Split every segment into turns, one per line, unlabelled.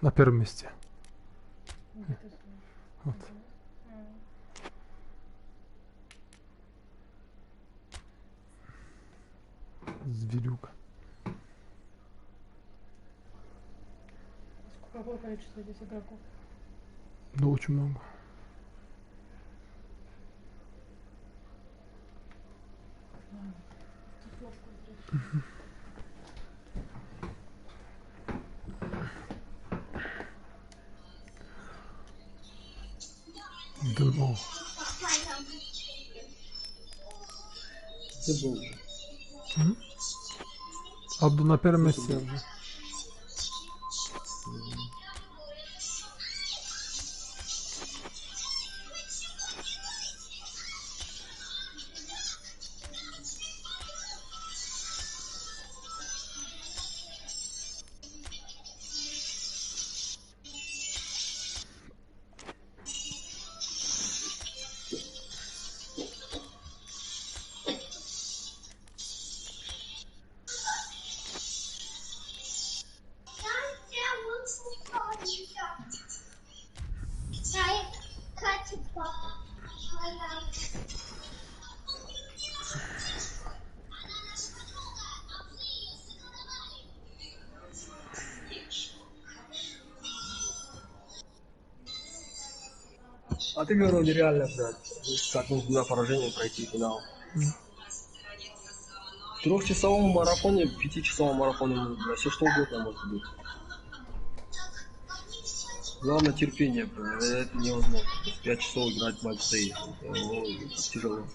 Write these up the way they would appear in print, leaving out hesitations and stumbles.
На первом месте. Вот. Зверюга.
Какое количество здесь игроков?
Да очень много. Дно. Абду на первом месте уже.
А ты говорил, нереально, блядь, как нужно поражение пройти финал. В 3-часовом марафоне, 5-часовом марафоне, блядь, все что угодно может быть. Главное терпение, блядь, это невозможно. 5 часов играть матч стоит. Тяжело.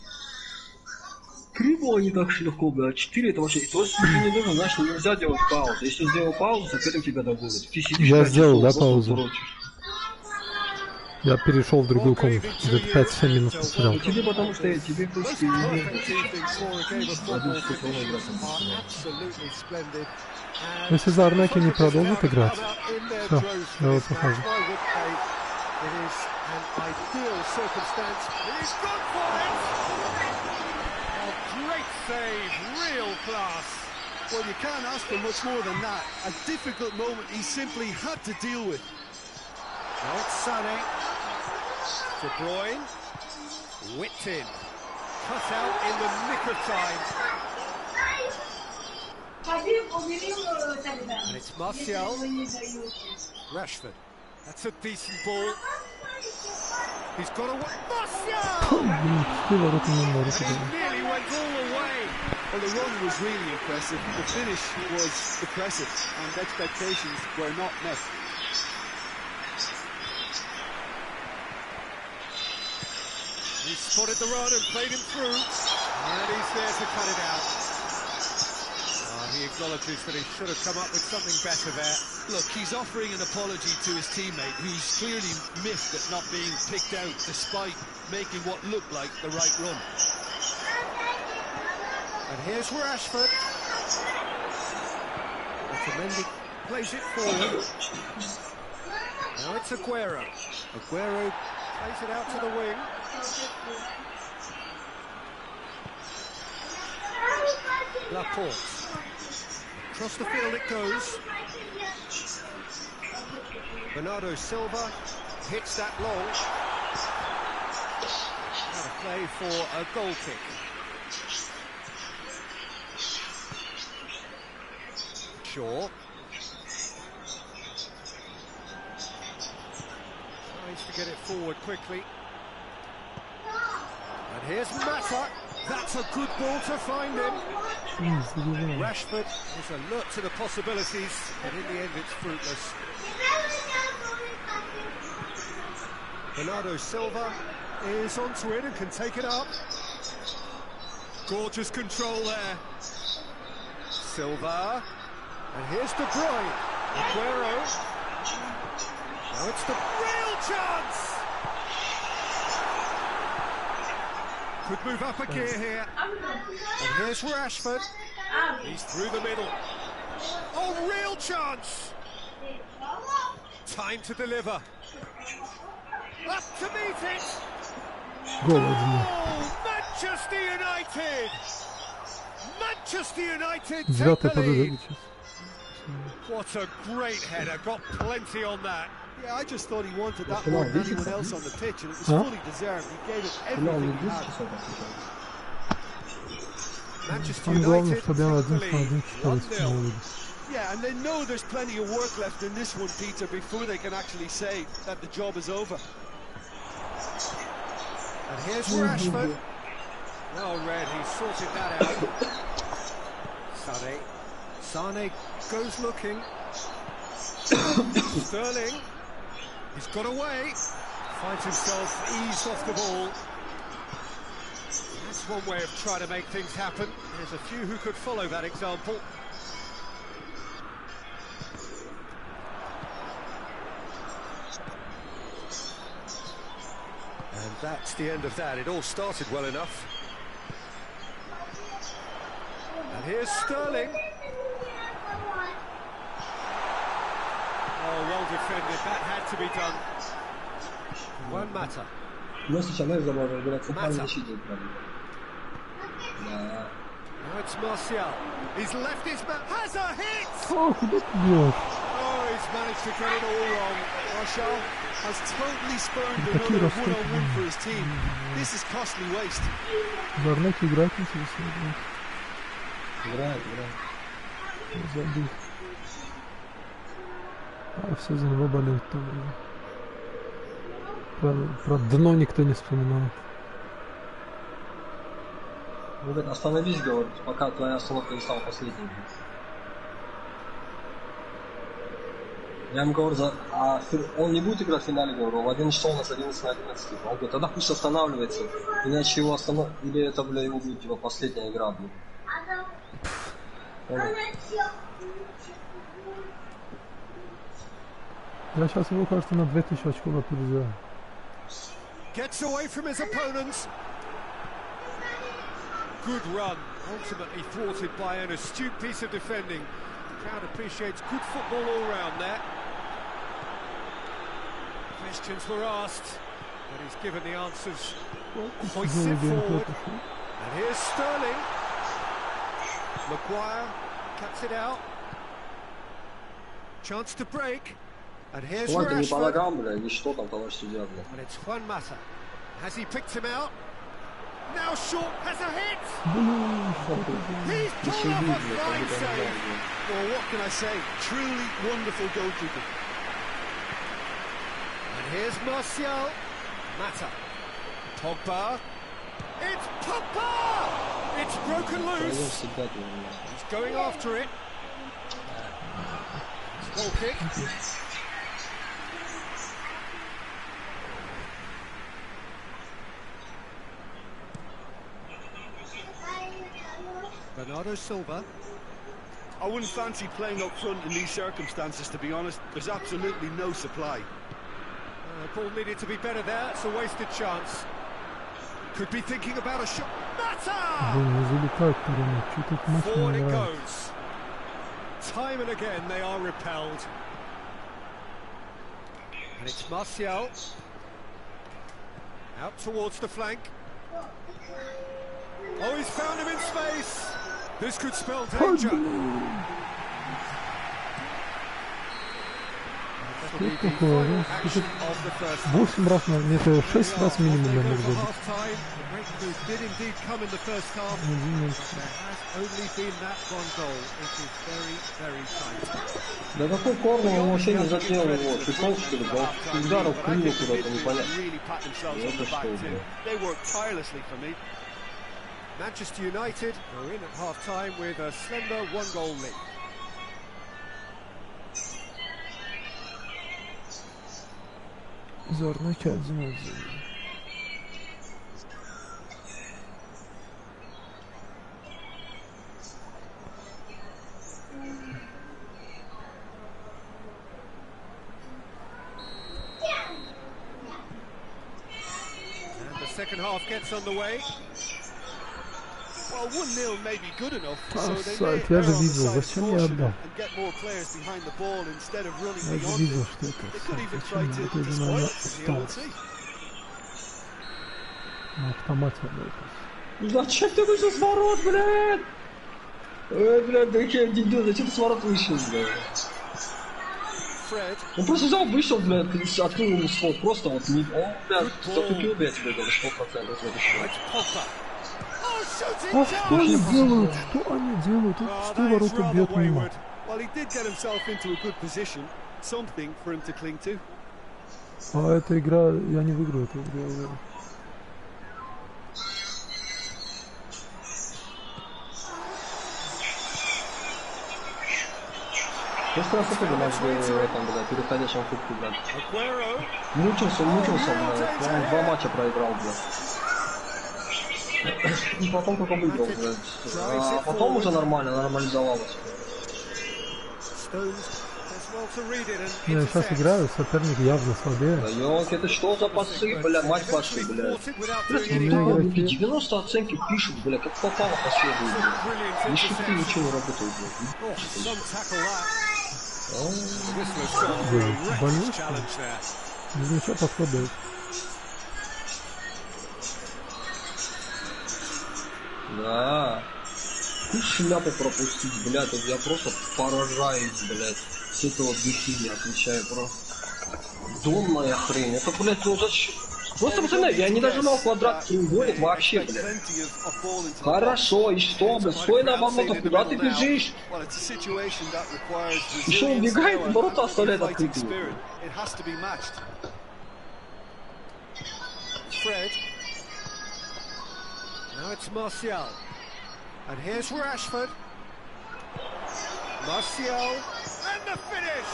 3 было не так легко, блядь, 4 это вообще... И то есть ты не должен, знаешь, нельзя делать паузу. Если сделал паузу, то потом тебя догонят. Ты сидишь,
Я сделал, да, паузу?
Торочишь.
Я перешел в другую комнату. Где-то 5-7 минут посидел.
Тебе потому что тебе просто не
Если Зарнаки не продолжит играть, все, я вот ухожу.
Well, you can't ask for much more than that. A difficult moment he simply had to deal with. Now it's Sané. De Bruyne. Whipped in. Cut out in the nick of time. And it's Martial. Rashford. That's a decent ball. He's got away. Martial! And it nearly went all the way.
Well, the run was really impressive. The finish was impressive, and expectations were not met.
He spotted the run and played him through, and he's there to cut it out. He acknowledges that he should have come up with something better there.
Look, he's offering an apology to his teammate, who's clearly miffed at not being picked out despite making what looked like the right run.
And here's Rashford. Otamendi plays it forward. Now it's Aguero. Aguero plays it out to the wing. Laporte. Across the field it goes. Bernardo Silva hits that long. Now a play for a goal kick. Shaw. Tries to get it forward quickly. And here's Mata. That's a good ball to find him. Rashford is alert to the possibilities, but in the end it's fruitless. Bernardo Silva is onto it and can take it up. Gorgeous control there. Silva. And here's De Bruyne. Aguero. Now it's the real chance! Could move up a gear here. And here's Rashford. He's through the middle. Oh, real chance! Time to deliver. Up to meet it! Oh, Manchester United! Manchester United take the lead.
What a great header, got plenty on that.
Yeah, I just thought he wanted that more than anyone else on the pitch, and it was fully deserved. He gave it everything he had. Manchester
Там главное,
United,
чтобы я один на
thankfully,
один читалось
1-0. Yeah, and they know there's plenty of work left in this one, Peter, before they can actually say that the job is over. And here's Rashford. Well read, he sorted that out. Sane goes looking. Sterling, he's got away. Finds himself eased off the ball. That's one way of trying to make things happen. There's a few who could follow that example. And that's the end of that. It all started well enough. And here's Sterling. Oh, well defended. That had to be done. Juan Mata. Now it's Martial. He's left his man. Has a hit!
О, куда ты бьешь?
Oh, he's managed to get it all wrong. Martial has totally spurned
Такие
another
расстройства.
one-on-one for his team. This is costly waste.
Зарнаки играть не сегодня.
Играет.
Забыл. А все за него болеют там. Про дно никто не вспоминает.
Он говорит, остановись, говорит, пока твоя остановка не стала последней. Я ему говорю, он не будет играть в финале, говорю, в 11 часов у нас 11 на 11. Он говорит, тогда пусть останавливается, иначе его или это, бля, его будет типа последняя игра, бля.
Я сейчас его, кажется, на 2000 очков опережаю.
Gets away from his opponents. Good run, ultimately thwarted by an astute piece of defending. The crowd appreciates good football all round there. Questions were asked, but he's given the answers. Hoists it forward. And here's Sterling. Maguire cuts it out. Chance to break. And here's
Ладно, не по
Rashford.
ногам, бля, ни что там, товарищ судья, бля.
And it's Juan Mata. Has he picked him out? Now short has a hit. He's pulled off a fine save. Well, what can I say? Truly wonderful goalkeeping. And here's Martial. Mata. Pogba. It's Pogba! It's broken loose. He's going after it. Goal kick. Bernardo Silva.
I wouldn't fancy playing up front in these circumstances, to be honest. There's absolutely no supply.
Ball needed to be better there. It's a wasted chance. Could be thinking about a shot. Mata!
Блин, не залетает перемог. Что тут матч
Forward
не
it
играет?
goes. Time and again they are repelled. And it's Martial. Out towards the flank. Oh, he's found him in space. This could spell danger.
Что это такое? Ну, это 8 раз, нет, 6 раз минимум я мог забить.
Да какой корнер, он вообще не задел его. Прикол, что ли, да? Ударил криво куда-то, непонятно. Это что, бля?
Manchester United are in at half-time with a slender one-goal lead.
Зарнаки 1-1.
And the second half gets underway.
Well, 1-0 may be good enough, so they
Offside,
may
я же
err on the
видел,
side of
зачем я
caution
отдал?
and get more players behind the ball instead of running
Я же
beyond
видел,
it.
что это
They could
offside.
even
Зачем
try
я
to
это
spoil
на
it in the old
старт?
team.
На автомате отдал.
Зачем ты вышел с ворот, блядь? Ой, блядь, да я дебил, зачем ты с ворот вышел, блядь?
Fred.
Он просто взял, вышел, блядь, открыл ему слот, просто вот не... Он, блядь, затупил, блядь, тебе говорю, 100% следующего.
It's Pogba. Oh, shooting
А что они
chance!
делают? Что они делают? Тут
Oh,
что
that is
ворота
rather
бьет мимо?
wayward. Well, he did get himself into a good position. Something for him to cling to.
А эта игра, я не выиграю эту игру, я уверен.
Просто раз такой матч был в этом, блядь, переходящем кубке, блядь.
Aguero.
Мучился, блядь. Он 2 матча проиграл, блядь. И потом только выиграл, блядь. А потом уже нормально, нормализовалось.
Stones does well to read it and
Я сейчас
intercept.
играю, соперник явно слабее.
Да ёлки, это что за пасы, бля, мать вашу, блядь.
Caught it without
Блядь,
doing any
меня
harm.
играть
90 оценки пишут, бля, как попало последние, блядь.
Brilliant
Ни шифты,
interception.
ничего не работает, блядь.
Oh, some tackle that.
О,
Whistler's gone for a reckless
Больной?
challenge there.
Без ничего подходит.
да. Ты шляпу пропустить, блядь, вот я просто поражаюсь, блядь, с этого бикини, отвечаю, просто. Донная хрень, это, блядь, ну зачем? Просто, пацаны, я не нажимал квадрат треугольник вообще, блядь.
Plenty of ball into the
Хорошо, и что, блядь, стой на воротах, куда ты бежишь?
Well, it's a situation that requires
Еще он
resilience
бегает,
now and
ворота оставляет
fighting
открытыми.
spirit. It has to be matched. Fred. Now it's Martial. And here's Rashford. Martial. And the finish!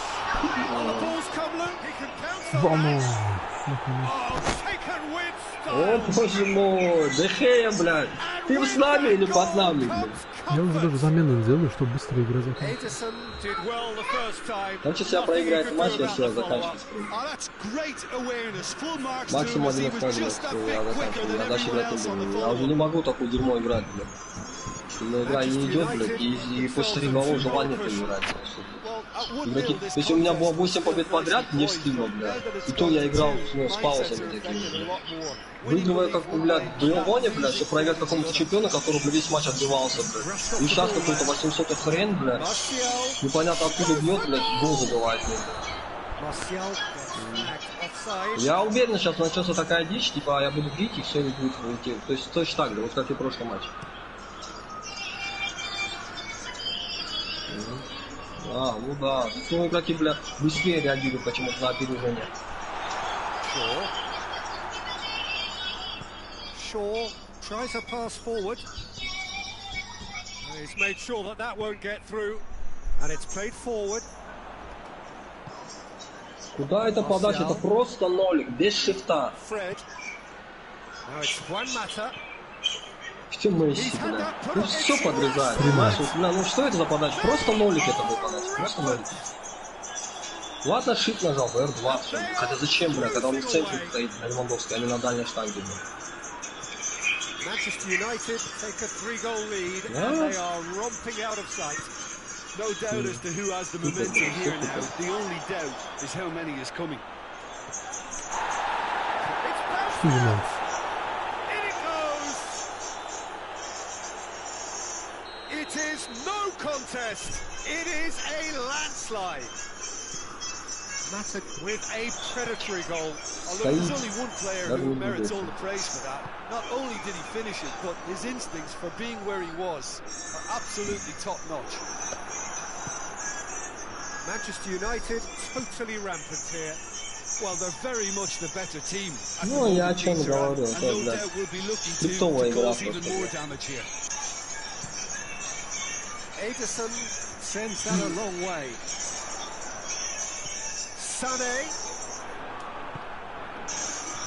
Oh, the ball's come loose. He can pounce on
Vamos!
that. Oh, taken with
О,
style.
боже мой, Дехея, блядь. Ты с нами или под нами, блядь?
Я уже даже замену сделаю, чтобы быстро игра закончилась.
Edison did well the first time.
Там сейчас я
Nothing
проиграю
he
этот
could
матч,
do
я
about
все,
the
заканчиваю
follow-up.
стрим.
Oh, that's great awareness. Full marks to him
Максимум
as he
один
was
входит,
just a
я
bit quicker
заканчиваю.
than
Я дальше
everyone
играть
else
не
on the
буду. Я уже не
follow-up.
могу такое дерьмо играть, блядь. Но игра не идет, блядь, и после 3 голов желания поиграть.
Well, at Woodville,
Игроки,
this
то есть у меня было
contest
8
was
побед
nicely
подряд, мне
poised.
стыдно, блядь.
Now that it's
И то я
gone
играл
to
ну, с
mindsets
паузами
are
такими,
affected a
блядь.
lot more.
Выигрывая как, блядь, в Лионе, блядь, все проиграть какому-то чемпиону, который, блядь, весь матч отбивался, блядь. И сейчас какой-то 800 хрен, блядь.
Martial.
Непонятно откуда бьет, блядь, гол забивает. Блядь.
Martial gets flagged offside.
Я уверен, сейчас начнется такая дичь, типа я буду бить и все не будет идти. То есть точно так же, вот как и в прошлом матче. А, ну да. Ну игроки, бля, быстрее реагируют почему-то на опережение.
Shaw tries a pass forward. And he's made sure that that won't get through. And it's played forward.
Куда эта подача? Это просто нолик, без шифта.
Fred. Now it's Juan Mata.
Все Месси, бля. Ну все подрезает, понимаешь? Вот, бля, ну что это за подача? Просто нолик это был подача, просто нолик. Ладно, шифт нажал, R2, все. Хотя зачем, бля, когда он в центре стоит на Левандовской, а не на дальней штанге, бля.
Manchester United take a 3-goal lead and they are romping out of sight.
No doubt as to who has the momentum here now. The only doubt is how many is coming.
It's bounced.
4 минут.
In it goes. It is no contest. It is a landslide. Mata with a predatory goal.
Oh, look, there's only one player who merits all the praise for that. Not only did he finish it, but his instincts for being where he was are absolutely top-notch.
Manchester United totally rampant here.
Well, they're very much the better team. at the
Ну, я о
moment
чем
things are at,
говорю,
and
это,
no
бля,
doubt will be looking
фруктовая
to
игра
cause even
просто,
more
бля.
damage here.
Edison sends that a long way. Sané.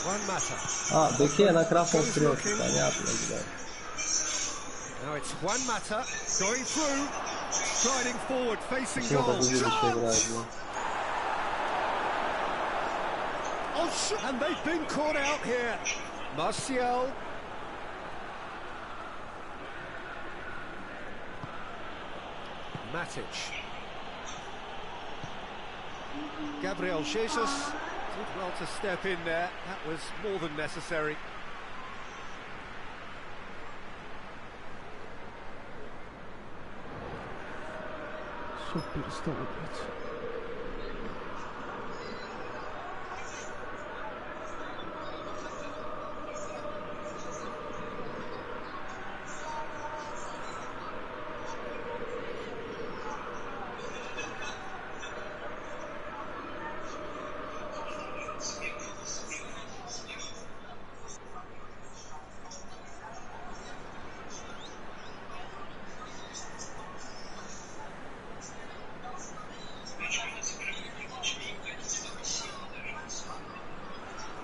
Juan Mata.
А, Дехея на красном стрелке, понятно, блядь.
Now it's Juan Mata going through, striding forward, facing
Почему так
goal.
увидишь, что играет, бля?
Oh, and they've been caught out here. Martial. Matic. Gabriel Jesus did well to step in there. That was more than necessary.
Чтоб перестал играть.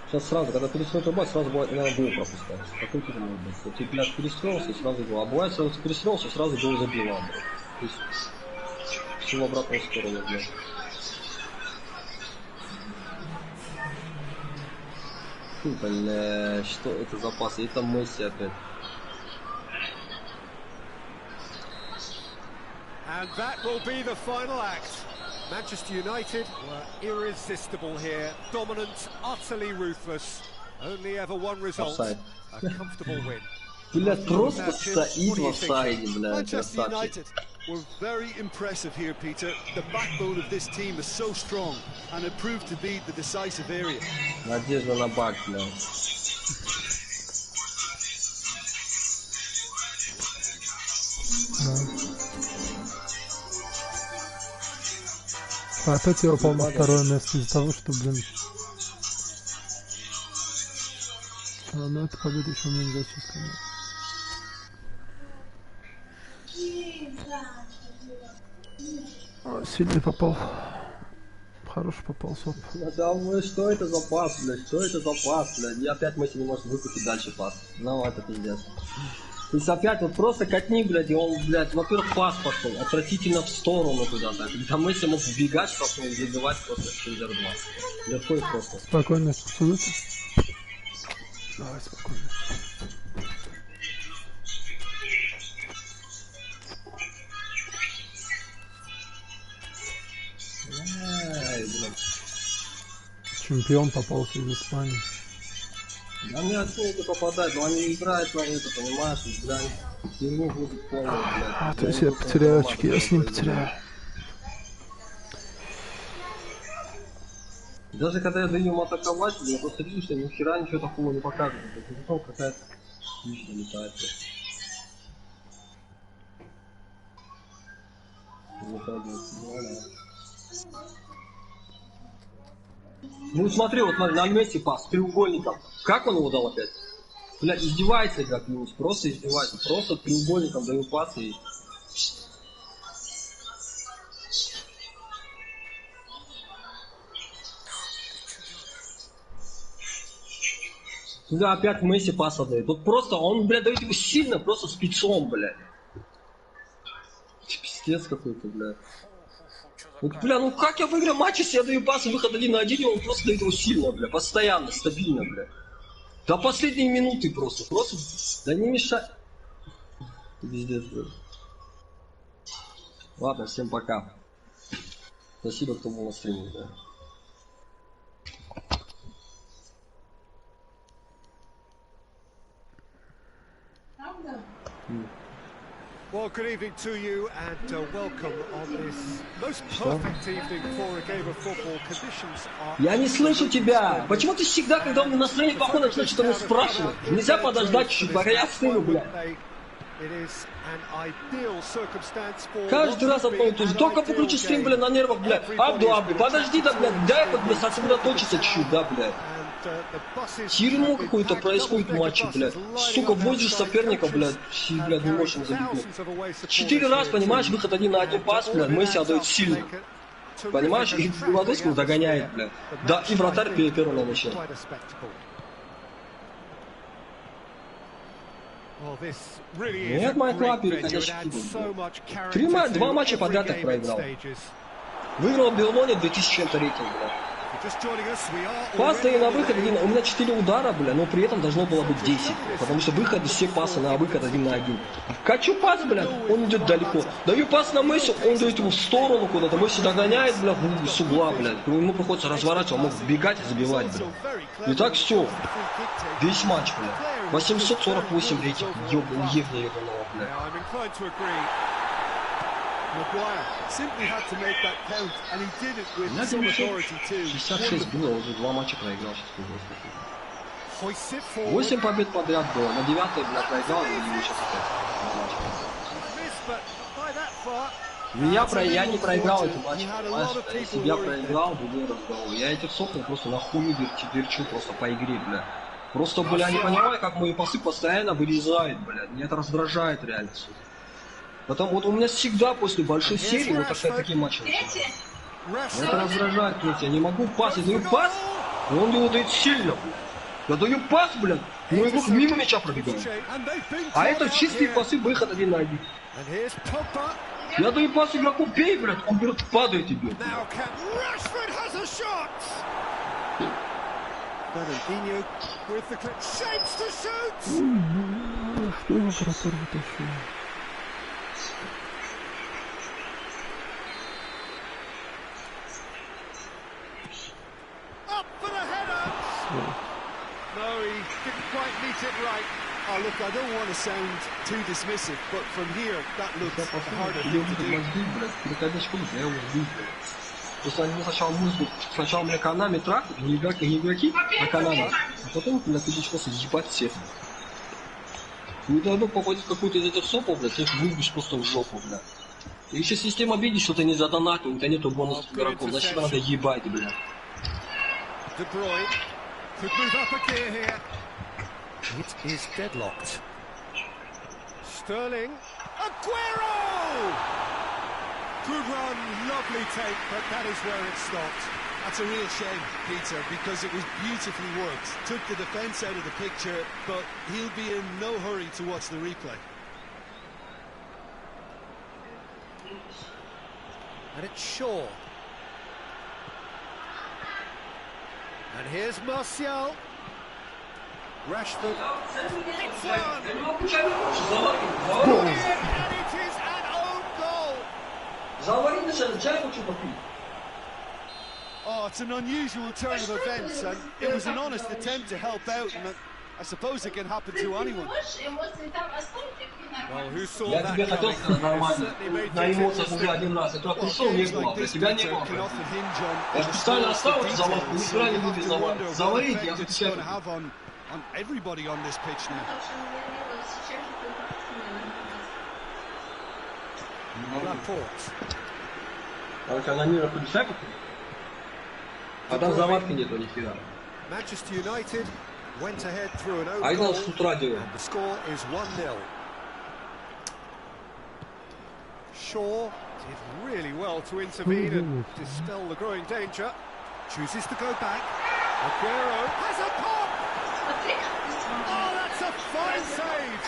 Сейчас сразу, когда перестроил бой, сразу бывает, надо гол пропускать. Такой тоже может быть. Вот ты, блядь, перестроился, сразу гол. А бывает, сразу перестроился, сразу гол забил, блядь. То есть, все в обратную сторону, блядь. Фу, бля, что это за пас? Это Месси опять.
And that will be the final act. Manchester United were irresistible here, dominant, utterly ruthless. Only ever one result,
Offside.
a comfortable win.
Блядь, просто стоит в офсайде, блядь,
Manchester
красавчик.
United were very impressive here, Peter. The backbone of this team is so strong, and it proved to be the decisive area.
Надежда на бак, блядь.
А опять я упал на второе место из-за того, что, блин... Ну это победа еще у меня не зачислена. Сильный попал. Хороший попал соп.
Да, ну что это за пас, блядь? Что это за пас, блядь? И опять Месси не может выкупить дальше пас. Ну это пиздец. То есть опять вот просто катни, блядь, и он, блядь, во-первых, пас пошел, отвратительно в сторону куда-то. Когда Месси мог вбегать, просто он забивать просто Шиндер 2. Легко и просто.
Спокойно, абсолютно. Давай, спокойно.
Ай, блядь.
Чемпион попался из Испании.
Да мне отсюда попадать, но они не играют на это, понимаешь, блядь. Херню будет полную, блядь.
А, то есть я потеряю очки, я с ним потеряю.
Даже когда я даю ему атаковать, я просто вижу, что ни хера ничего такого не показывает. Это потом какая-то лишняя летает. Ну смотри, вот на Месси пас с треугольником. Как он его дал опять? Блядь, издевается как минус, просто издевается. Просто треугольником даю пас и... Сюда опять Месси пас отдает. Вот просто он, блядь, дает его сильно, просто спецом, блядь. Пиздец какой-то, блядь. Вот, бля, ну как я выиграю матч, если я даю пас, выход 1 на 1, и он просто дает его сильно, бля, постоянно, стабильно, бля. До последней минуты просто, да не мешай. Пиздец, бля. Ладно, всем пока. Спасибо, кто был на стриме, да.
Well, good evening to you and welcome on this most perfect evening for a game of football. Conditions are...
Я не слышу тебя! Почему ты всегда, когда у меня настроение плохое, начинаешь что-то спрашивать? Нельзя подождать чуть-чуть, пока я остыну, бля. Каждый раз одно и то же. Только выключи стрим, бля, на нервах, бля. Абду, подожди, да, бля, дай хоть, бля, сосредоточиться чуть-чуть, да, бля. Дерьмо какое-то происходит в матче, блядь. Сука, возишь соперника, блядь, и, блядь, не можем забить. 4 раза, понимаешь, выход 1 на 1 пас, блядь, Месси отдает сильно. Понимаешь, и Левандовский догоняет, блядь. Да, и вратарь первый начал. Нет, Майкла переходящий титул. 2 матча подряд так проиграл. Выиграл Белоне 2000-то рейтинг, блядь. Пасы и на выход 1, у меня 4 удара, бля, но при этом должно было быть 10, потому что выходы все пасы на выход 1 на 1. Качу пас, бля, он идет далеко. Даю пас на Месси, он дает его в сторону куда-то, Месси догоняет, бля, с угла, бля. Ему приходится разворачиваться, он мог бегать и забивать, бля. И так все. Весь матч, бля. 848 рейтинг, ебаного, бля.
Maguire simply had to make that count, and he did it with
Знаете,
some
мне
authority too.
66 было, уже 2 матча проиграл сейчас.
Hoists it forward.
8 побед подряд было, на 9-й, бля, проиграл, и его сейчас опять.
Missed, but not by that far.
Я не проиграл этот матч, понимаешь? Если бы я проиграл, другой разговор. Я этих сопов просто на хуй верчу просто по игре, бля. Просто, бля, не понимаю, как мои пасы постоянно вылезают, бля. Меня это раздражает реально. Потом вот у меня всегда после большой серии вот такие матчи начинаются. Меня это раздражает, блядь. Я не могу пас. Я даю пас, и он его дает сильно, блядь. Я даю пас, блядь, но игрок мимо мяча пробегает. А это чистые пасы, выход 1 на 1. Я даю пас игроку, бей, блядь, он берет, падает и бьет.
Что его вратарь вытащил?
No, he didn't quite meet it right. Oh, look, I don't want to sound too dismissive, but from here, that looks the harder thing to do.
Я его сбил, блядь. Просто они сначала музыку, сначала меня канами трахают, не игроки, а канами. А потом, блядь, ты будешь просто ебать всех. Не дай бог попадет в какую-то из этих сопов, блядь, ты их выбьешь просто в жопу, блядь. И еще система видит, что ты не задонатил, у тебя нету бонусов игроков, значит надо ебать, блядь.
De Bruyne could move up a gear here. It is deadlocked. Sterling. Aguero! Good run, lovely take, but that is where it stopped.
That's a real shame, Peter, because it was beautifully worked. Took the defence out of the picture, but he'll be in no hurry to watch the replay.
And it's Shaw. And here's Martial. Rashford. It's on! And it is an own goal!
Oh, it's an unusual turn of events, and it was an honest attempt to help out, and I suppose it can happen to anyone.
Well, who saw
Я
that
тебе хотел
coming?
сказать нормально,
Certainly made
на
things
эмоциях
interesting.
уже один раз. Я туда пришел, не
Games
было,
like
блядь,
this,
тебя не
Peter,
было.
can often hinge on
Я
the
специально
smallest
оставил
of
эту заводку,
details,
нихера
so
не
you have
буду
to
заводить.
wonder what
Заварите, я
effect it's
отвечаю.
going to have on everybody on this pitch now.
Laporte.
Короче, анонировать буду всякую. А там заводки нету, нихера.
Manchester United went ahead through an own
А это
goal,
с утра делаем.
and the score is 1-0. Shaw did really well to intervene and dispel the growing danger. Chooses to go back. Aguero has a pop! Oh, that's a fine save!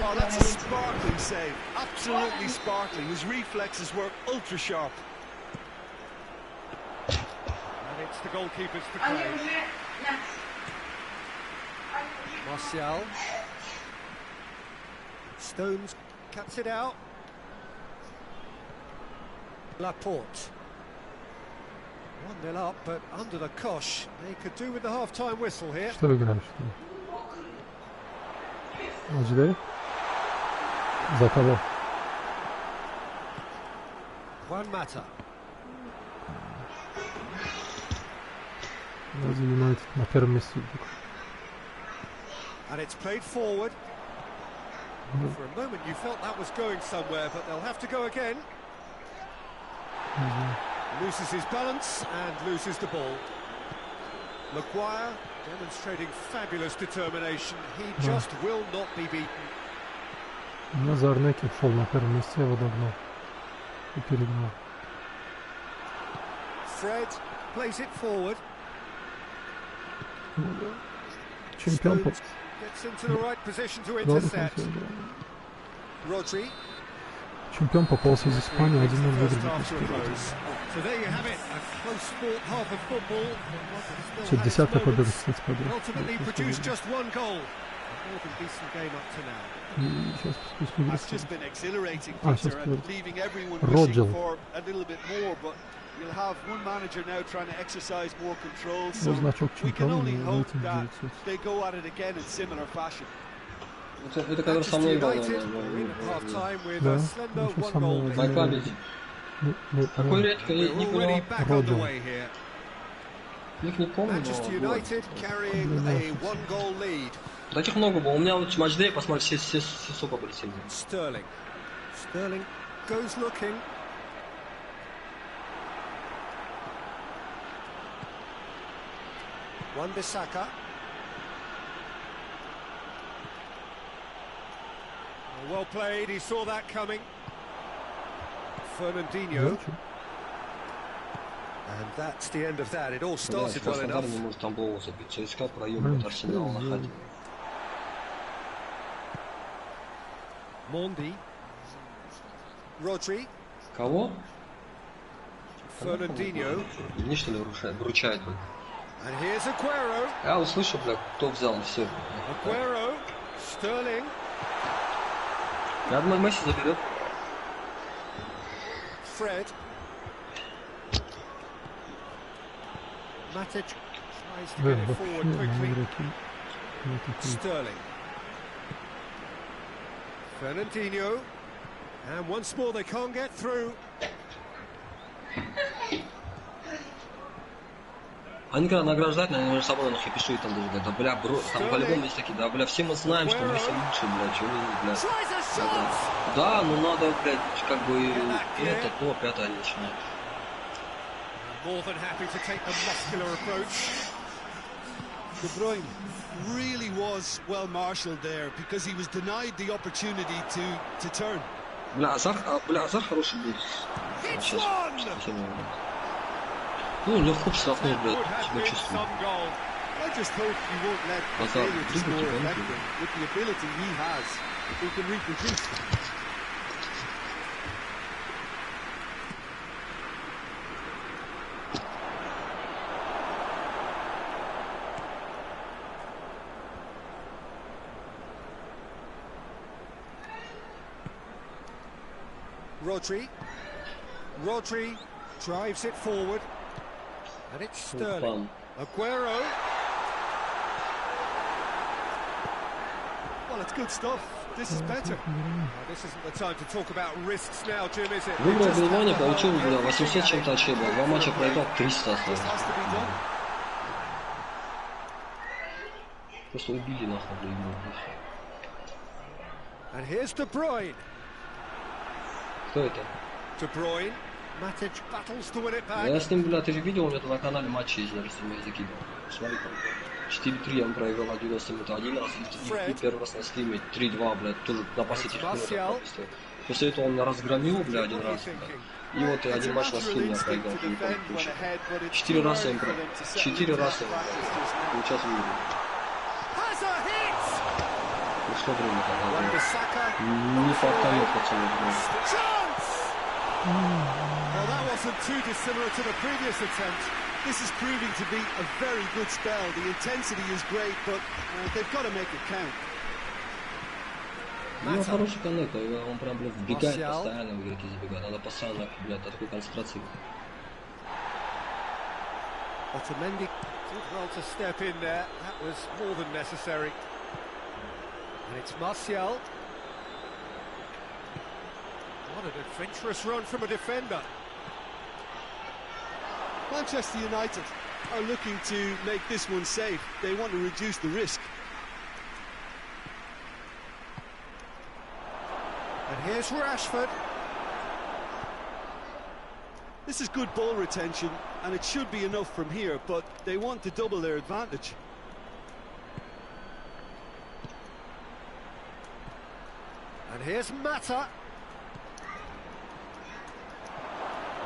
Oh, that's a sparkling save. Absolutely sparkling. His reflexes were ultra sharp.
And it's the goalkeeper's to claim. Martial. Stones cuts it out. Laporte. 1-0 up, but under the cosh. They could do with the half-time whistle here.
Что играешь? Матчдай? За кого?
Juan Mata.
За Юнайтед на первом месте.
And it's played forward. For a moment you felt that was going somewhere, but they'll have to go again. Loses his balance and loses the ball. Maguire demonstrating fabulous determination. He just will not be beaten.
Назарнеки шел на первом месте, его догнал и перегнал.
Fred plays it forward.
Чемпион по...
Gets into the right position to intercept. Rodri.
Чемпион попался из Испании, 1-0
First
выиграли.
half to a close. So there you have it, a close fought half of football.
Все, 10-я победа, кстати, победа.
Ultimately produced just one goal. A more than decent game up to now.
И сейчас пусть не
That's just been exhilarating,
Ah,
Peter,
just
and
good.
leaving everyone
Rodgel.
wishing for a little bit more, but you'll have one manager now trying to exercise more control, so
значок
we can
чемпиона,
only
но
hope
рейтинг
that
900.
they go at it again in similar fashion.
Это который со мной играл,
Half-time with
Да,
a slender
еще
one
со мной
goal.
Майк Лабич. Какой редко, я не
Already
понял.
back on the way here.
Их не помню,
Manchester
но было.
United carrying a one-goal lead.
Таких много было. У меня вот матч-дэй, посмотри, все сука были сильные.
Sterling. Sterling goes looking. Wan-Bissaka. Well played, he saw that coming. Fernandinho. And that's the end of that. It all started well
Краснодар
enough.
не может там голову забить. ЦСКА проебывает Арсенал на хаде.
Mondi. Rodri.
Кого?
Fernandinho.
Мне что ли вручает?
And here's Aguero.
Я услышал, бля, кто взял все.
Aguero. Sterling.
Я думаю, Месси заберет.
Fred. Matic tries to
Да,
get it
вообще
forward
на
quickly.
игроки. Не такие.
Sterling. Fernandinho. And once more they can't get through.
Они когда награждают, они между собой нахуй пишут там даже, да, бля, бро, там по-любому есть такие, да, бля, все мы знаем, что Месси лучше, бля, чего вы, бля.
Tries a shot.
Да, ну надо, блядь, как бы, это, то, пятое начинать.
More than happy to take the muscular approach.
De Bruyne really was well marshalled there because he was denied the opportunity to turn.
Бля, Азар хороший будет.
Hits
Сейчас,
one.
совсем. Ну, легко штрафнуть, блядь,
Would have
себя
been
чувствую.
some goal.
I just hope he won't let the
Hazard,
failure to
dribble
score
to
affect
penalty.
him. With the ability he has, he can reproduce.
Rodri. Rodri drives it forward. And it's Sterling. Aguero.
Well, it's good stuff. This is better.
This isn't the time to talk about risks now, Jim, is it?
Выиграл Белвани, получил, бля, 800 чем-то очей, бля. Два матча проиграл, 300 осталось.
Just has to be done.
Просто убили нахуй, бля, игру.
And here's De Bruyne.
Кто это?
De Bruyne. Matic battles to win it back.
Я с ним, бля, ты же видел, у меня на канале матчи есть, я меня закидывал. Смотри, там 4-3 он проиграл на 90 минут один раз, и первый раз на стриме 3-2, блядь, тоже на последних минутах. После этого он меня разгромил, бля, один раз, бля. И вот и один матч на стриме я проиграл. 4 раза им проиграл. 4 раза им проиграл. Сейчас выиграл. Пришло время, когда не хватает пацанов.
Well, that wasn't too dissimilar to the previous attempt. This is proving to be a very good spell. The intensity is great, but they've got to make it count.
У него хороший коннект, он прям, блядь, вбегает постоянно, в игроки забегает. Надо постоянно, блядь, до такой концентрации.
Otamendi did well to step in there. That was more than necessary. And it's Martial. What an adventurous run from a defender.
Manchester United are looking to make this one safe. They want to reduce the risk.
And here's Rashford.
This is good ball retention, and it should be enough from here, but they want to double their advantage.
And here's Mata.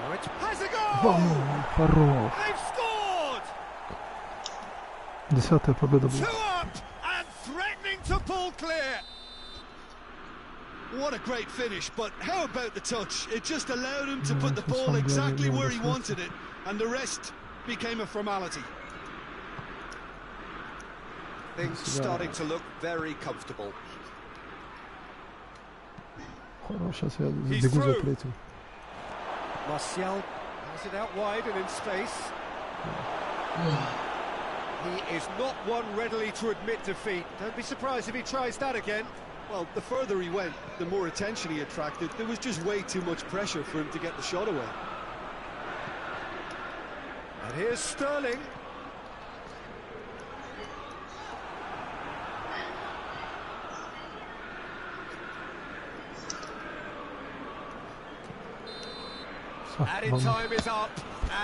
Oh, it has a goal!
Хорош.
They've scored!
10-я победа
Two
была.
up and threatening to pull clear.
What a great finish, but how about the touch? It just allowed him to put the ball exactly where he wanted it, and the rest became a formality.
Things starting to look very comfortable.
Хорош, сейчас я бегу за третьим.
Martial has it out wide and in space. He is not one readily to admit defeat. Don't be surprised if he tries that again. Well, the further he went, the more attention he attracted. There was just way too much pressure for him to get the shot away.
And here's Sterling. Added time is up,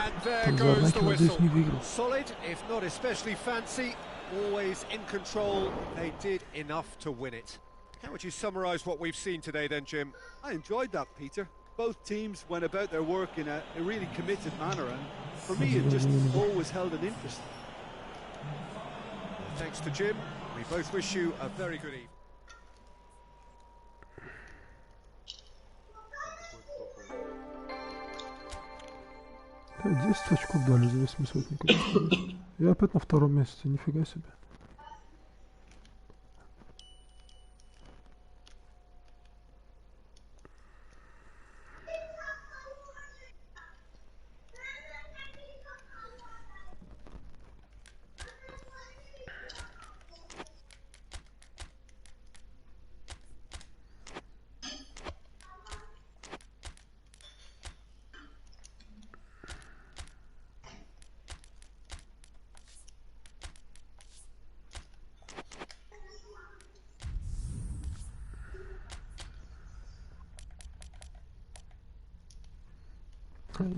and there goes the whistle. Solid, if not especially fancy, always in control. They did enough to win it. How would you summarise what we've seen today then, Jim?
I enjoyed that, Peter. Both teams went about their work in a really committed manner, and for me it just always held an interest.
Thanks to Jim, we both wish you a very good evening.
10 очков дали за 800. Я опять на втором месте, нифига себе.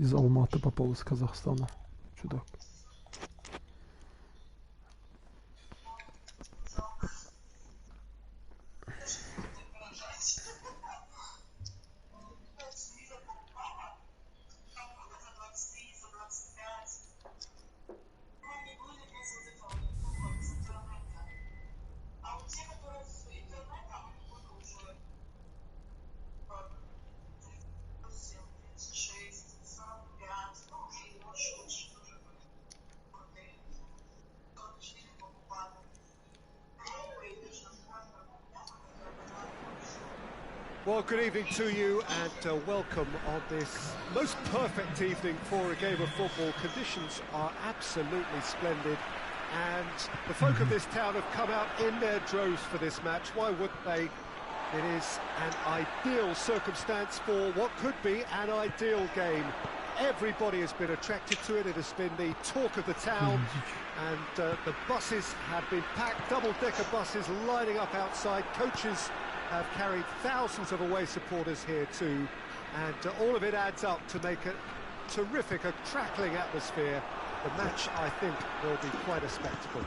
Из Алматы попал из Казахстана. Чудак.
Well, good evening to you and welcome on this most perfect evening for a game of football. Conditions are absolutely splendid and the folk of this town have come out in their droves for this match. Why wouldn't they? It is an ideal circumstance for what could be an ideal game. Everybody has been attracted to it. It has been the talk of the town and the buses have been packed, double-decker buses lining up outside. Coaches have carried thousands of away supporters here too, and all of it adds up to make a terrific, a crackling atmosphere. The match, I think, will be quite a spectacle.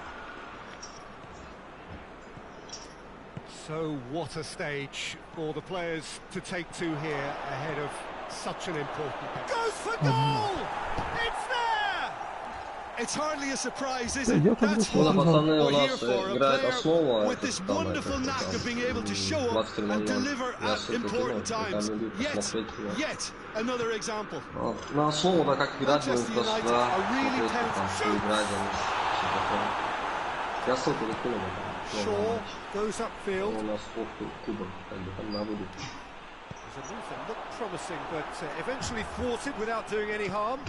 So what a stage for the players to take to here ahead of such an important match. Goes for goal! It's there!
It's hardly a surprise, is it? That's what we're here for, a player with this wonderful knack of being able to show up and deliver at important times. Yet another example.
Manchester United are really talented.
Shaw goes upfield. There's a move that looked promising, but eventually thwarted without doing any harm.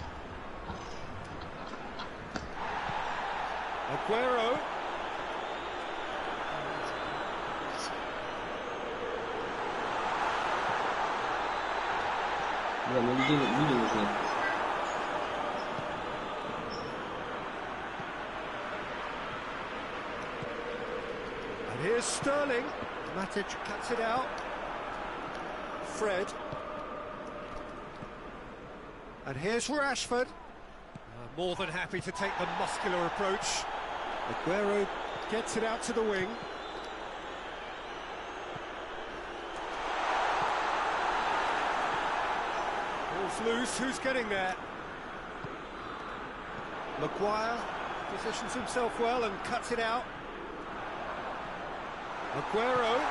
Aguero. And here's Sterling. Matic cuts it out. Fred. And here's Rashford. More than happy to take the muscular approach. Aguero gets it out to the wing. Ball's loose, who's getting there? Maguire positions himself well and cuts it out. Aguero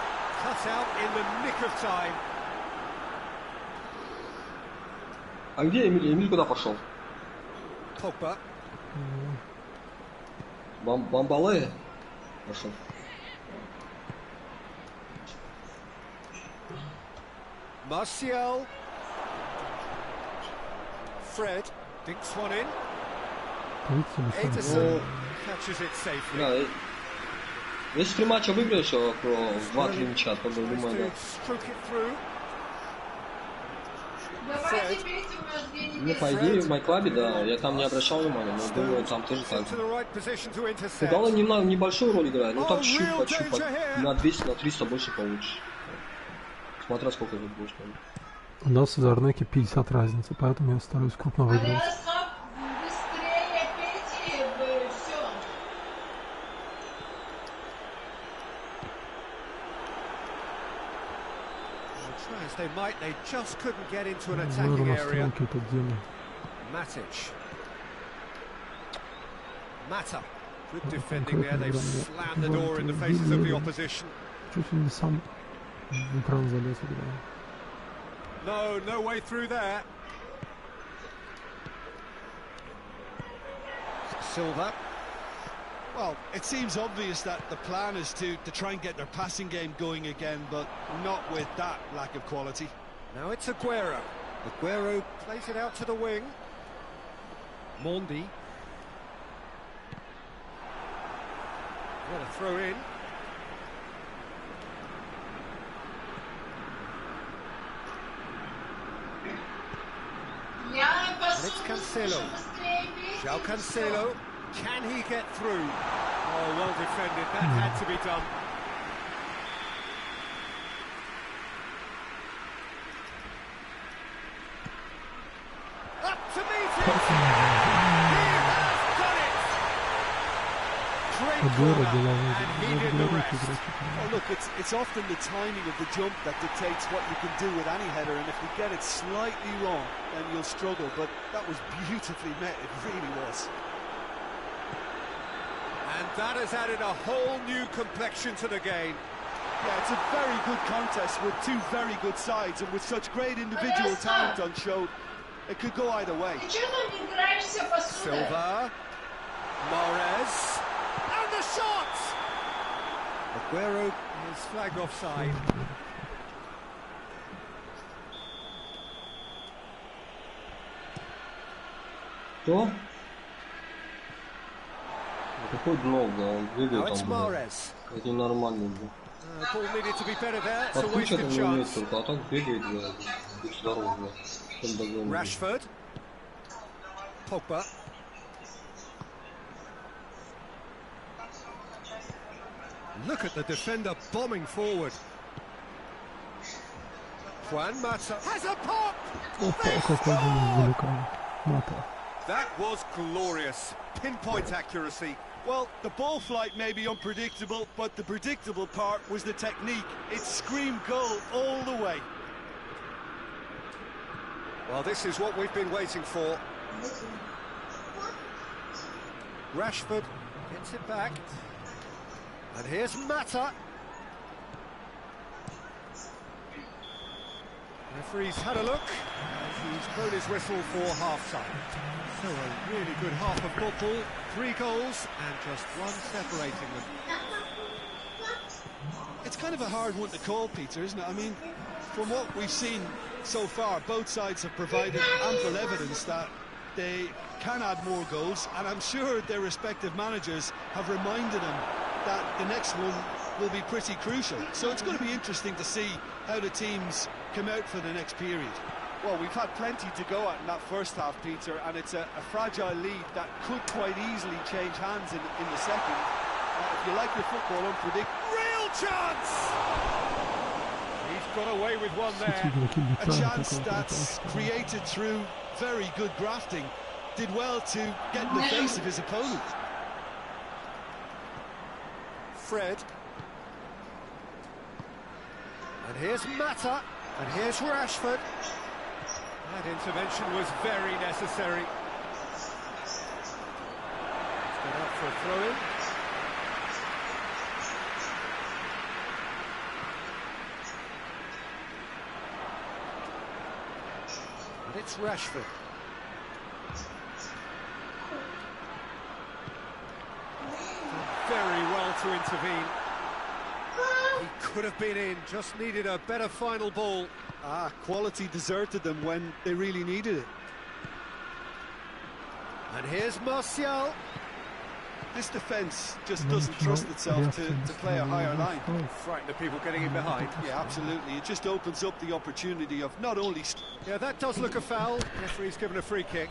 cut out in the nick of time.
А где Эмиль? Эмиль куда пошел?
Pogba.
Бамбале пошел.
Martial. Fred dinks one in. Ederson catches it safely.
Если 3 матча выиграешь, в 2-3 мяча, то думаю, да. Ну, по идее, в MyClub, да, я там не обращал внимания, но думаю, там тоже так же. Фудала небольшую роль играет, ну так чуть-чуть, на 200, на 300 больше получишь. Смотря сколько ты будешь.
У нас в Зарнеке 50 разница, поэтому я стараюсь крупно выиграть.
They just couldn't get into an attacking area. Matic. Mata. Good defending there. They've slammed the door in the faces of the opposition. No way through there. Silva.
Well, it seems obvious that the plan is to try and get their passing game going again, but not with that lack of quality.
Now it's Aguero. Aguero plays it out to the wing. Mondi. What a throw in. And it's Cancelo. João Cancelo. Can he get through? Oh, well defended. That had to be done. Up to meet it. He has done it. Great corner, and he did the rest.
Oh, look, it's often the timing of the jump that dictates what you can do with any header, and if you get it slightly wrong, then you'll struggle. But that was beautifully met. It really was.
And that has added a whole new complexion to the game.
Yeah, it's a very good contest with two very good sides, and with such great individual talent on show, it could go either way.
Silva, Mahrez, and the shot! Aguero is flagged offside.
Кто? Какой много, он двигает там. Это нормально. Подключат он не умеет только, а так бегает, будь здоров,
Rashford. Pogba. Look at the defender bombing forward. Juan Mata has a pop! That was glorious. Pinpoint accuracy.
Well, the ball flight may be unpredictable, but the predictable part was the technique. It screamed goal all the way.
Well, this is what we've been waiting for. Rashford gets it back. And here's Mata. Referee's had a look, and he's blown his whistle for half-time. So a really good half of football, 3 goals, and just one separating them.
It's kind of a hard one to call, Peter, isn't it? I mean, from what we've seen so far, both sides have provided ample evidence that they can add more goals, and I'm sure their respective managers have reminded them that the next one will be pretty crucial. So it's going to be interesting to see how the teams come out for the next period.
Well, we've had plenty to go at in that first half, Peter, and it's a fragile lead that could quite easily change hands in the second. If you like your football unpredictable...
Real chance! He's got away with one there.
A chance that's created through very good grafting. Did well to get in the face of his opponent.
Fred. And here's Mata. And here's Rashford. That intervention was very necessary. Let's get up for a throw-in. And it's Rashford. Very well to intervene. He could have been in, just needed a better final ball.
Quality deserted them when they really needed it.
And here's Martial.
This defence just doesn't trust itself to play a higher line.
Frighten the people getting in behind.
Yeah, absolutely. It just opens up the opportunity of not only...
Yeah, that does look a foul. Referee's given a free kick.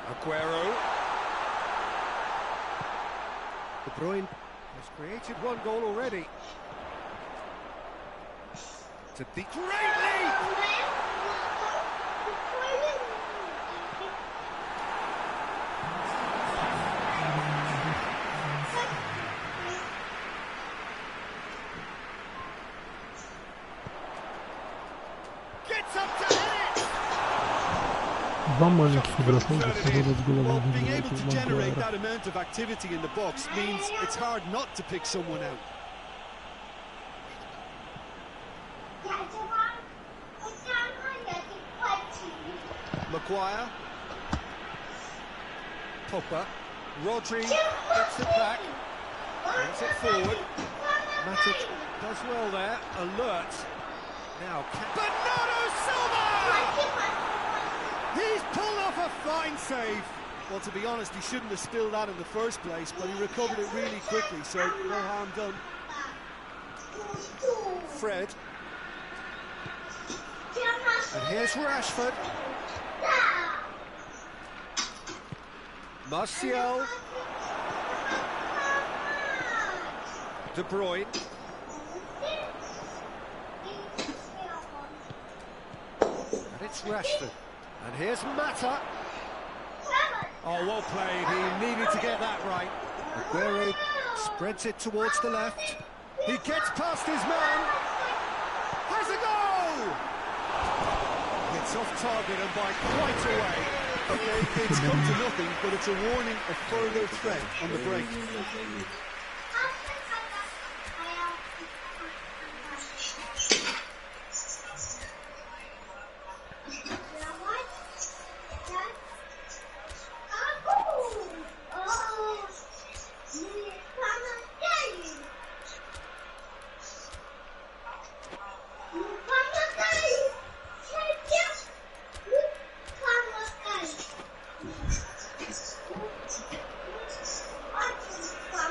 Aguero. De Bruyne has created one goal already. It's a deep... Great lead! Gets up to hit it!
Well, being able to generate that amount of activity in the box means it's hard not to pick someone out.
Maguire. Pogba. Rodri gets it back. Brings it forward. Matic does well there. Alert. Now, Bernardo Silva! He's pulled off a fine save.
Well, to be honest, he shouldn't have spilled that in the first place, but he recovered it really quickly, so no harm done.
Fred. And here's Rashford. Martial. De Bruyne. And it's Rashford. And here's Mata. Oh, well played. He needed to get that right. Aguero spreads it towards the left. He gets past his man. Has a goal! It's off target and by quite a way.
Okay, it's come to nothing, but it's a warning of further threat on the break.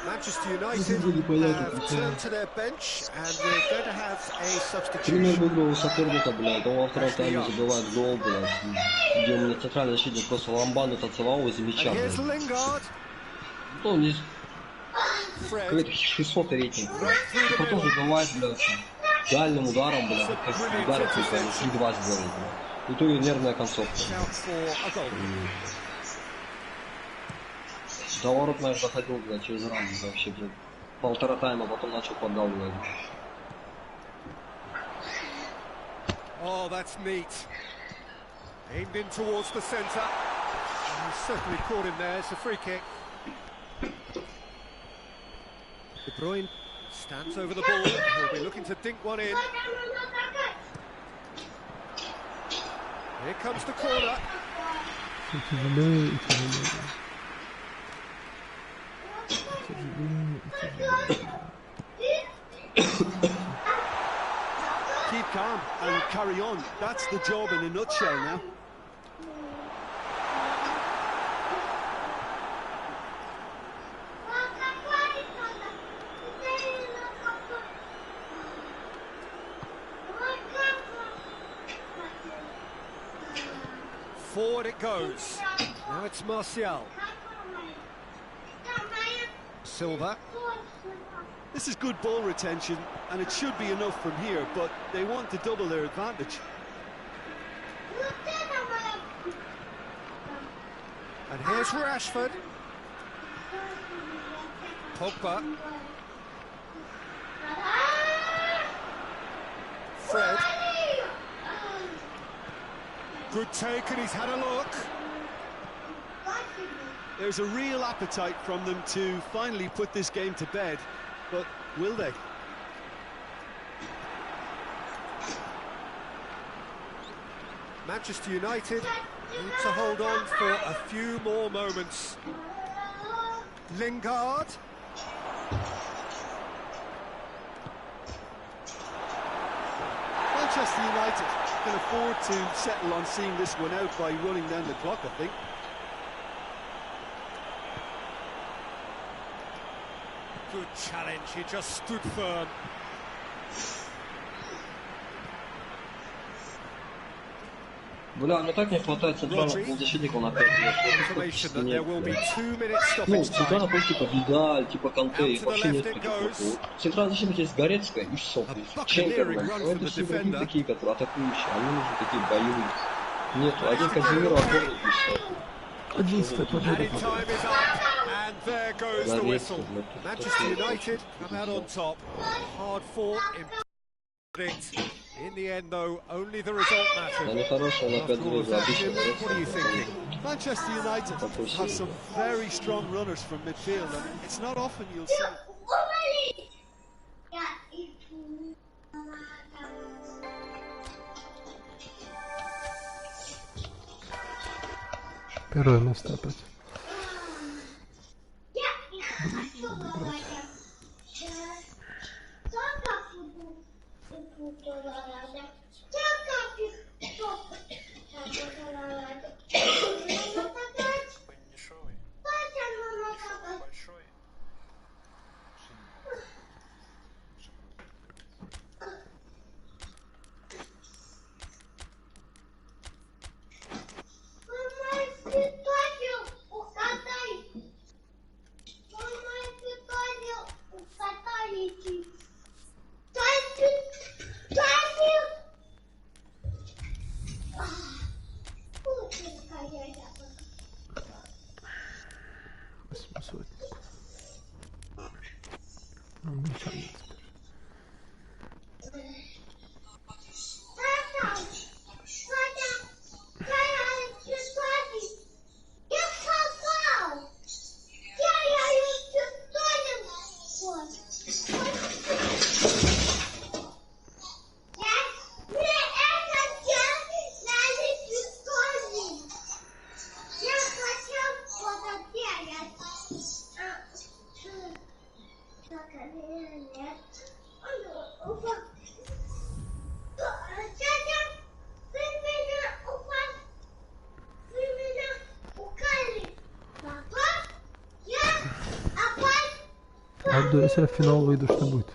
Manchester United have turned to their bench, and we're going to have a substitution.
Выиграл соперника, блядь, он во втором тайме забивает гол, блядь, где у меня центральный защитник просто ламбану танцевал из-за мяча, блядь. Ну, не... Какой-то 600 рейтинг, блядь. Потом забивает, блядь, дальним ударом, блядь, ударит, блядь, 3-2 сделает, блядь. В итоге нервная концовка. За ворот, наверное, заходил, блядь, через раму вообще, блядь. Полтора тайма, потом начал поддавливать.
Oh, that's neat. Aimed in towards the centre. He's certainly caught him there. It's a free kick. De Bruyne stands over the ball. He'll be looking to dink one in. Here comes the corner.
Keep calm and carry on. That's the job in a nutshell now.
Forward it goes. Now it's Martial. Silva.
This is good ball retention, and it should be enough from here, but they want to double their advantage.
And here's Rashford. Pogba. Fred. Good take, and he's had a look.
There's a real appetite from them to finally put this game to bed, but will they?
Manchester United need to hold on for a few more moments. Lingard.
Manchester United can afford to settle on seeing this one out by running down the clock, I think.
Good challenge, he just stood firm.
Бля, мне так не хватает центральных полузащитников на 5 лет. Ну, центральная полузащитников Видаль, типа Канте, их вообще нет таких вот. Центральный защитник есть Горецкая и все. Чемберлен. Это все игроки такие, которые атакующие. Они нужны такие боевые. Нету. Один Казимиро оформит и все.
11-я победа.
And there goes the whistle. Manchester United come out on top. Hard fought, in the end, though, only the result mattered.
What are you thinking? Manchester United have some very strong runners from midfield, and it's not often you'll see.
Первое место опять. Абду, если я в финал выйду, что будет?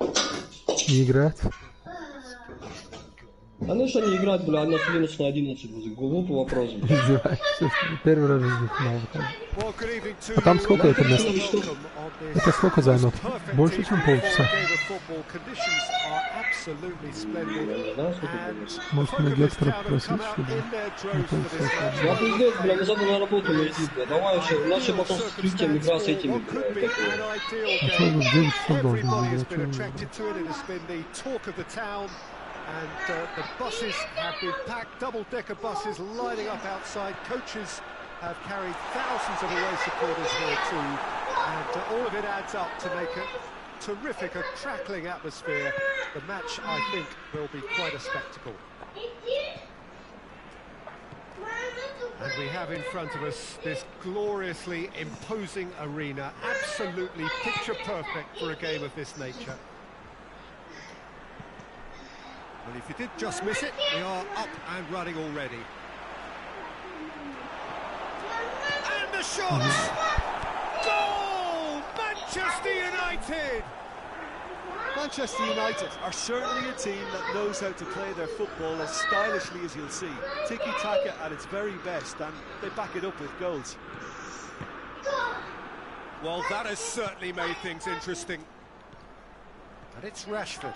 Не играть?
А ну что не играть, бля, на 11 на 11 будет. Глупый вопрос.
Издеваешься, первый раз в жизни в финал выхожу. А там сколько это место? Это сколько займет? Больше, чем полчаса? Может, мне Гектора попросить, чтобы...
Я пиздец, бля, мы забыли на работу найти, бля. Давай уже, иначе потом с открытием игра с этими, бля.
А что я 9 часов должен быть?
And the buses have been packed, double-decker buses lining up outside. Coaches have carried thousands of away supporters here too, and all of it adds up to make a terrific, a crackling atmosphere. The match, I think, will be quite a spectacle. And we have in front of us this gloriously imposing arena, absolutely picture-perfect for a game of this nature. Well, if you did just miss it, we are up and running already. And the shot! Goal! Manchester United!
Manchester United are certainly a team that knows how to play their football as stylishly as you'll see. Tiki-taka at its very best, and they back it up with goals.
Well, that has certainly made things interesting. And it's Rashford.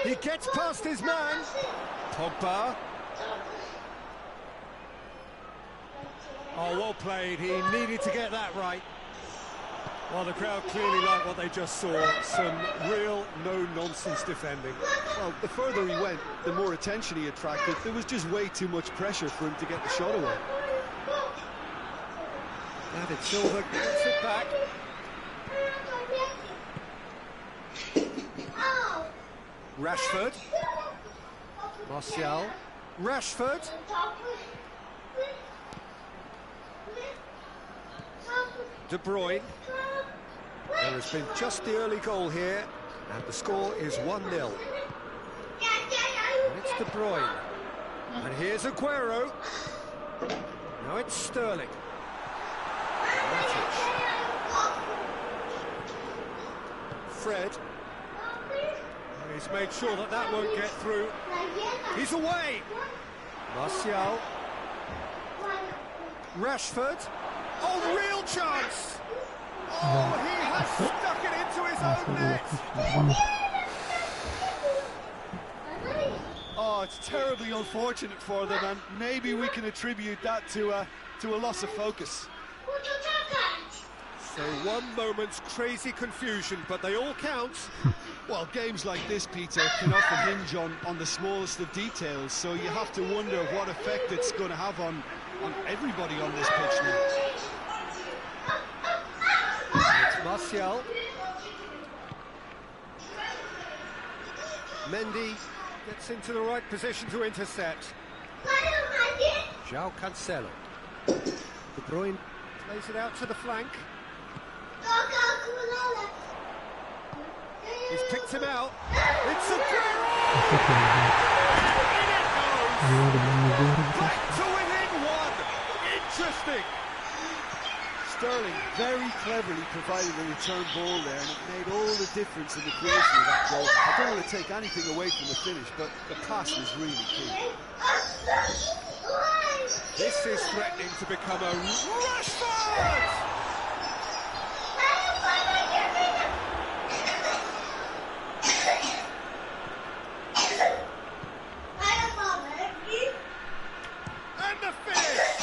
He gets past his man. Pogba. Oh, well played. He needed to get that right. Well, the crowd clearly liked what they just saw. Some real no-nonsense defending.
Well, the further he went, the more attention he attracted. There was just way too much pressure for him to get the shot away.
David Silva gets it back. Rashford. Martial. Rashford. De Bruyne. There has been just the early goal here, and the score is 1-0. De Bruyne. And here's Aguero. Now it's Sterling. Matic. Fred. He's made sure that that won't get through. He's away. Martial. Rashford. Oh, real chance. Oh, he has stuck it into his own net. Oh, it's terribly unfortunate for them, and maybe we can attribute that to a loss of focus. So one moment's crazy confusion, but they all count. Well, games like this, Peter, can often hinge on the smallest of details, so you have to wonder what effect it's going to have on everybody on this pitch now. It's Martial. Mendy gets into the right position to intercept. João Cancelo. De Bruyne plays it out to the flank. He's picked him out. It's Aguero! Back to within one. Interesting. Sterling very cleverly provided a return ball there, and it made all the difference in the creation of that goal. I don't want to take anything away from the finish, but the pass was really key. This is threatening to become a Rashford! And the finish!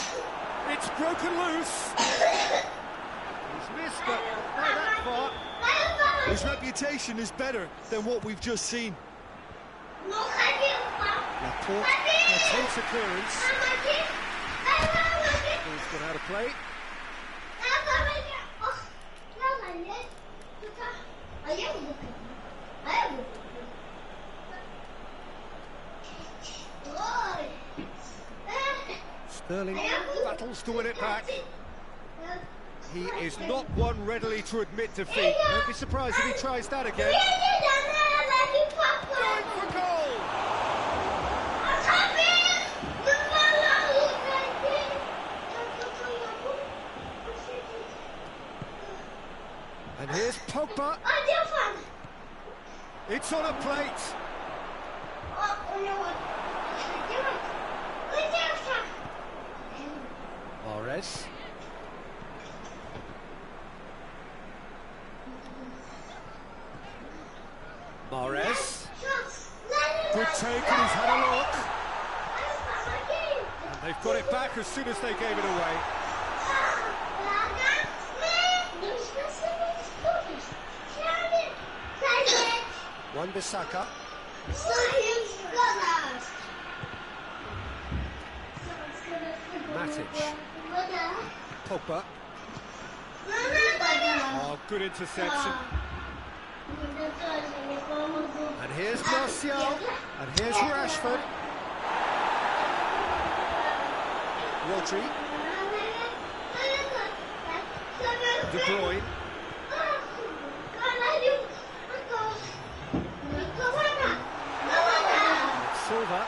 It's broken loose. He's missed, but not that far. His reputation is better than what we've just seen. Laporte attempts a clearance. He's got out of play. Sterling battles to win it back. He is not one readily to admit defeat. Don't be surprised if he tries that again. Going for goal! And here's Pogba. It's on a plate. Mahrez. Mahrez. Good take, and he's had a look. And they've got it back as soon as they gave it away. Wan-Bissaka. Matic. Pogba. Oh, good interception. And here's Martial. And here's Rashford. Rodri. De Bruyne. Silva.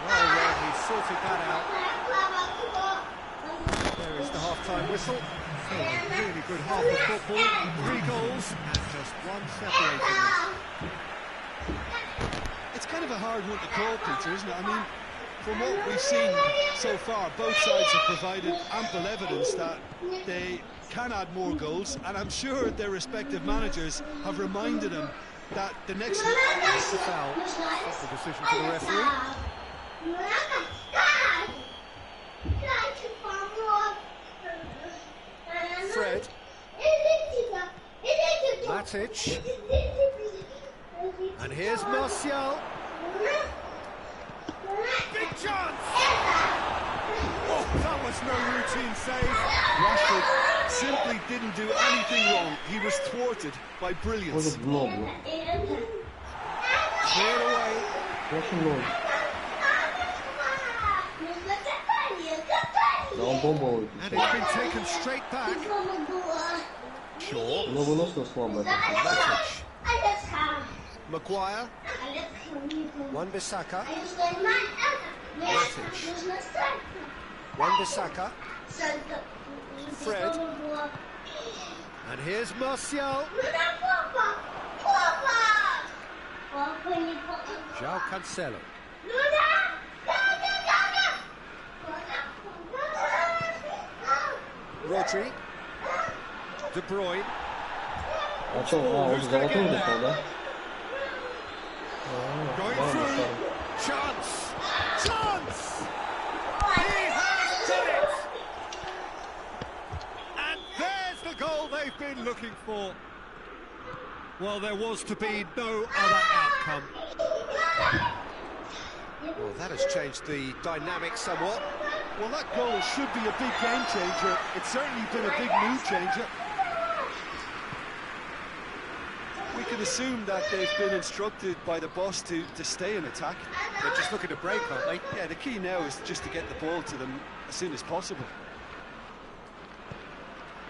Well, he sorted that out. There is the half-time whistle. So a really good half of football. 3 goals and just one separating them. It's kind of a hard one to call, Peter, isn't it? I mean, from what we've seen so far, both sides have provided ample evidence that they can add more goals, and I'm sure their respective managers have reminded them that the next is the foul. That's the decision for the referee. Fred. Matic. And here's Martial. Big chance! Oh, that was no routine save. Rashford simply didn't do anything wrong. He was thwarted by brilliance. Cleared away. And it's been taken straight back. Shaw. Matic. Maguire. Wan-Bissaka. Matic. Wan-Bissaka. Fred. And here's Martial. João Cancelo. Rodri. De Bruyne.
Он золотой достал, да?
Going through. Chance. Chance. He has done it. And there's the goal they've been looking for. Well, there was to be no other outcome. Well, that has changed the dynamic somewhat.
Well, that goal should be a big game changer. It's certainly been a big mood changer. We can assume that they've been instructed by the boss to stay in attack.
They're just looking to break, aren't they?
Yeah, the key now is just to get the ball to them as soon as possible.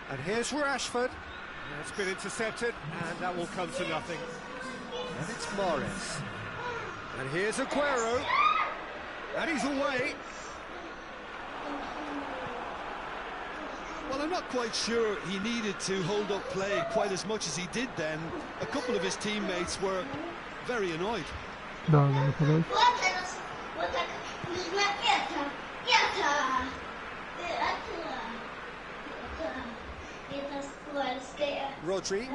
And here's Rashford. It's been intercepted, and that will come to nothing. And it's Mahrez. And here's Aguero. And he's away.
Well, I'm not quite sure he needed to hold up play quite as much as he did then. A couple of his teammates were very annoyed.
Да, да, нападает.
Rodri.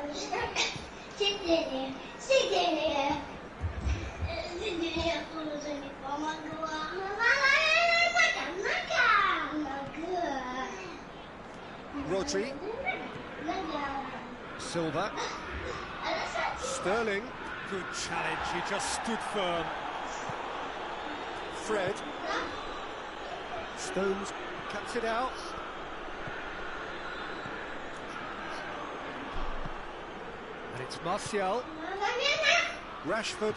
Rodri. Silva. Sterling.
Good challenge, he just stood firm.
Fred. Stones cuts it out. And it's Martial. Rashford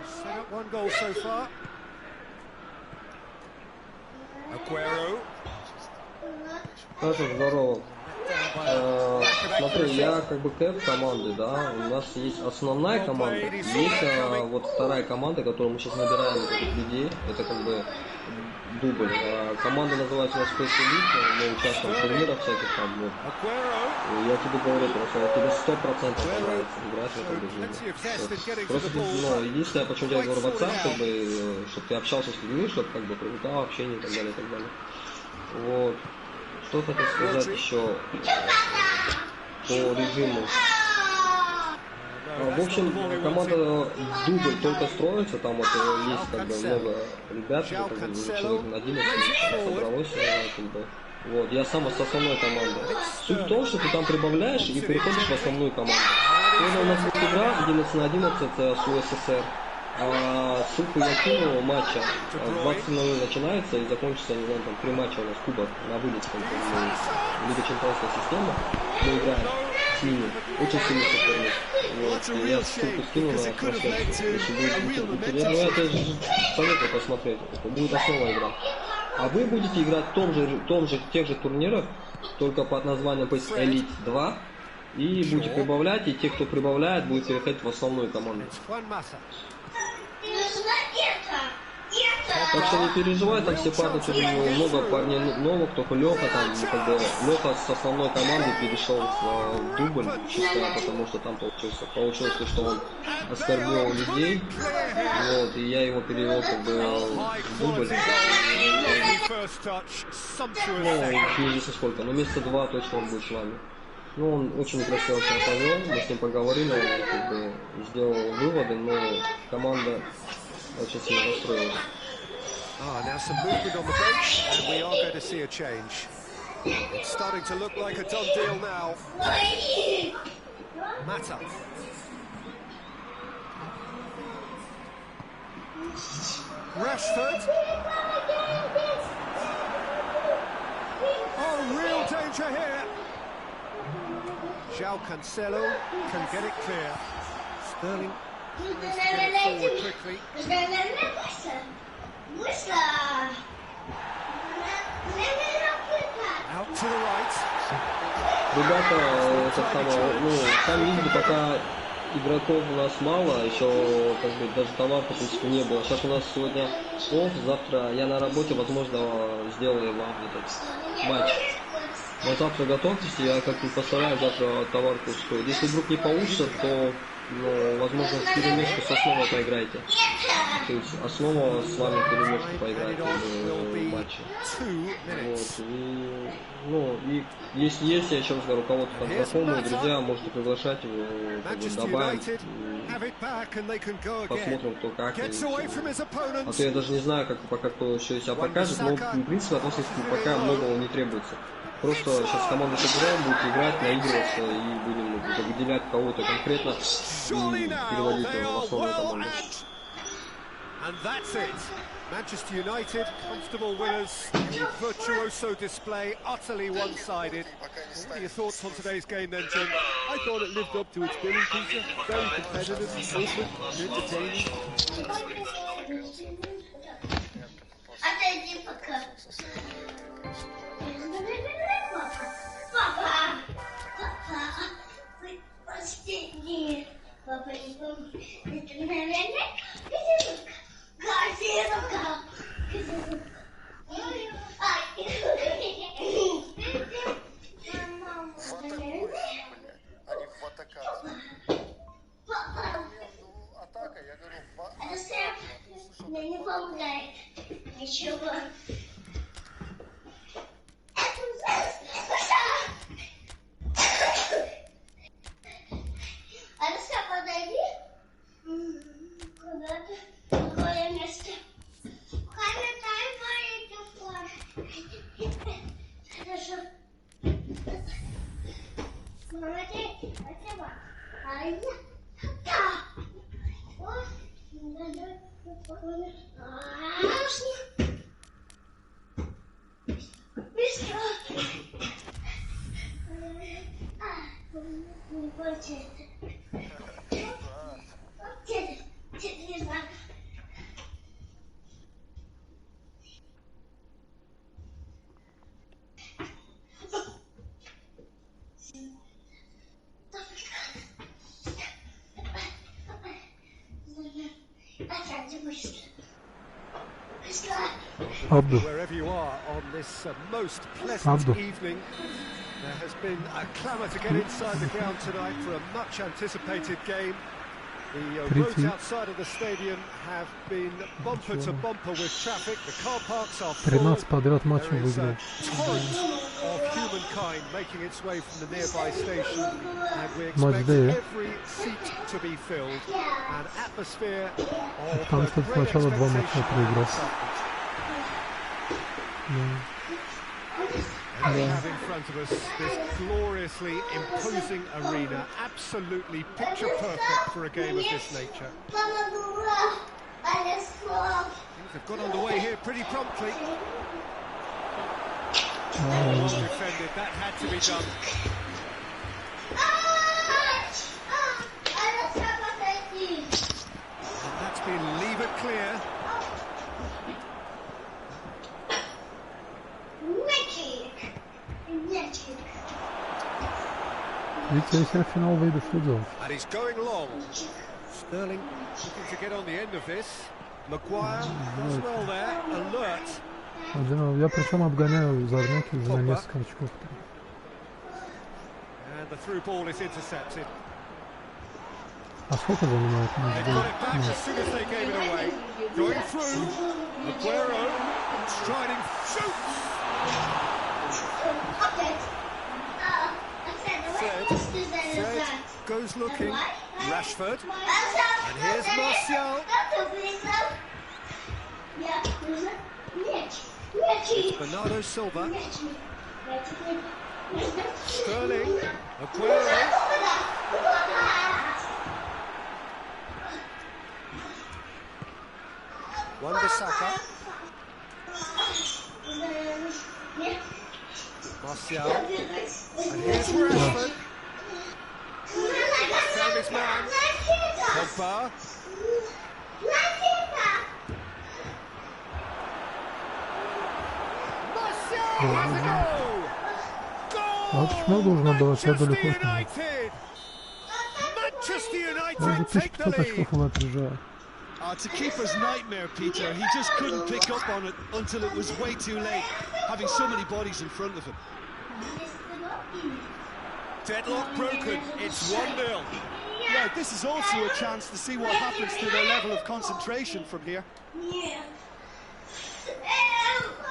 set up one goal so far. Aguero.
Тоже здорово. Смотри, я как бы кэп команды, да, у нас есть основная команда, есть вот вторая команда, которую мы сейчас набираем людей, это как бы дубль. Команда называется у нас Space Elite, мы участвуем в турнирах всяких там, вот. Я тебе говорю просто, тебе 100% понравится играть в этом режиме. Просто, ну, единственное, почему я говорю WhatsApp, как бы, чтобы ты общался с людьми, чтобы как бы привлекал общение и так далее, и так далее. Вот. Что хотел сказать еще по режиму. В общем, команда дубль только строится, там вот есть как бы много ребят, как бы, человек на 11 собралось, как бы. Вот, я сам с основной командой. Суть в том, что ты там прибавляешь и переходишь в основную команду. Сегодня у нас есть игра 11 на 11 с УССР. Ссылку я кинул матча. 20:00 начинается и закончится, не знаю, там 3 матча у нас кубок на вылете, Лига Чемпионская система. Мы играем с ними. Очень сильный соперник. Вот. Я ссылку скинул на трансляцию. Если будет интересно, ну это советую посмотреть. Это будет основная игра. А вы будете играть в тех же турнирах, только под названием PES Elite 2. И будете прибавлять, и те, кто прибавляет, будут переходить в основную команду. Так что не переживай, там все парни, тут много парней новых, только Леха там, как бы, Леха с основной команды перешел в дубль, чисто потому что там получилось, что он оскорбил людей, вот, и я его перевел как бы в дубль, ну, неизвестно сколько, но месяца 2 точно он будет с вами. Ну, он очень красиво себя повел, мы с ним поговорили, он как бы сделал выводы, но команда очень сильно расстроилась.
Now some movement on the bench, and we are going to see a change. It's starting to look like a done deal now. Mata. Rashford. Oh, real danger here. João Cancelo can get it clear. Sterling tries to get it forward quickly. Out to the right.
Ребята, это самое, ну, сами видели, пока игроков у нас мало, еще как бы даже товар в принципе не было. Сейчас у нас сегодня офф, завтра я на работе, возможно, сделаю вам этот матч. Но завтра готовьтесь, я как-то постараюсь завтра товарку устроить. Если вдруг не получится, то, ну, возможно, в перемешку с основой поиграйте. То есть основа с вами в перемешку поиграет в матче. Вот. И, ну, и если есть, я еще раз говорю, у кого-то там знакомые, друзья, можете приглашать его, как бы добавим. Посмотрим, кто как. А то я даже не знаю, как пока кто еще себя покажет, но в принципе от нас пока многого не требуется. Просто сейчас команда собираем, будет играть, наигрываться и будем выделять кого-то конкретно и переводить его в основную команду.
And that's it. Manchester United, comfortable winners, a virtuoso display, utterly one-sided. What are your thoughts on today's game then, Jim?
I thought it lived up to its billing, Peter. Very competitive, open, entertaining.
Папа, это, наверное, газировка.
Атака, я говорю,
мне не помогает. Еще бы. Алиса, подойди. Куда-то. Какое место? Хорошо. Смотри, спасибо. А я... Да. Вот. Быстро. Не получается. Не знаю.
Wherever you are on this most pleasant evening, there has been a clamour to get inside the ground tonight for a much anticipated game. The roads outside of the stadium have been bumper to bumper with traffic. The car parks are full. There is a torrent of humankind making its way from the nearby station, and we expect every seat to be filled. An atmosphere of great expectation. And we have in front of us this gloriously imposing arena, absolutely picture perfect for a game of this nature. Things have got underway here pretty promptly. Well defended, that had to be done. And that's been levered clear. And he's going long. Sterling looking to get on the end of this. Maguire as well there, alert.
Я причем обгоняю Зарнеки за несколько очков.
And the through ball is intercepted.
А сколько занимает?
They got it back as soon as they gave it away. Going through. Aguero striding, shoots. Fred goes looking. Rashford. And here's Martial. It's Bernardo Silva. Sterling. Aguero. Wan-Bissaka. Martial. And here's Rashford. Found his man. Pogba. Martial has a goal. Goal! Manchester Manchester United take the lead. It's a keeper's nightmare, Peter. He just couldn't pick up on it until it was way too late, having so many bodies in front of him. Deadlock broken, it's 1-0. Yeah, this is also a chance to see what happens to their level of concentration from here.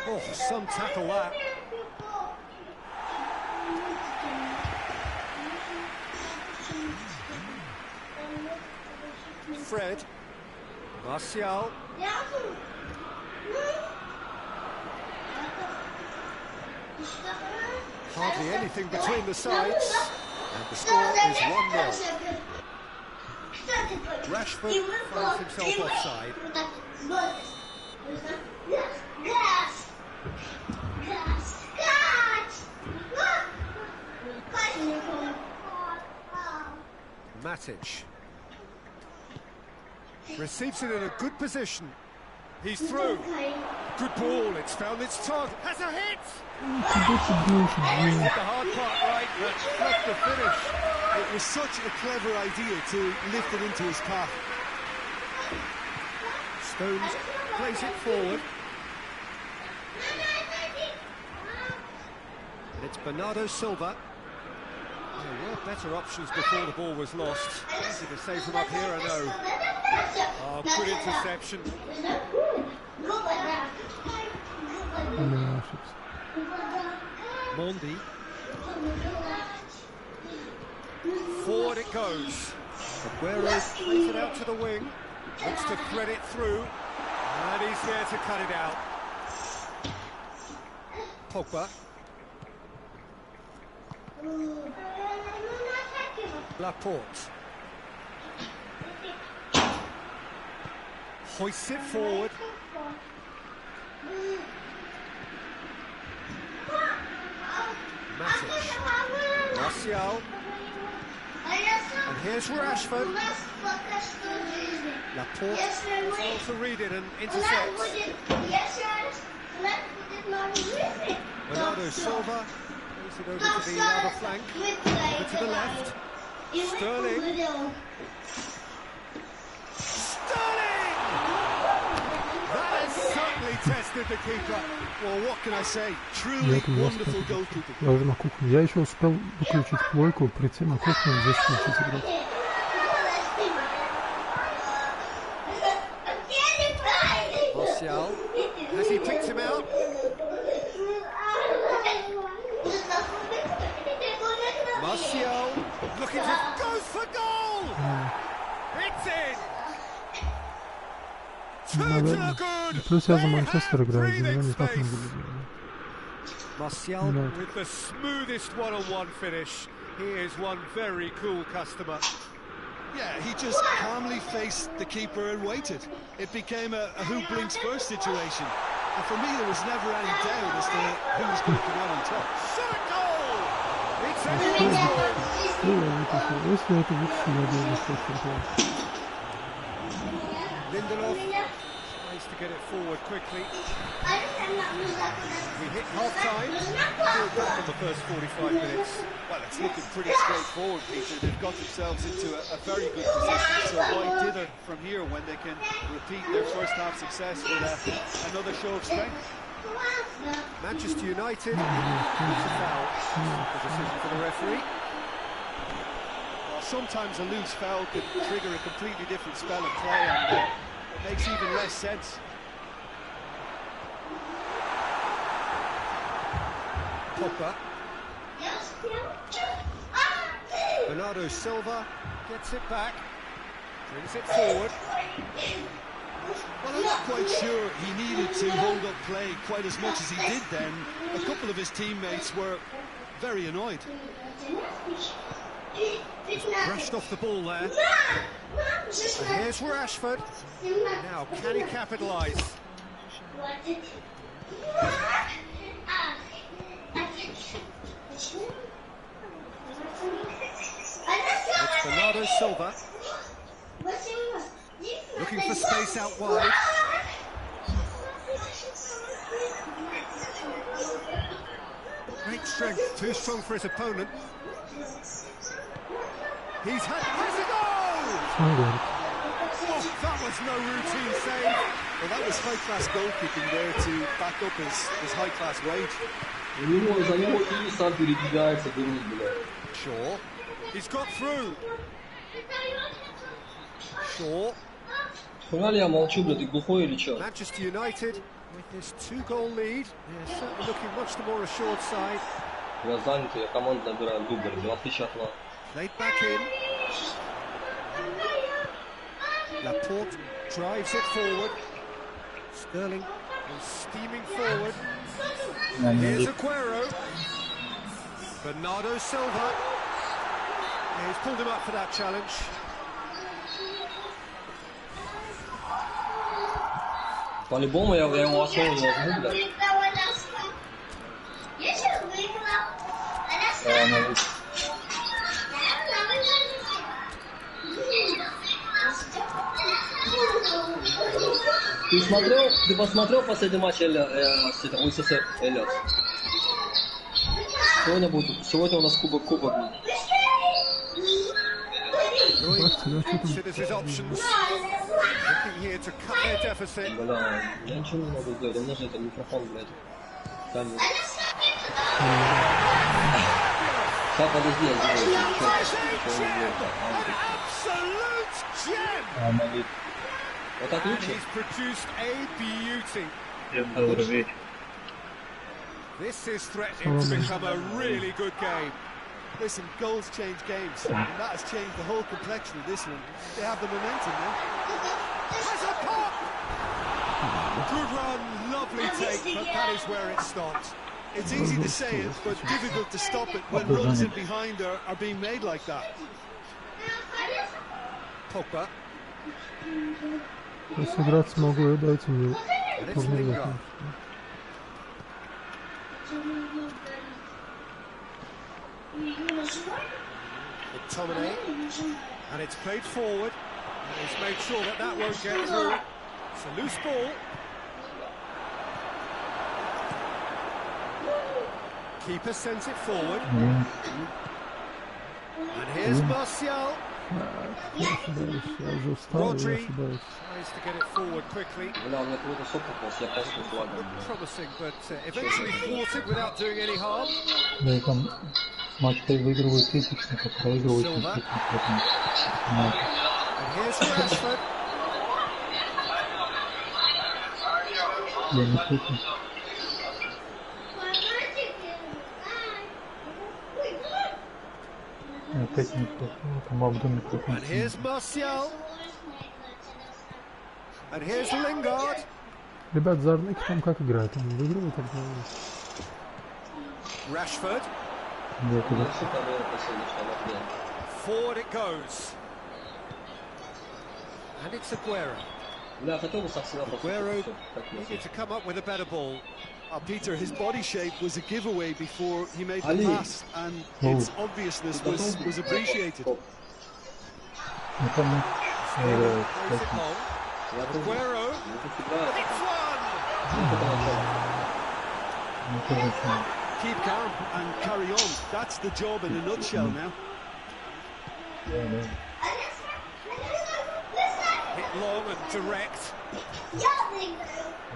Oh, some tackle that. Fred. Martial. Hardly anything between the sides. And the score is 1-0. Rashford finds himself offside. Matic receives it in a good position. He's through. Good ball. It's found its target. Has a hit. The hard part right, but not the finish. It was such a clever idea to lift it into his path. Stones plays it forward. And it's Bernardo Silva. There were better options before the ball was lost. Easy to save from up here, I know. Oh, good interception. Mondi. Forward it goes. Aguero plays it out to the wing. Looks to thread it through. And he's there to cut it out. Pogba. Laporte. Hoists it forward. Matic. Martial. And here's Rashford. Laporte is able to read it and intercepts. Bernardo Silva moves it over to the other flank, over to the left. Sterling. That has certainly tested the keeper. Well, what can I say? Truly wonderful goalkeeping.
Я уже на кухне. Я еще успел выключить плойку, прийти на кухню и здесь включить играть.
Martial. Has he picked him out? Martial looking to goes for goal. It's in.
Плюс я за Манчестер играю, за него не так много людей.
Martial with the smoothest one-on-one finish. He is one very cool customer. Yeah, he just calmly faced the keeper and waited. It became a who blinks first situation. And for me, there was never any doubt as to who was going to come out on top. Shot goal! It's anyone's goal! Lindelof tries to get it forward quickly. We hit half-time. Still back on the first 45 minutes. Well, it's looking pretty straightforward, Peter. They've got themselves into a very good position. So why dither from here when they can repeat their first-half success with another show of strength? Manchester United, it's a foul. The decision for the referee. Well, sometimes a loose foul could trigger a completely different spell of play, and it makes even less sense. Pogba. Bernardo Silva gets it back, brings it forward. Well, I'm not quite sure he needed to hold up play quite as much as he did then. A couple of his teammates were very annoyed. Brushed off the ball there. And here's Rashford. Now, can he capitalise? It's Bernardo Silva. Looking for space out wide. Great strength, too strong for his opponent. He's a goal!
Hungary.
That was no routine save. Well, that was high-class goalkeeping there to back up his high-class wage.
За него и сам передвигается, дурник, блядь.
Shaw. He's got through. Shaw.
Погнали, я молчу, блядь, ты глухой или чё?
Manchester United with this 2-goal lead. They're certainly looking much the more assured side.
Я занят, я команду набираю дубль, 2000 окна.
Played back in. Laporte drives it forward. Sterling is steaming forward. Here's Aguero. Bernardo Silva. He's pulled him up for that challenge.
По-любому я его основу не возьму, блядь. Ты посмотрел последний матч УССР, Эллиот? Сегодня у нас кубок.
Considers his options. Looking here to cut their deficit.
Бля, я ничего не могу сделать, у меня же это микрофон, блядь. Камера. Сейчас, подожди, я сделаю.
Absolute gem!
Вот так лучше?
He's produced a beauty. This is threatening to become a really good game. Listen, goals change games, and that has changed the whole complexion of this one. They have the momentum now. Has a pop! Good run, lovely take, but that is where it stops. It's easy to say it, but difficult to stop it when runs in behind are being made like that. Pogba.
Сыграть смогу, и дайте мне.
McTominay, and it's played forward, and he's made sure that won't get through. It's a loose ball. Keeper sends it forward. And here's Martial. Rodri tries to get it forward quickly. Promising, but eventually thwarted without doing any harm.
Матч выигрывает тысячников, проигрывает
And here's Rashford.
Я не слышу. Опять не слышу. Команда микрофон.
And here's Martial. And here's Lingard.
Ребят, Зарник там как играет? Он выигрывает так?
Rashford. Forward it goes. And it's Aguero. Aguero needed to come up with a better ball. Peter, his body shape was a giveaway before he made the pass, and its obviousness was appreciated. Aguero, it's one! Keep calm and carry on. That's the job in a nutshell now. Hit long and direct.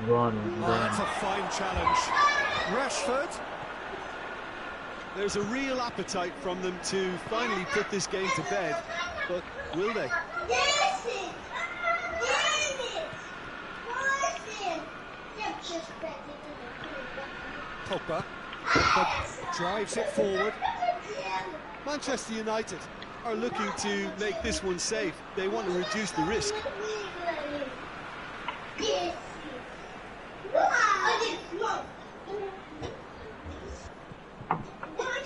That's a fine challenge. Rashford. There's a real appetite from them to finally put this game to bed, but will they? Pogba. Drives it forward. Manchester United are looking to make this one safe. They want to reduce the risk.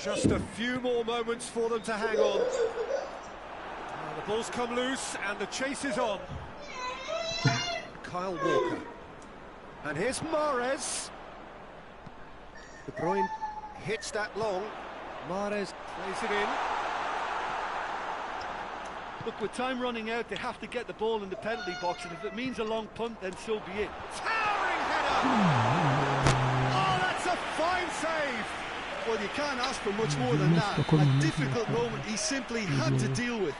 Just a few more moments for them to hang on. The ball's come loose and the chase is on. Kyle Walker. And here's Mahrez. De Bruyne hits that long. Mahrez plays it in. Look, with time running out, they have to get the ball in the penalty box, and if it means a long punt, then so be it. Towering header! Oh, that's a fine save! Well, you can't ask for much more than that. A difficult moment he simply had to deal with.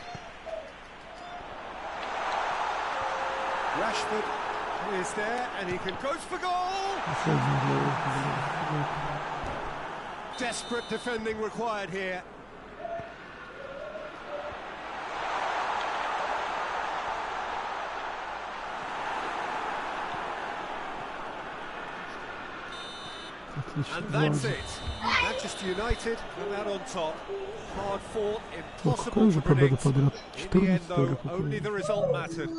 Rashford is there, and he can go for goal! Desperate defending required here. And that's it. Manchester United come out on top. Hard fought, impossible to predict. In the end, though, only the result mattered.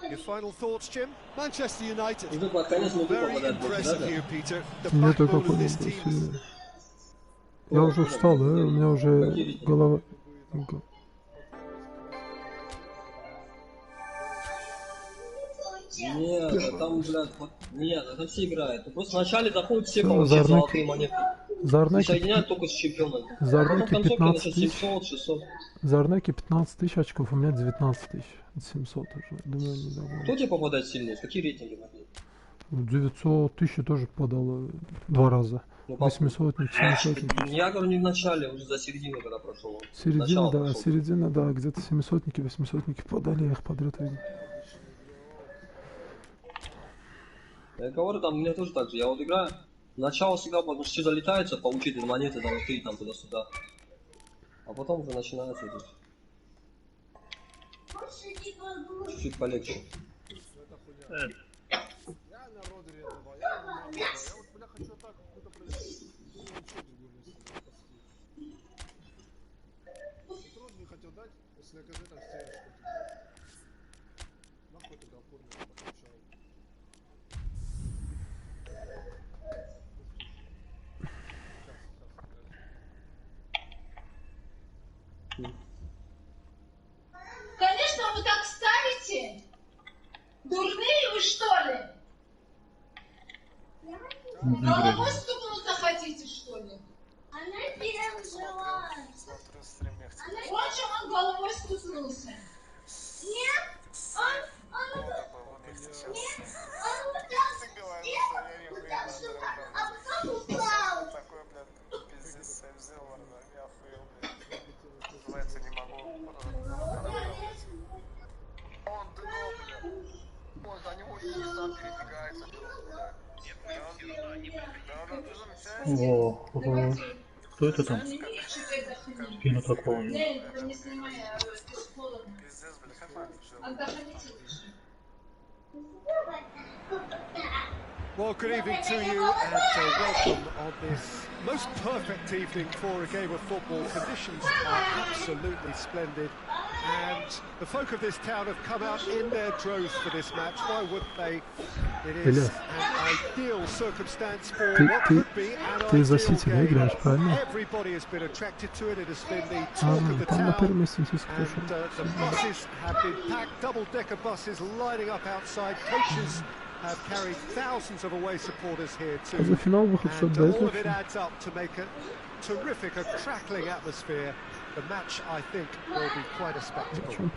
Your final thoughts, Jim? Manchester United. Very impressive here, Peter. The backbone of this team.
Я уже устал, да? У меня уже голова...
Нет, там, блядь, нет, это все играют. Просто вначале заходят все, получают золотые монеты. Соединяют только с чемпионом.
Зарнеки 15 тысяч.
700, 600.
Зарнеки 15 тысяч очков, у меня 19 тысяч. 700 уже. Думаю, не добавлю.
Кто тебе попадает сильнее? Какие рейтинги?
900 тысяч тоже попадало 2 раза. 800-ник, 700-ник.
Я говорю не в начале, уже за середину, когда прошел.
Середина, да, прошел. Середина, да, где-то 700-ники, 800-ники попадали, я их подряд видел.
Я говорю, там у меня тоже так же. Я вот играю, начало всегда, потому что все залетаются, получить монеты, там, 3, там, туда-сюда. А потом уже начинается здесь. Чуть полегче.
Конечно, вы так ставите? Дурные вы, что ли? Головой стукнуться хотите, что ли?
Она пережила.
Вот же он головой стукнулся.
Нет, он вот так стукнул, а потом упал.
Такой, блядь, пиздец, я взял, я охуел, блядь. Называется, не могу. Он дно, блядь. Он за него и сам передвигается. Нет,
Кто это там? Спину такого.
Пиздец, блядь,
Well, good evening to you and welcome on this most perfect evening for a game of football. Conditions are absolutely splendid and the folk of this town have come out in their droves for this match. Why would they? It is an ideal circumstance for what could be an ideal game. Everybody has been attracted to it. It has been the talk of the town and the buses have been packed, double-decker buses lining up outside. Coaches have carried thousands of away supporters here too, and all of it adds up to make a terrific, a crackling atmosphere. The match, I think, will be quite a spectacle.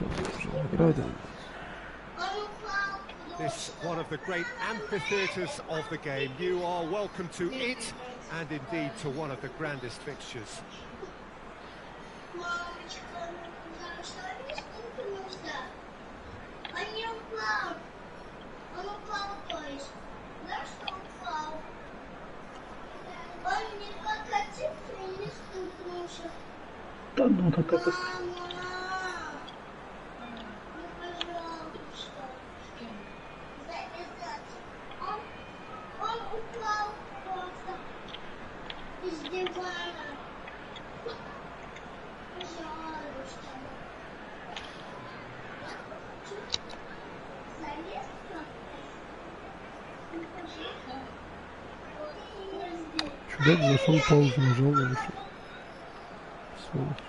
This one of the great amphitheatres of the game. You are welcome to it, and indeed to one of the grandest fixtures.
Он упал, то есть. Знаешь, что упал? Он не покатился и не стукнулся.
Да ну, так это...
Мама! Ну, пожалуйста. Завязать. Он упал просто из дивана. Пожалуйста. Залез?
Чудак зашел, паузу нажал и вышел. Сволочь.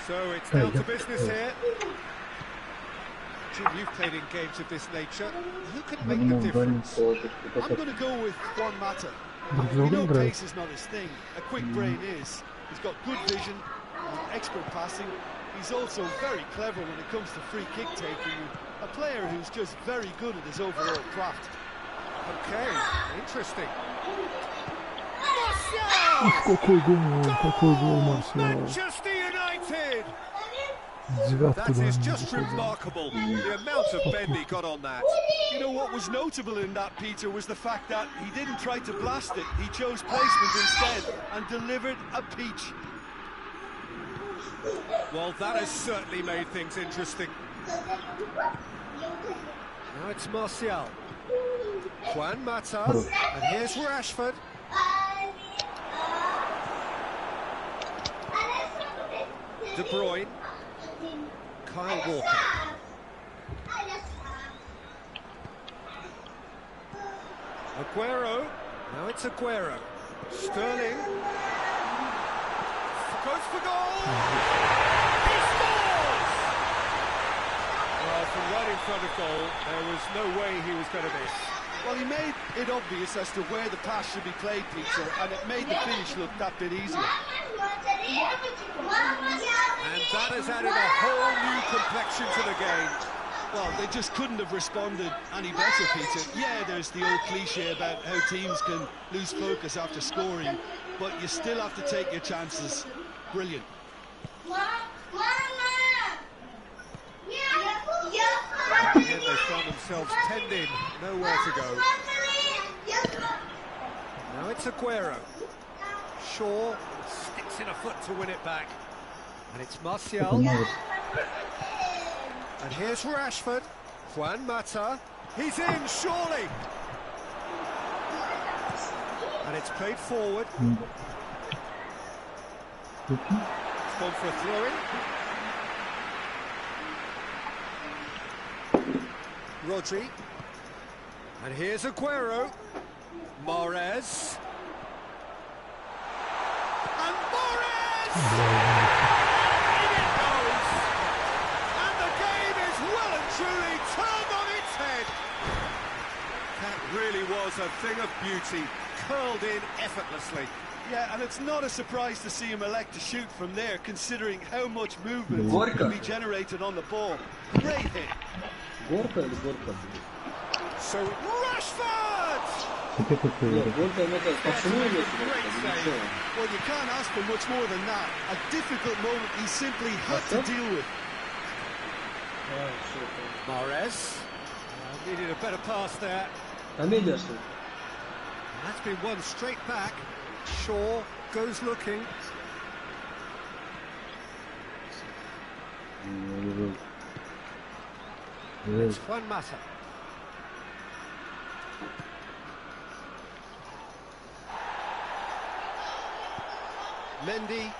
So it's down to business here. Jim, you've played in games of this nature. Who can make the difference? I'm going to go with Juan Mata. We know pace is not his thing. A quick brain is. He's got good vision, expert passing. He's also very clever when it comes to free kick taking. A player who's just very good at his overall craft. Okay, interesting.
Какой гол, Марсиал.
That is just remarkable, the amount of bend he got on that. You know what was notable in that, Peter, was the fact that he didn't try to blast it. He chose placement instead and delivered a peach. Well, that has certainly made things interesting. Now it's Martial. Juan Mata. And here's Rashford. De Bruyne. Kyle Walker. Aguero. Now it's Aguero. Sterling. Goes for goal. He scores! Well, from right in front of goal, there was no way he was going to miss. Well, he made it obvious as to where the pass should be played, Peter, and it made the finish look that bit easier. And that has added a whole new complexion to the game. Well, they just couldn't have responded any better, Peter. Yeah, there's the old cliche about how teams can lose focus after scoring, but you still have to take your chances. Brilliant. Again, they found themselves penned in, nowhere to go. Now it's Aguero. Shaw sticks in a foot to win it back. And it's Martial. And here's Rashford. Juan Mata. He's in, surely. And it's played forward. It's gone for a throw-in. Rodri. And here's Aguero. Mahrez. And Mahrez! In it goes! And the game is well and truly turned on its head. That really was a thing of beauty, curled in effortlessly. Yeah, and it's not a surprise to see him elect to shoot from there, considering how much movement can be generated on the ball. Great hit. So Rashford!
Great save.
Well, you can't ask for much more than that. A difficult moment he simply had to deal with. Mahrez needed a better pass there. That's been won straight back. Shaw goes looking. It's Juan Mata. Mendy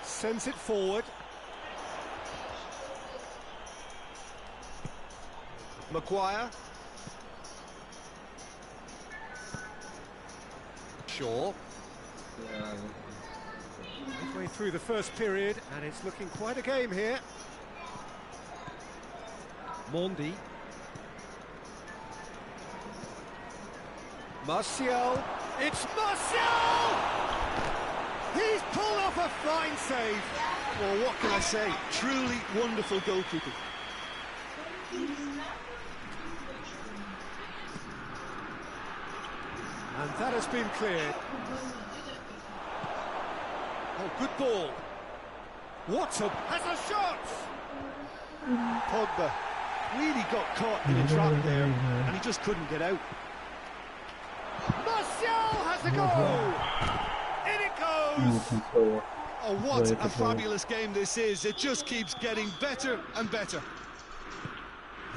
sends it forward. Maguire. Shaw. Midway through the first period, and it's looking quite a game here. Mondi. Martial. It's Martial! He's pulled off a fine save. Well, what can I say? Truly wonderful goalkeeping. And that has been cleared. Oh, good ball. What a... has a shot! Pogba really got caught in a trap there, and he just couldn't get out. Martial has a goal! In it goes! Oh, what a fabulous game this is. It just keeps getting better and better.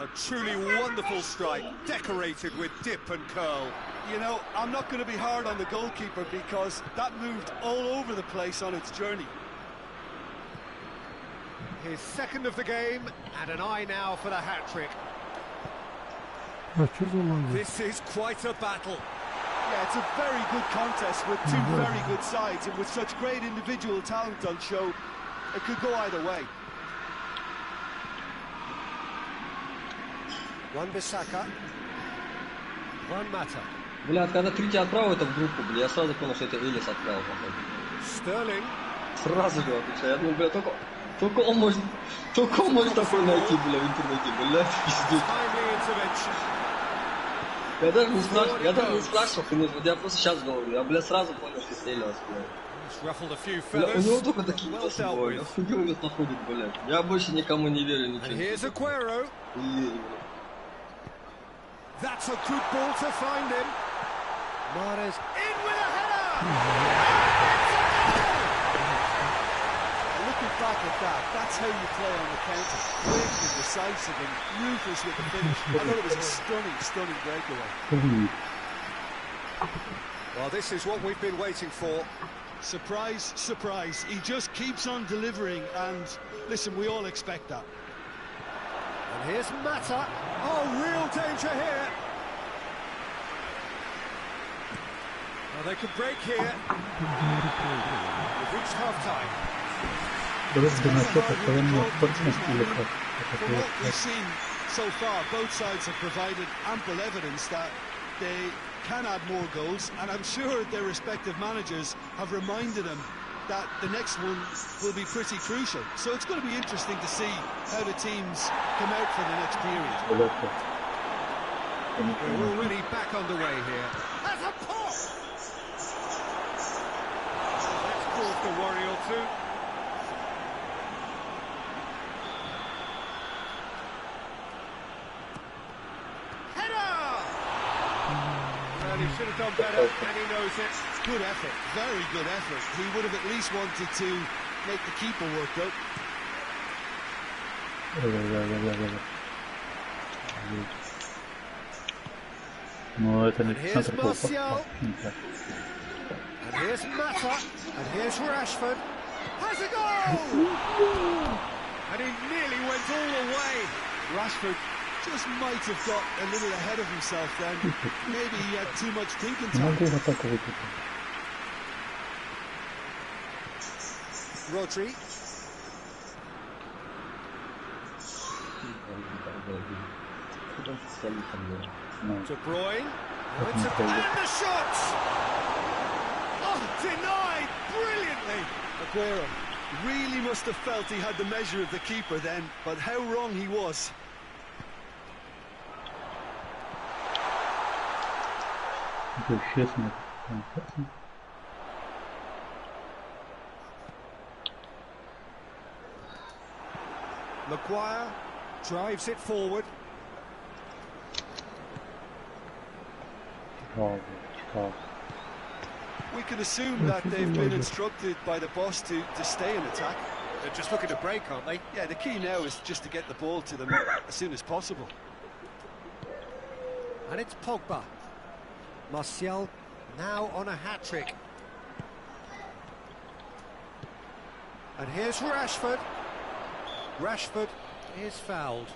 A truly wonderful strike, decorated with dip and curl. You know, I'm not going to be hard on the goalkeeper because that moved all over the place on its journey. His second of the game, and an eye now for the hat-trick. This is quite a battle. Yeah, it's a very good contest with two very good sides, and with such great individual talent on show, it could go either way. Wan-Bissaka. Juan Mata.
Бля, когда ты тебя отправил это в группу, бля, я сразу понял, что это Элис отправил.
Sterling.
Сразу же отвечаю. Я думаю, бля, только он может такой найти, бля, в интернете, бля, пиздец.
Я даже не спрашивал, я просто сейчас говорю. Я, блядь, сразу понял, что стрелял, блядь. У него только такие пасы бывают. А хуй он находит, блядь. Я больше никому не верю, ничего. Не верю.
That's a good ball to find him. Mahrez in with a header. Looking back at that, that's how you play on the counter. Quick and decisive and ruthless with the finish. I thought it was a stunning breakaway. Well, this is what we've been waiting for.
Surprise, surprise. He just keeps on delivering, and listen, we all expect that.
And here's Mata. Oh, real danger here. Well, they could break here. We've reached half-time.
From
what we've seen so far, both sides have provided ample evidence that they can add more goals, and I'm sure their respective managers have reminded them that the next one will be pretty crucial. So it's going to be interesting to see how the teams come out for the next period.
We're already back underway here. That's a pop! Let's cause the worry or two. He should have done better, and he knows it.
Good effort, very good effort. He would have at least wanted to make the keeper work out.
And here's Martial. And here's Mata. And here's Rashford. Has a goal! And he nearly went all the way.
Rashford just might have got a little ahead of himself then. Maybe he had too much thinking time.
Rodri. De Bruyne. And the shot! Oh, denied brilliantly.
Aguero really must have felt he had the measure of the keeper then, but how wrong he was.
Maguire drives it forward.
We can assume that they've been instructed by the boss to stay in attack.
They're just looking to break, aren't they?
Yeah, the key now is just to get the ball to them as soon as possible.
And it's Pogba. Martial now on a hat-trick. And here's Rashford. Rashford is fouled.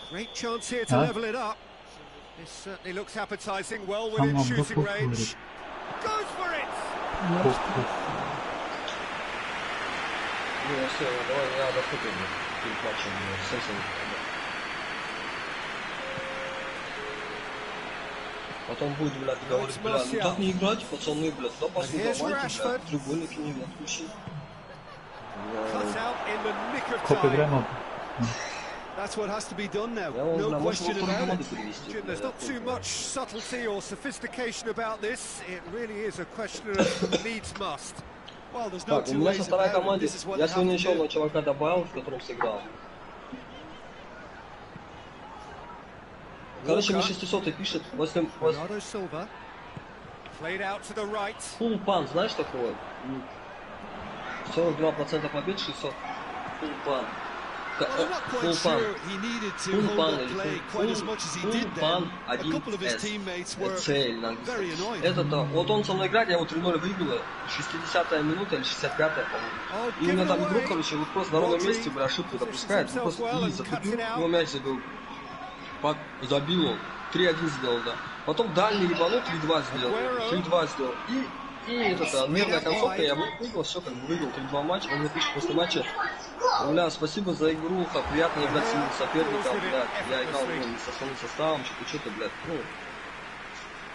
Great chance here to level it up. This certainly looks appetising, well within shooting range. Goes for it!
Потом будет, блядь, говорить, блядь, ну так не играть, пацаны, блядь, да пошли давайте, блядь, треугольники не включи.
That's what has to be done now, no question about it. Jim, there's not too much subtlety or sophistication about this, it really is a question of needs must.
Well, there's no
two ways about it, this is what they have to do. Я сегодня еще одного чувака добавил, в котором сыграл. Короче, мне 600 пишет, 82%, фулл-пан, знаешь такого? 42% побед, 600. Фулл-пан. Фулл-пан. Фулл-пан или фулл-пан 1С. Цель на английском. Это-то, вот он со мной играет, я его 3-0 выиграл, 60-я минута или 65-я, по-моему. И у меня там игрок, короче, вот просто на ровном месте, бля, ошибку допускает, он просто затупил, его мяч забил. Забил он, 3-1 сделал, да. Потом дальний ебанул, 3-2 сделал. 3-2 сделал. И это нервная концовка, я выиграл, все, как бы выиграл 3-2 матч. Он мне пишет после матча: бля, спасибо за игру, приятно играть с сильным соперником, блядь. Я играл не с основным составом, что-то, блядь.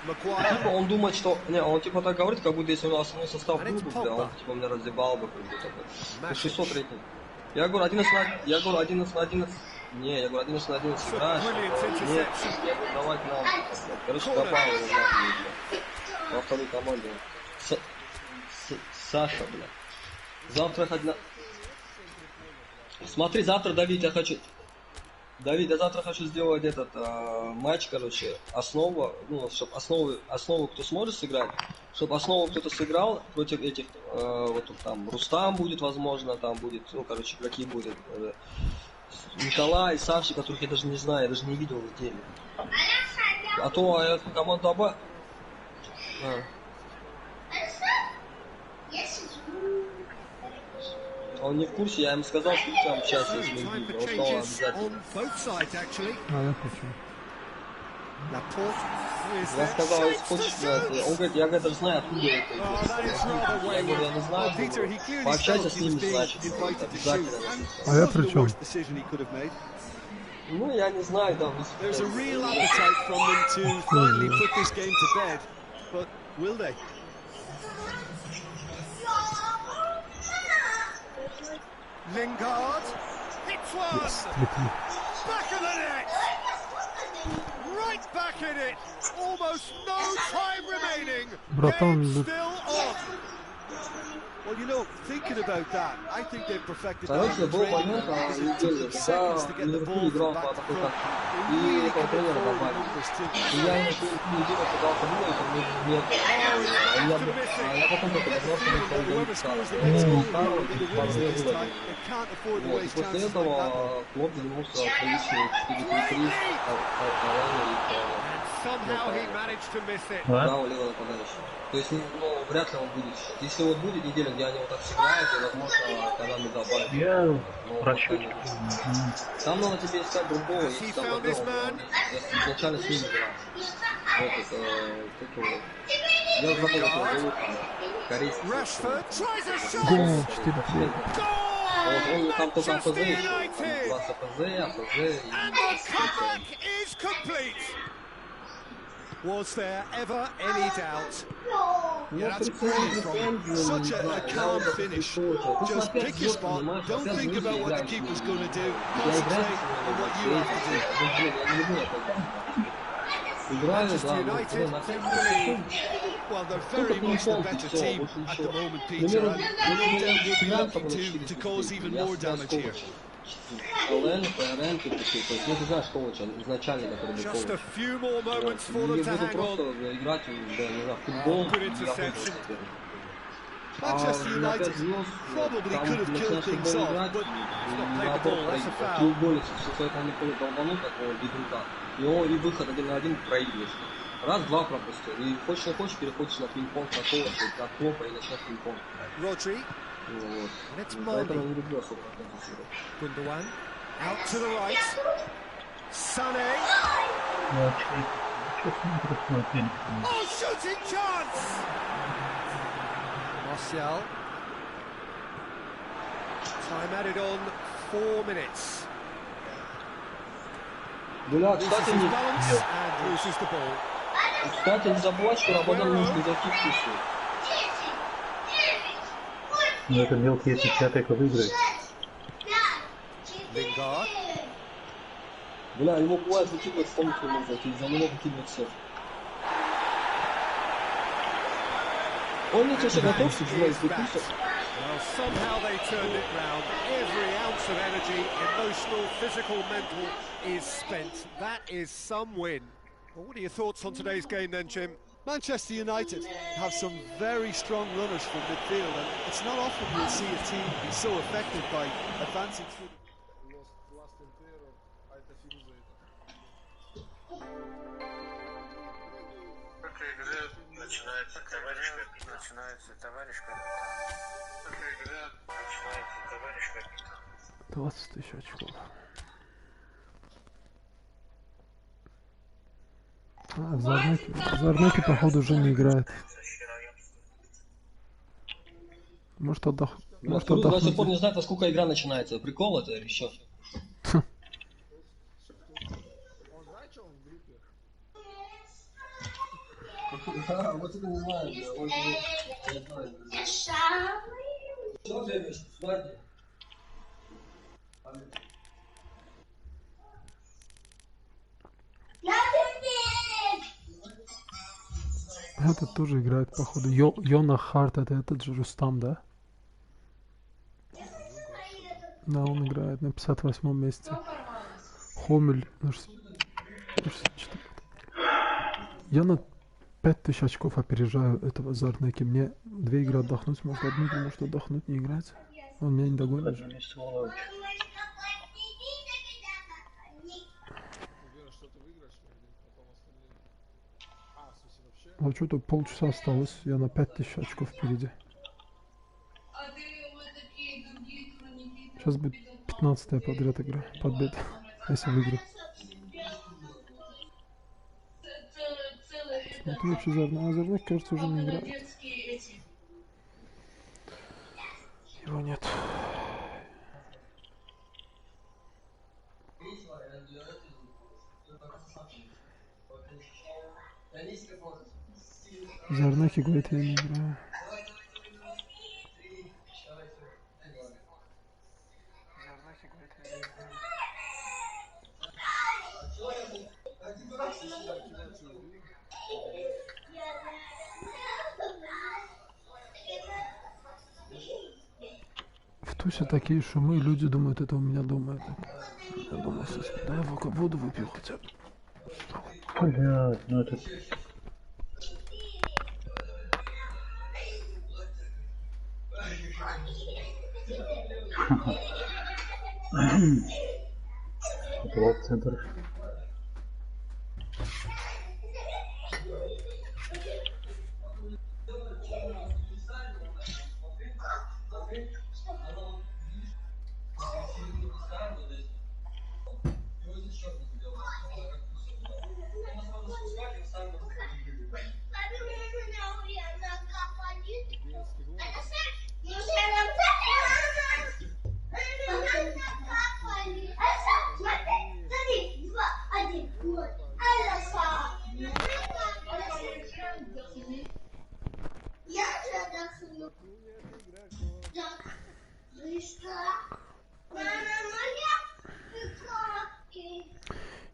Типа он думает, что... Не, он типа так говорит, как будто если у нас основной состав был бы, бля, он типа меня разъебал бы, как будто бы. 600 рейтинг. Я говорю, 11 на 11. Не, я говорю, 11 на 11 играешь. Нет, я буду давать нам. Короче, пропал его нахуй. Во второй команде. Саша, бля. Завтра хоть на... Смотри, завтра, Давид, я хочу... Давид, я завтра хочу сделать этот матч, короче, основа, ну, чтобы основу кто сможет сыграть, чтобы основу кто-то сыграл против этих, вот там, Рустам будет, возможно, там будет, ну, короче, какие будут, Николай, Саша, которых я даже не знаю, я даже не видел в деле. А то я команду оба... Он не в курсе, я ему сказал, что там сейчас есть люди, он сказал обязательно.
Я хочу.
Я сказал, если хочешь, он говорит, я даже знаю, откуда это идет. Я говорю, я не знаю, пообщайся с ними, значит, обязательно.
А я при чем?
Ну, я не знаю, там...
Lingard, hits one, back of the net, right back in it, almost no time remaining, game still on. Well, you know, thinking about that, I think they've perfected that.
Короче, был момент, неделю, когда Ливерпуль играл по такой как... И этого тренера добавили. И я неделю пытался думать, но нет. Я потом только узнал, что мы и после этого Клоп вернулся в привычный 4-3-3, право лево нападающий. То есть, ну, вряд ли он будет. Если вот будет неделя, где они вот так сыграют, то, возможно, когда мы добавим.
Я расчет.
Там надо тебе искать другого, если там другого. Я изначально с ним играл. Вот это, как его... Я забыл этого корейский.
Гол, 4-3.
Вот он там только АПЗ еще. Там класс АПЗ и...
Was there ever any doubt? Yeah, that's brilliant from him. Such a calm finish. Just pick your spot. Don't think about what the keeper's going to do. Concentrate on what you have to do. Manchester United, well, they're very much the better team at the moment, Peter. And no doubt will be looking to cause even more damage here. Just a few more moments for them to hang on. Good interception. Manchester United probably could have killed things off, but he's not played the ball, that's a foul.
Раз-два пропустил. И хочешь не хочешь, переходишь на пинг-понг такого, как Клопа, и начнешь пинг-понг.
Rodri.
Вот.
Поэтому не люблю особо Gundogan. Out to the right. Sané. Oh, shooting chance! Martial. Time added on 4 minutes.
Бля, кстати, не забывай, что Рабадан нужно игроки вкусные.
Ну это мелкий, если Чатека выиграет.
Бля, его бывает выкидывать, вспомнить не можно, за него выкидывать всех. Он не чаще готов, что желает выкидывать.
Well, somehow they turned it round. Every ounce of energy, emotional, physical, mental, is spent. That is some win. Well, what are your thoughts on today's game then, Jim? Manchester United have some very strong runners from midfield, and it's not often you'll see a team be so affected by advancing through.
Начинается товарищ капитан.
20 тысяч очков. Зарнеки, походу, уже не играет. Может отдохнуть.
Может отдохнуть. До сих пор не знает, во сколько игра начинается. Прикол это или что? Вот это не знаю,
Этот тоже играет, походу. Йона Харт, это этот же Рустам, да? Да, он играет на 58-м месте. Хомель. Я на 5000 очков опережаю этого Зарнеки. Мне 2 игры отдохнуть, может одну, может отдохнуть, не играть. Он меня не догонит. А что-то полчаса осталось, я на 5000 очков впереди. Сейчас будет 15-я подряд игра, подбит, если выиграю. Смотрю, вообще Зарнек, кажется, уже не играет. Его нет. Зарнеки говорит, я не играю. В Тусе такие шумы, люди думают, это у меня дома. Я думал, да я воду выпью хотя бы.
Блядь, ну это... Центр.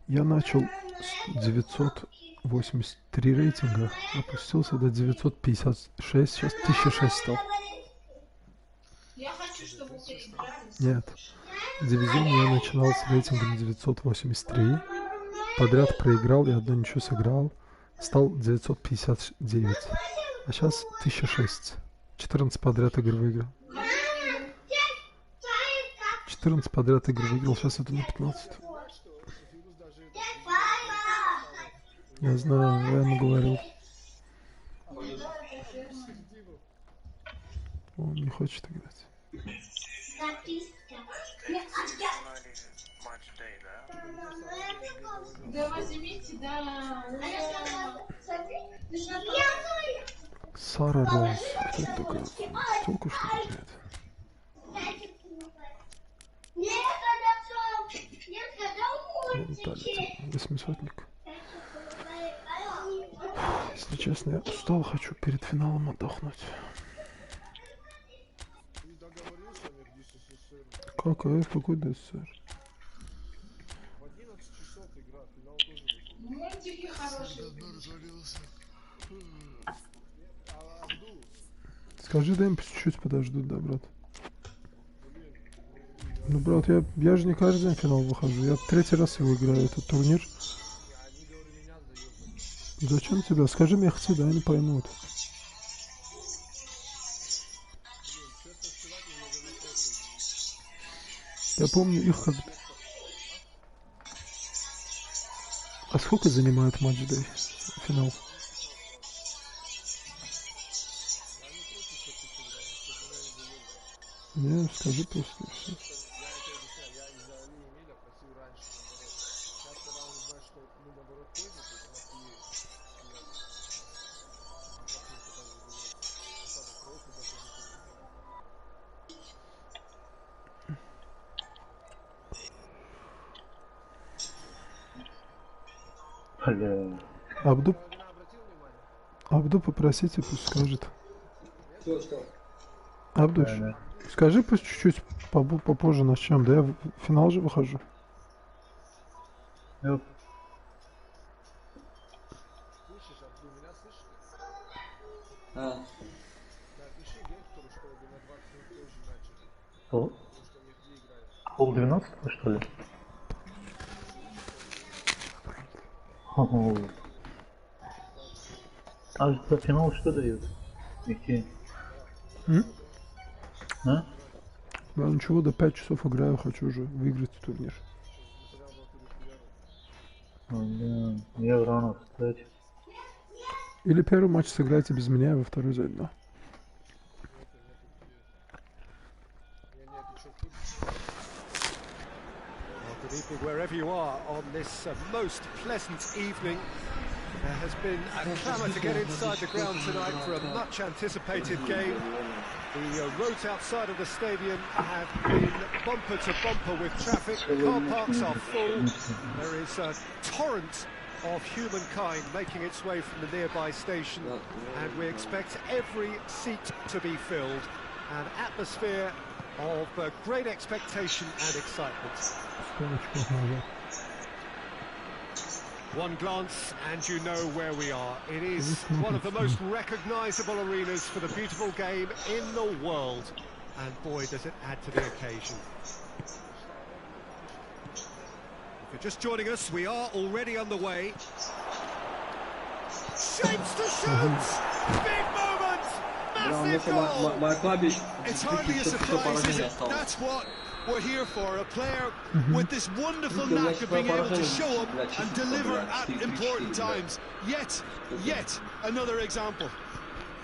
Я начал с 983 рейтинга, опустился до 956, сейчас 1006 стал. Нет. В дивизионе я начинал с рейтингом 983, подряд проиграл и одно ничего сыграл, стал 959, а сейчас 1006, 14 подряд игр выиграл. 14 подряд игр выиграл, сейчас это на 15. Я знаю, я ему говорил. Он не хочет играть. Сара Роуз. Кто это такая? Только что играет. Восьмисотник. Если честно, я устал, хочу перед финалом отдохнуть. Как? А какой ДССР? Скажи, дай им чуть-чуть подождут, да, брат? Ну, брат, я же не каждый день в финал выхожу. Я 3-й раз его играю, этот турнир. Зачем тебя? Скажи мягче, да, они поймут. Я помню их как... А сколько занимает матч-дэй? Финал? Не, скажи просто все. Абду попросите, пусть скажет. Абдуш, скажи, пусть чуть-чуть попозже начнем, да я в финал же выхожу.
Что? Пол 12, что ли? А за финал что дают? Какие? А?
Да ничего, до 5 часов играю, хочу уже выиграть турнир.
Блин, я рано встать.
Или первый матч сыграйте без меня, а во второй зайду.
Good evening wherever you are on this most pleasant evening. There has been a clamour to get inside the ground tonight for a much anticipated game. The roads outside of the stadium have been bumper to bumper with traffic. The car parks are full. There is a torrent of humankind making its way from the nearby station, and we expect every seat to be filled. An atmosphere of great expectation and excitement. One glance and you know where we are. It is one of the most recognisable arenas for the beautiful game in the world. And boy, does it add to the occasion. If you're just joining us, we are already on the way. Shapes to shoot! Big moment! Massive goal! It's hardly a surprise, is it? That's what we're here for, a player with this wonderful knack of being able to show up and deliver at important times. Yet another example.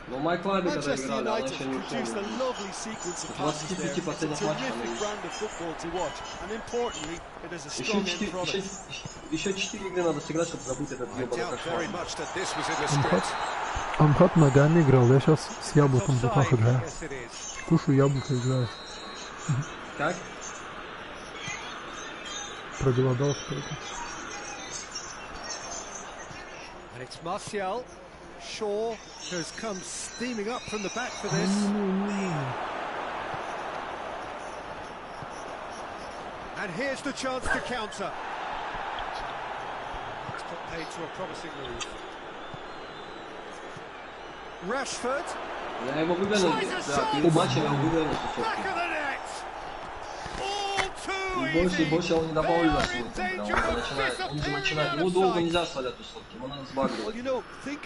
Manchester United produced a lovely sequence of passes there. It's a terrific brand of football to watch, and importantly, it is a strong end product. I doubt very much that this was in the script.
Амхат ногами играл, я сейчас с яблоком в руках играю. Кушаю яблоко, играю.
Как?
Проголодался только.
And it's Martial. Shaw has come steaming up from the back for this. And here's the chance to counter. It's put paid to a promising move. Rashford.
Я его выгоню, да, перед матчем я его выгоню. Больше он не добавил он же начинает, ему долго нельзя оставлять тусовки, ему надо сбагривать.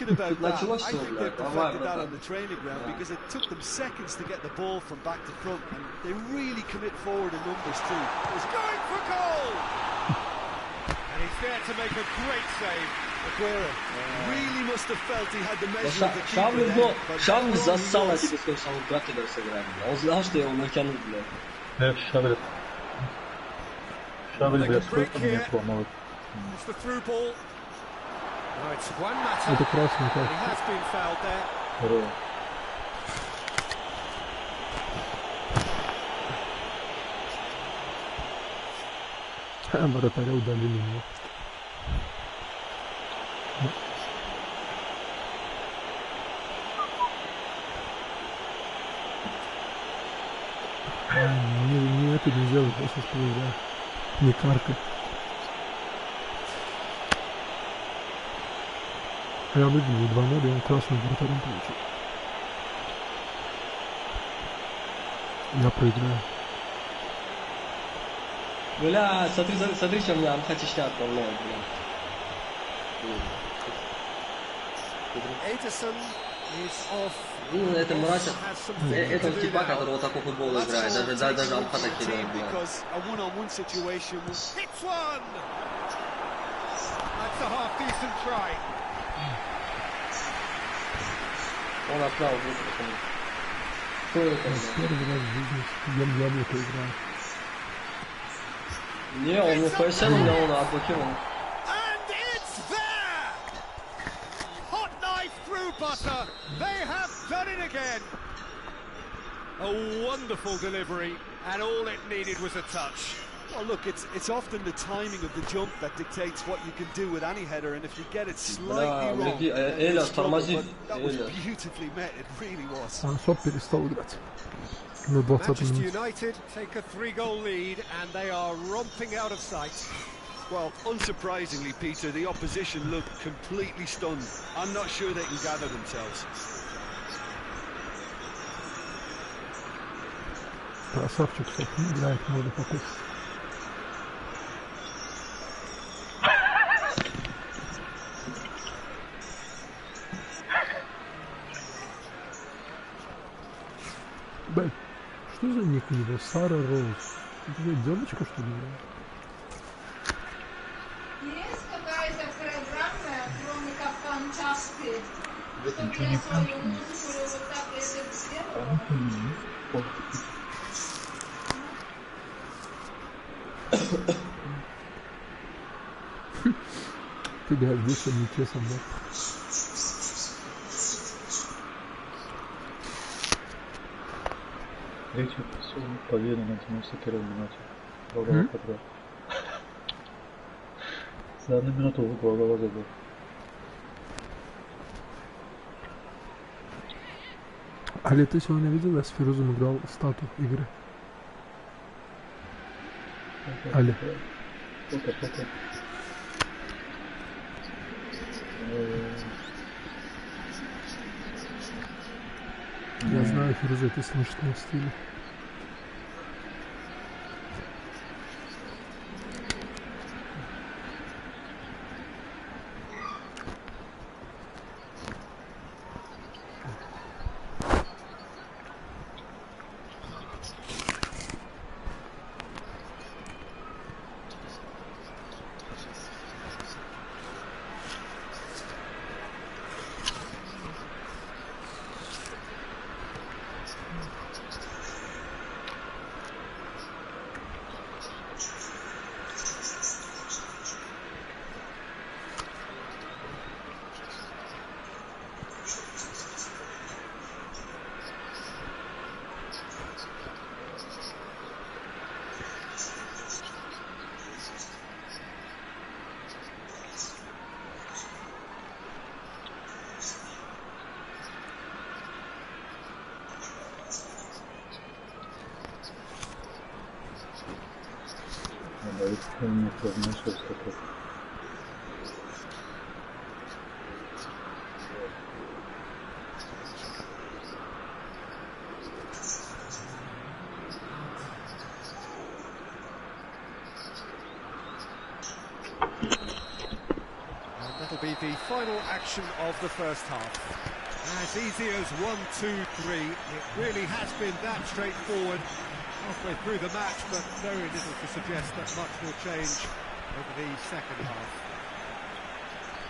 Тут началось все, блядь, давай, братан.
Because it took them seconds to get the ball from back to front, and they really commit forward in numbers too.
He's going for goal! And he's there to make a great save. Aguero really must have felt he had the measure of the keeper there.
Шавль зассал, я тебе скажу, Шавль Братидер сыграли. Он знал, что я его натянул, блядь.
Шавль. Шавль, блядь, сколько мне сломал.
It's the through ball. No, it's one matter.
Это красный,
He has been fouled there.
Вратаря удалили меня. Не это не сделать, я сейчас проиграю. Не каркай. Я выиграл 2-0, и он красным вратарем получил. Я проиграю.
Бля, смотри, что меня Амхатичня отправляет, бля.
Edison is off.
Ну, это мразь, это типа, который вот такой футбол играет, даже Амхата кидает, бля.
Because a one-on-one situation was hits one. That's a half-decent try.
Он отправил выход. Кто это?
Первый раз в жизни ем яблоко играю.
Не, он не ФСЛ, он отблокировал.
And it's there! Hot knife through butter. They have done it again. A wonderful delivery, and all it needed was a touch.
Well, look, it's often the timing of the jump that dictates what you can do with any header, and if you get it slightly wrong, then you struggle, but that was beautifully met, it really was.
Ансоп перестал играть. На 20
Manchester
минут.
United take a 3-goal lead, and they are romping out of sight.
Well, unsurprisingly, Peter, the opposition looked completely stunned. I'm not sure they can gather themselves.
Красавчик, все, не играет, можно покушать. Б, что за ник у него? Сара Роуз. Это девочка, что ли?
Есть какая-то программа, кроме как фантасты, чтобы
ничего
я
не
свою музыку вот так это сделала?
Ты гордишься нечестно, да?
Третью победу на 91-й минуте. 2 гола подряд. За 1 минуту 2 гола забил.
Али, ты сегодня видел, я с Фирузом играл стату игры? Али.
Фото.
Я знаю, Фируза, ты слышишь на стиле.
Не позначил, что так.
That'll be the final action of the first half. As easy as 1, 2, 3. It really has been that straightforward. Halfway through the match, but very little to suggest that much will change over the second half.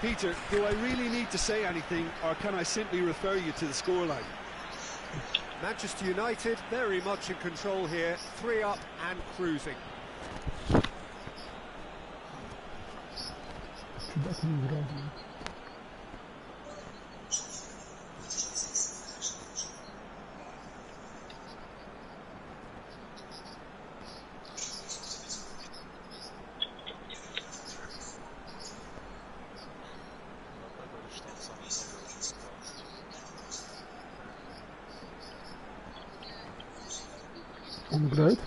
Peter, do I really need to say anything, or can I simply refer you to the scoreline?
Manchester United very much in control here, 3 up and cruising.
Чудак не играл. Он играет?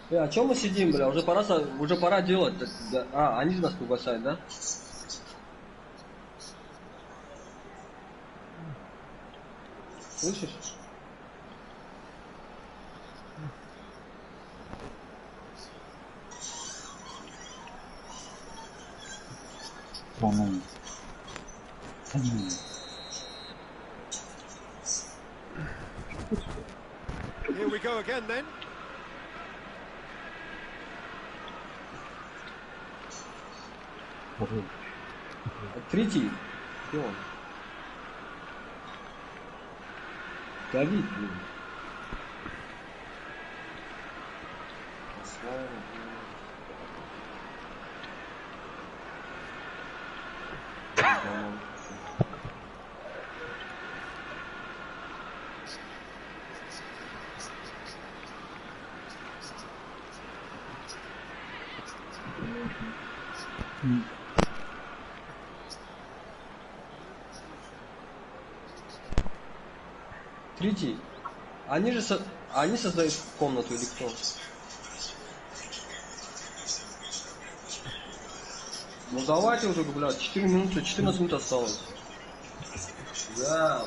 А чем мы сидим, бля? Уже пора делать. Да. А, они же нас приглашают, да? Слышишь?
По-моему.
Here we go again then.
Третий. Где он? Давид, блин. Третий. А они создают комнату или кто? Ну давайте уже, блядь, 4 минуты, 14 минут осталось. Да.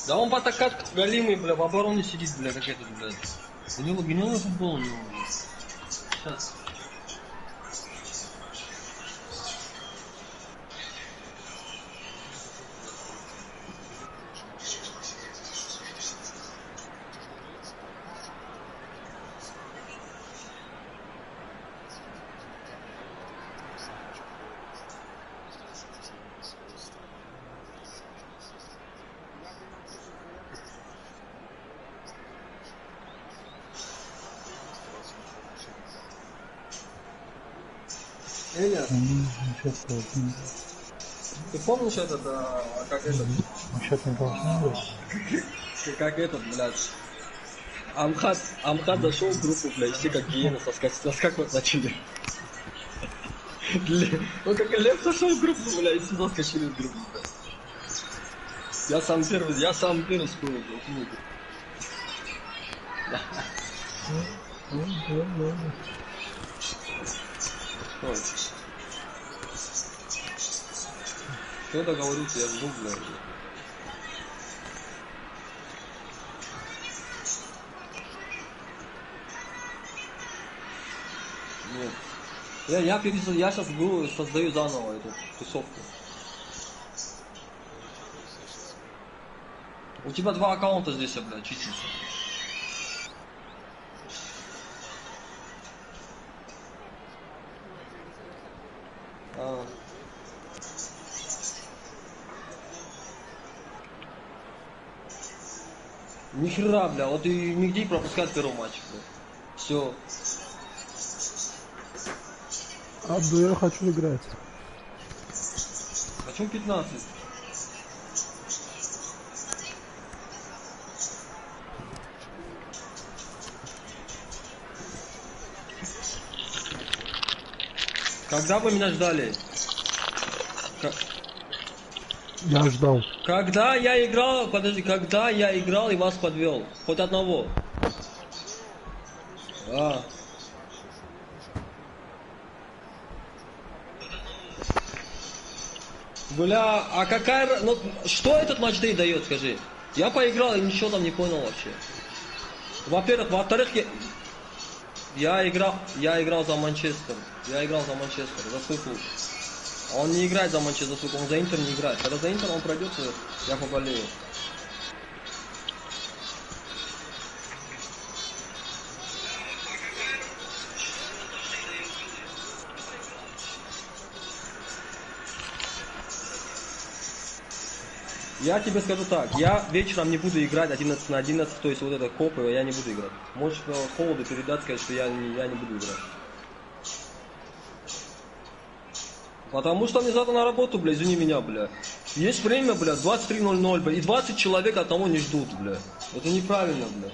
Да он потакат галимый, бля, в обороне сидит, бля, как этот, блядь. У него гениальный футбол, у него, бля. Сейчас. Эля, ты помнишь этот, как этот?
Счет не должен быть.
Как этот, блядь. Амхат зашел в группу, блядь, все как гиены соскакивать начали. Он как лев зашел в группу, блядь, все соскочили в группу, блядь. Я сам первый скоро, блядь. Кто договорился, я жду, блядь. Нет. Я сейчас создаю заново эту тусовку. У тебя 2 аккаунта здесь, блядь, чистится. Нихера, бля, вот и нигде пропускать первый матч, бля. Все.
Абду, я хочу играть.
Почему 15? Когда вы меня ждали?
Я ждал.
Когда я играл, подожди, когда я играл и вас подвел? Хоть одного. Бля, а какая... Ну, что этот матч-дэй дает, скажи? Я поиграл и ничего там не понял вообще. Во-первых, я играл за Манчестер. За свой клуб. А он не играет за Манчестер, он за Интер не играет. Когда за Интер он пройдет, я поболею. Я тебе скажу так, я вечером не буду играть 11 на 11, то есть вот это копы, я не буду играть. Можешь холоду передать, сказать, что я не буду играть. Потому что мне завтра на работу, бля, извини меня, бля. Есть время, бля, 23:00, бля, и 20 человек от того не ждут, бля. Это неправильно, бля.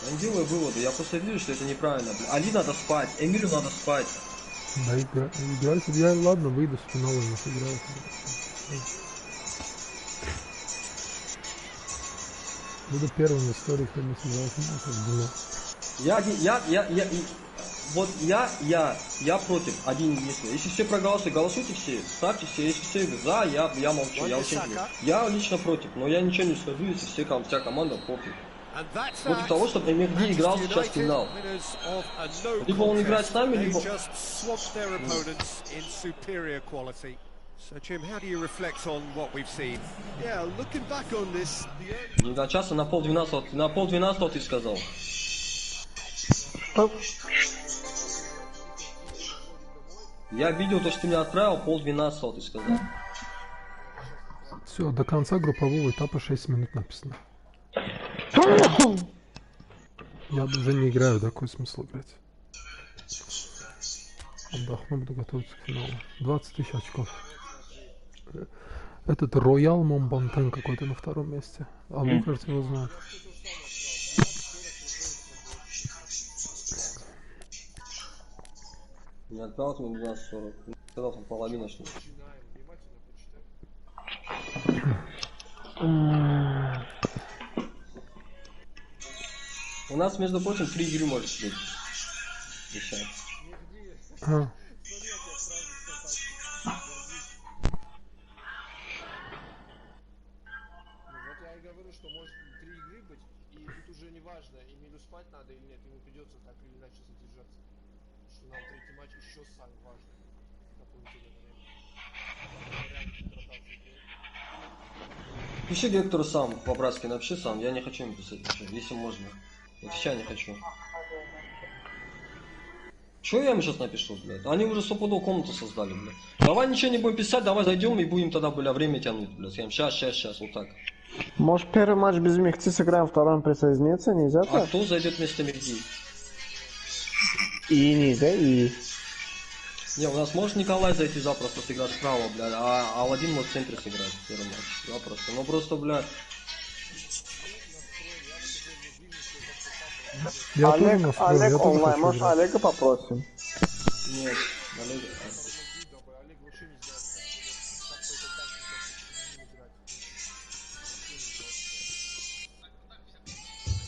Я не делаю выводы, я просто вижу, что это неправильно, бля. Али надо спать, Эмилю надо спать.
Да, играть. Я, ладно, выйду с финала, не сыграю. Буду первым в истории, кто не сыграл финал. Я против, один единственный. Если все проголосуют, голосуйте все, ставьте все, если все за, я молчу, я очень не. Я лично против, но я ничего не скажу, если вся команда против. Против того, чтобы Мехди играл сейчас в финал. Либо он играет с нами, либо... Не до часа, на 11:30 ты сказал. Я видел то, что ты мне отправил, 11:30 ты сказал. Все, до конца группового этапа 6 минут написано. Я уже не играю, да, какой смысл играть? Отдохну, буду готовиться к финалу. 20 000 очков. Этот Роял Момбантен какой-то на 2-м месте. А вы, кажется, его знаете.
Не отправил мне 12:40. Сказал, там половина что ли. У нас, между прочим, 3 игры может быть. Сейчас.
Что может 3 игры быть, и тут уже не важно, Эмилю спать надо или нет, ему придется так или иначе задержаться. Что нам третий матч еще сам важный.
Пиши Гектору сам, по-братски напиши сам, я не хочу им писать ничего, если можно. Отвечай не хочу. Че я им сейчас напишу, блядь? Они уже стопудово комнату создали, блядь. Давай ничего не будем писать, давай зайдем и будем тогда, бля, время тянуть, блядь. Скажем, сейчас, вот так.
Может, первый матч без Мехти сыграем, второй присоединиться, нельзя так?
А кто зайдет вместо Мехти?
И нельзя, и...
Не, у нас может Николай зайти запросто сыграть справа, блядь, а Аладдин может в центре сыграть первый матч. Запросто. Ну просто, блядь.
Олег онлайн, может Олега попросим?
Нет, Олег...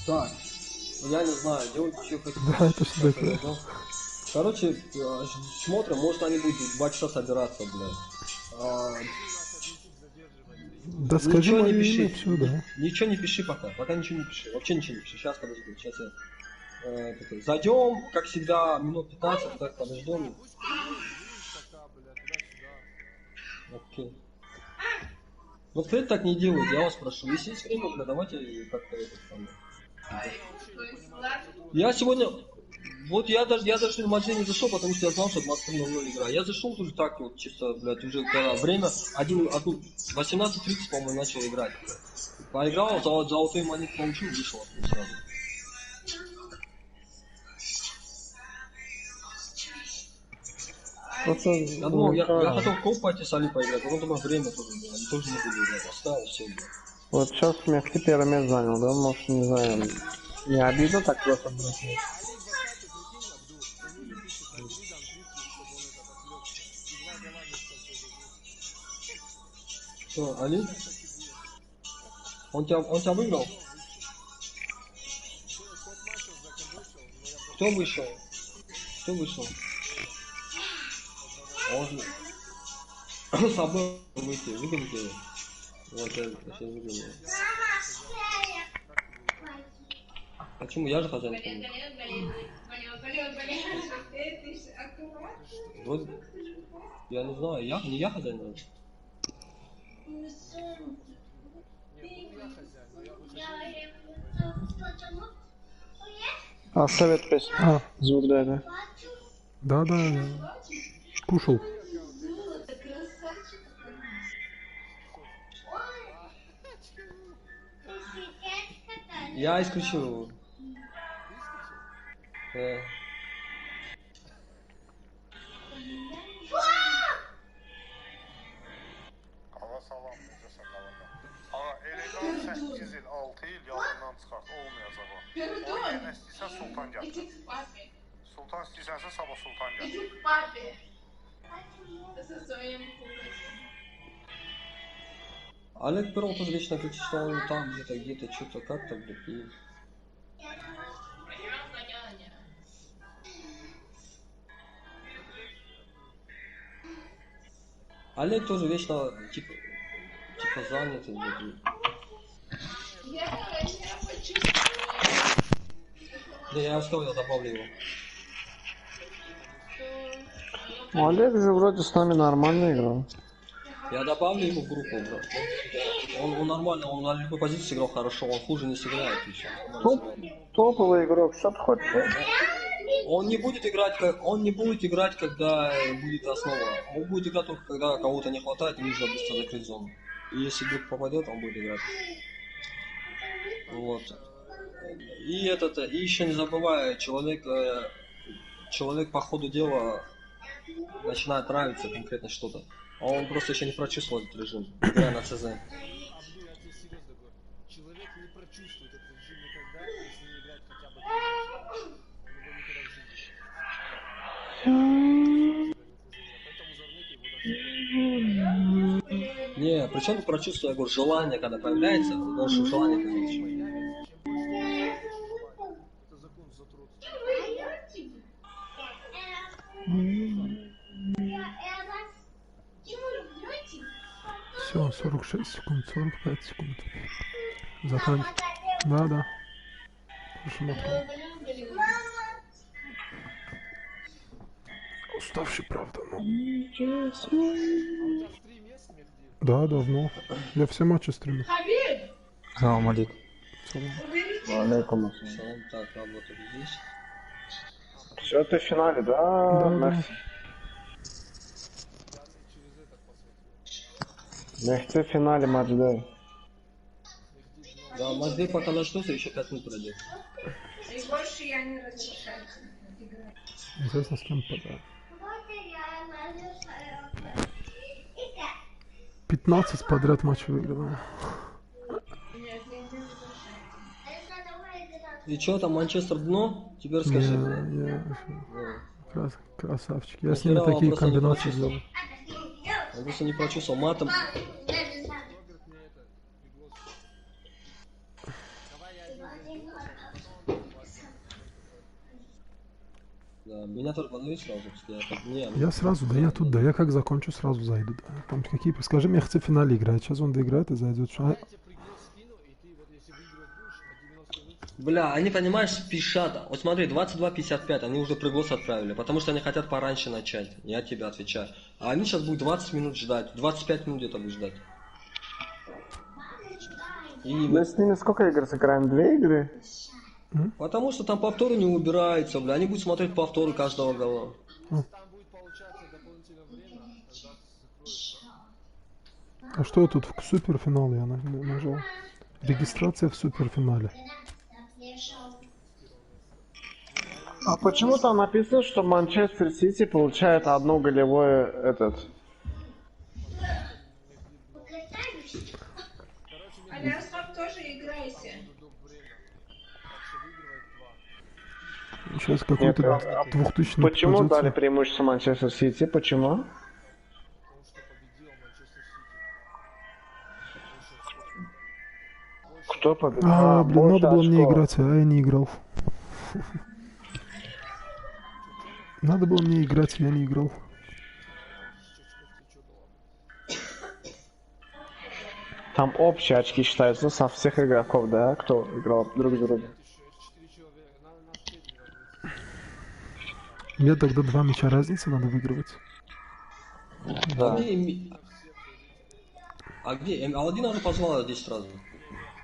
Так, я не знаю, делайте что хотите.
Да, это что такое?
Короче, смотрим, может они будут 2 часа собираться, блядь.
Да скажи
ничего не пиши,
отсюда.
ничего не пиши пока ничего не пиши, вообще ничего не пиши. Сейчас подожди, сейчас я зайдем, как всегда, минут 15, так подождем. Окей. Ну впредь так не делайте, я вас прошу. Если есть время, бля, давайте как-то это самое. Я сегодня, вот я даже в магазин не зашел, потому что я знал, что 23:00 игра. Я зашел уже так вот, чисто, блядь, уже когда время 18:30, по-моему, начал играть. Поиграл, золотой монет получил, вышел сразу. Я думал, я хотел в коп пойти с Али поиграть, но думаю, время тоже было, они тоже не буду играть, оставил все.
Вот сейчас Мехти первый месяц занял, да? Может, не знаю, не обидно так просто бросить?
Что, Али? Он тебя выиграл? Кто вышел? Кто вышел? Он с собой выйти, выгоните его. Вот я сейчас выгоню. Почему? Я же хозяин. Вот, я не знаю, не я хозяин.
А совет песня. Звук дай, да?
Да. Кушал.
Я исключил его.
Salam, necəsən qalanda? Ağa, Elegan 8 il, 6 il yadından çıxart, olmayacaq o. Onu yenə istəyirsən Sultan gətir. Sultan istəyirsənsə sabah Sultan gətir.
Олег Перов тоже вечно кричит, что он там где-то, что-то, как-то, блядь, и... Олег тоже вечно, типа занятый, блядь. Да, я устал, я добавлю его.
Олег же вроде с нами нормально играл.
Я добавлю его в группу, брат. Он нормально, он на любой позиции играл хорошо, он хуже не сыграет.
Топовый игрок, что ты хочешь?
Он не будет играть, когда будет основа. Он будет играть только когда кого-то не хватает и нужно быстро закрыть зону. И если вдруг попадет, он будет играть. Вот. И еще не забывай, человек по ходу дела начинает нравиться конкретно что-то. А он просто еще не прочувствовал этот режим, играя на ЦЗ.
Человек не прочувствует этот режим никогда, если не играть хотя бы.
причем ты прочувствовал, я говорю, желание, когда появляется, должен желание появиться.
Все, 46 секунд, 45 секунд. Заканчивай. Да. Посмотрим. Уставший, правда, но... Да, давно. Я все матчи стримлю.
Салам алейкум.
Алейкум.
Так, работа здесь.
Все, ты в финале, да? Мерси. Мехти в финале матч-дай.
Да, матч-дай пока начнется, еще 5 минут пройдет.
И больше я не разрешаю играть.
Интересно, с кем пода. 15 подряд матчей выиграно.
И что там, Манчестер дно? Теперь скажи.
Красавчик. Я с ними такие комбинации делал.
Я просто не прочувствовал матом. Да, меня тоже подвели сразу,
я сразу, да, я тут, да, я как закончу, сразу зайду, да. Там какие, скажи, мне хоть в финале играть, сейчас он доиграет и зайдет.
Бля, они, понимаешь, спешат. Вот смотри, 22:55, они уже приглас отправили, потому что они хотят пораньше начать. Я тебе отвечаю. А они сейчас будут 20 минут ждать, 25 минут где-то будут ждать. И
мы с ними сколько игр сыграем? 2 игры?
Потому что там повторы не убираются, бля. Они будут смотреть повторы каждого гола.
А что тут в суперфинале я нажал? Регистрация в суперфинале.
А почему там написано, что Манчестер Сити получает одно голевое
Алясфаб тоже играйте.
Сейчас какой-то 2000.
Почему дали преимущество Манчестер Сити? Почему? Кто победил?
Блин, надо было мне играть, а я не играл. Надо было мне играть, я не играл.
Там общие очки считаются со всех игроков, да? Кто играл друг с другом.
Мне тогда 2 мяча разницы надо выигрывать.
Да.
А где? Аладдин уже позвал 10 раз.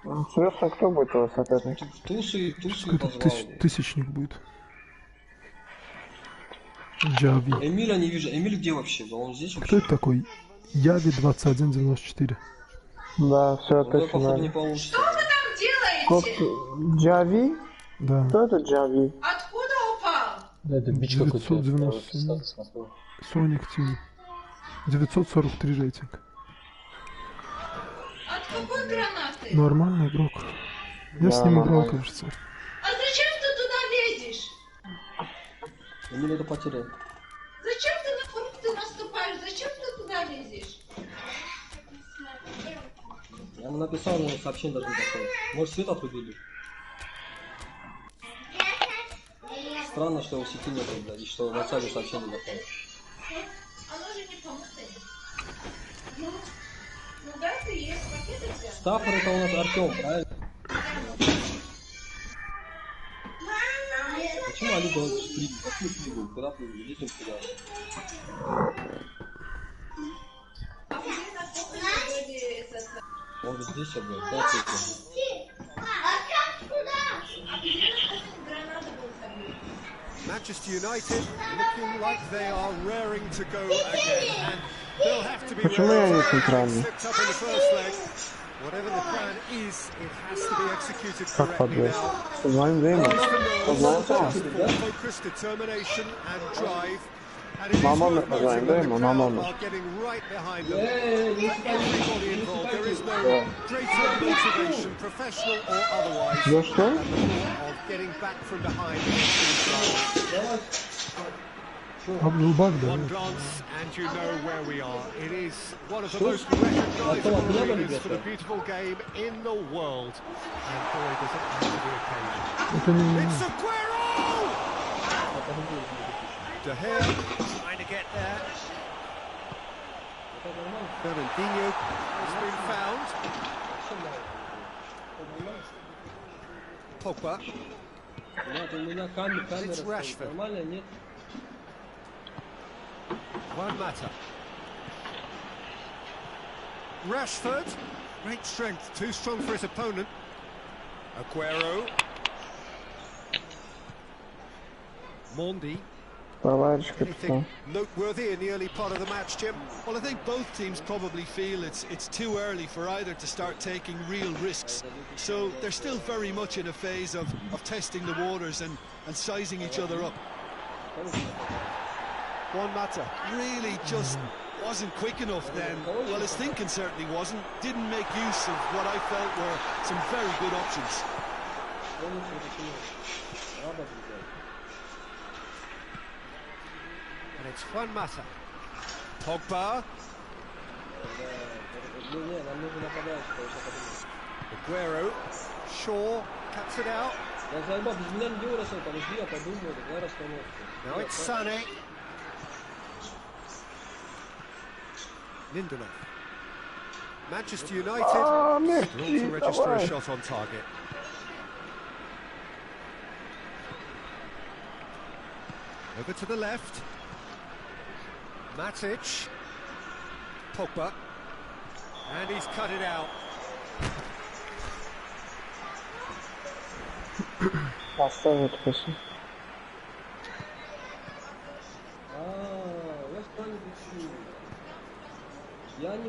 Интересно, кто будет его соперник?
Тусы
позвал. Тысячник будет. Джави.
Эмиля не вижу. Эмиль где вообще? Он здесь вообще?
Кто это такой? Яви 2194.
Да, все, это финал.
Что вы там делаете?
Джави?
Да.
Кто это Джави?
Откуда упал?
Это бич какой-то.
997. Соник Тим. 943 рейтинг.
От какой гранаты?
Нормальный игрок. Я с ним играл, кажется.
А зачем ты туда лезешь?
Эмиль это потерял.
Зачем ты на фрукты наступаешь? Зачем ты туда лезешь?
Я ему написал, но сообщение даже не дошло. Может, свет отрубили? Странно, что у сети нет, блядь, и что в WhatsApp сообщение не дошло.
Оно же не помогает. Ну да, ты есть пакеты взял.
Стаффор это у нас Артем, правильно? Почему они делают стрим? Какую стрим? Куда ты едем сюда?
А где находится этот?
Он вот здесь, блядь, да,
Manchester United looking like they are raring to go again, and they'll have to be ready to slipped up in the first leg. Whatever the plan is, it has to be executed correctly now. Focus, determination, and drive. And it is worth noting that the crowd are getting right behind them. For everybody involved, there is no greater motivation, professional or otherwise, than the thought of getting back from behind. One glance and you know where we are. It is one of the most recognisable arenas for the beautiful game in the world. And boy, does it have to be occasion. It's Aguero! De Gea trying to get there. Fernandinho has been found. Pogba. It's Rashford. Juan Mata. Rashford. Great strength. Too strong for his opponent. Aguero. Mondi. Anything noteworthy in the early part of the match, Jim?
Well, I think both teams probably feel it's too early for either to start taking real risks. So they're still very much in a phase of testing the waters and sizing each other up.
Juan Mata
really just wasn't quick enough then. Well, his thinking certainly wasn't. Didn't make use of what I felt were some very good options.
And it's Juan Mata. Pogba. Aguero. Shaw cuts it out. Now it's Sané. Lindelof. Manchester United still to register a shot on target. Over to the left. Matic. Pogba. And he's cut it out.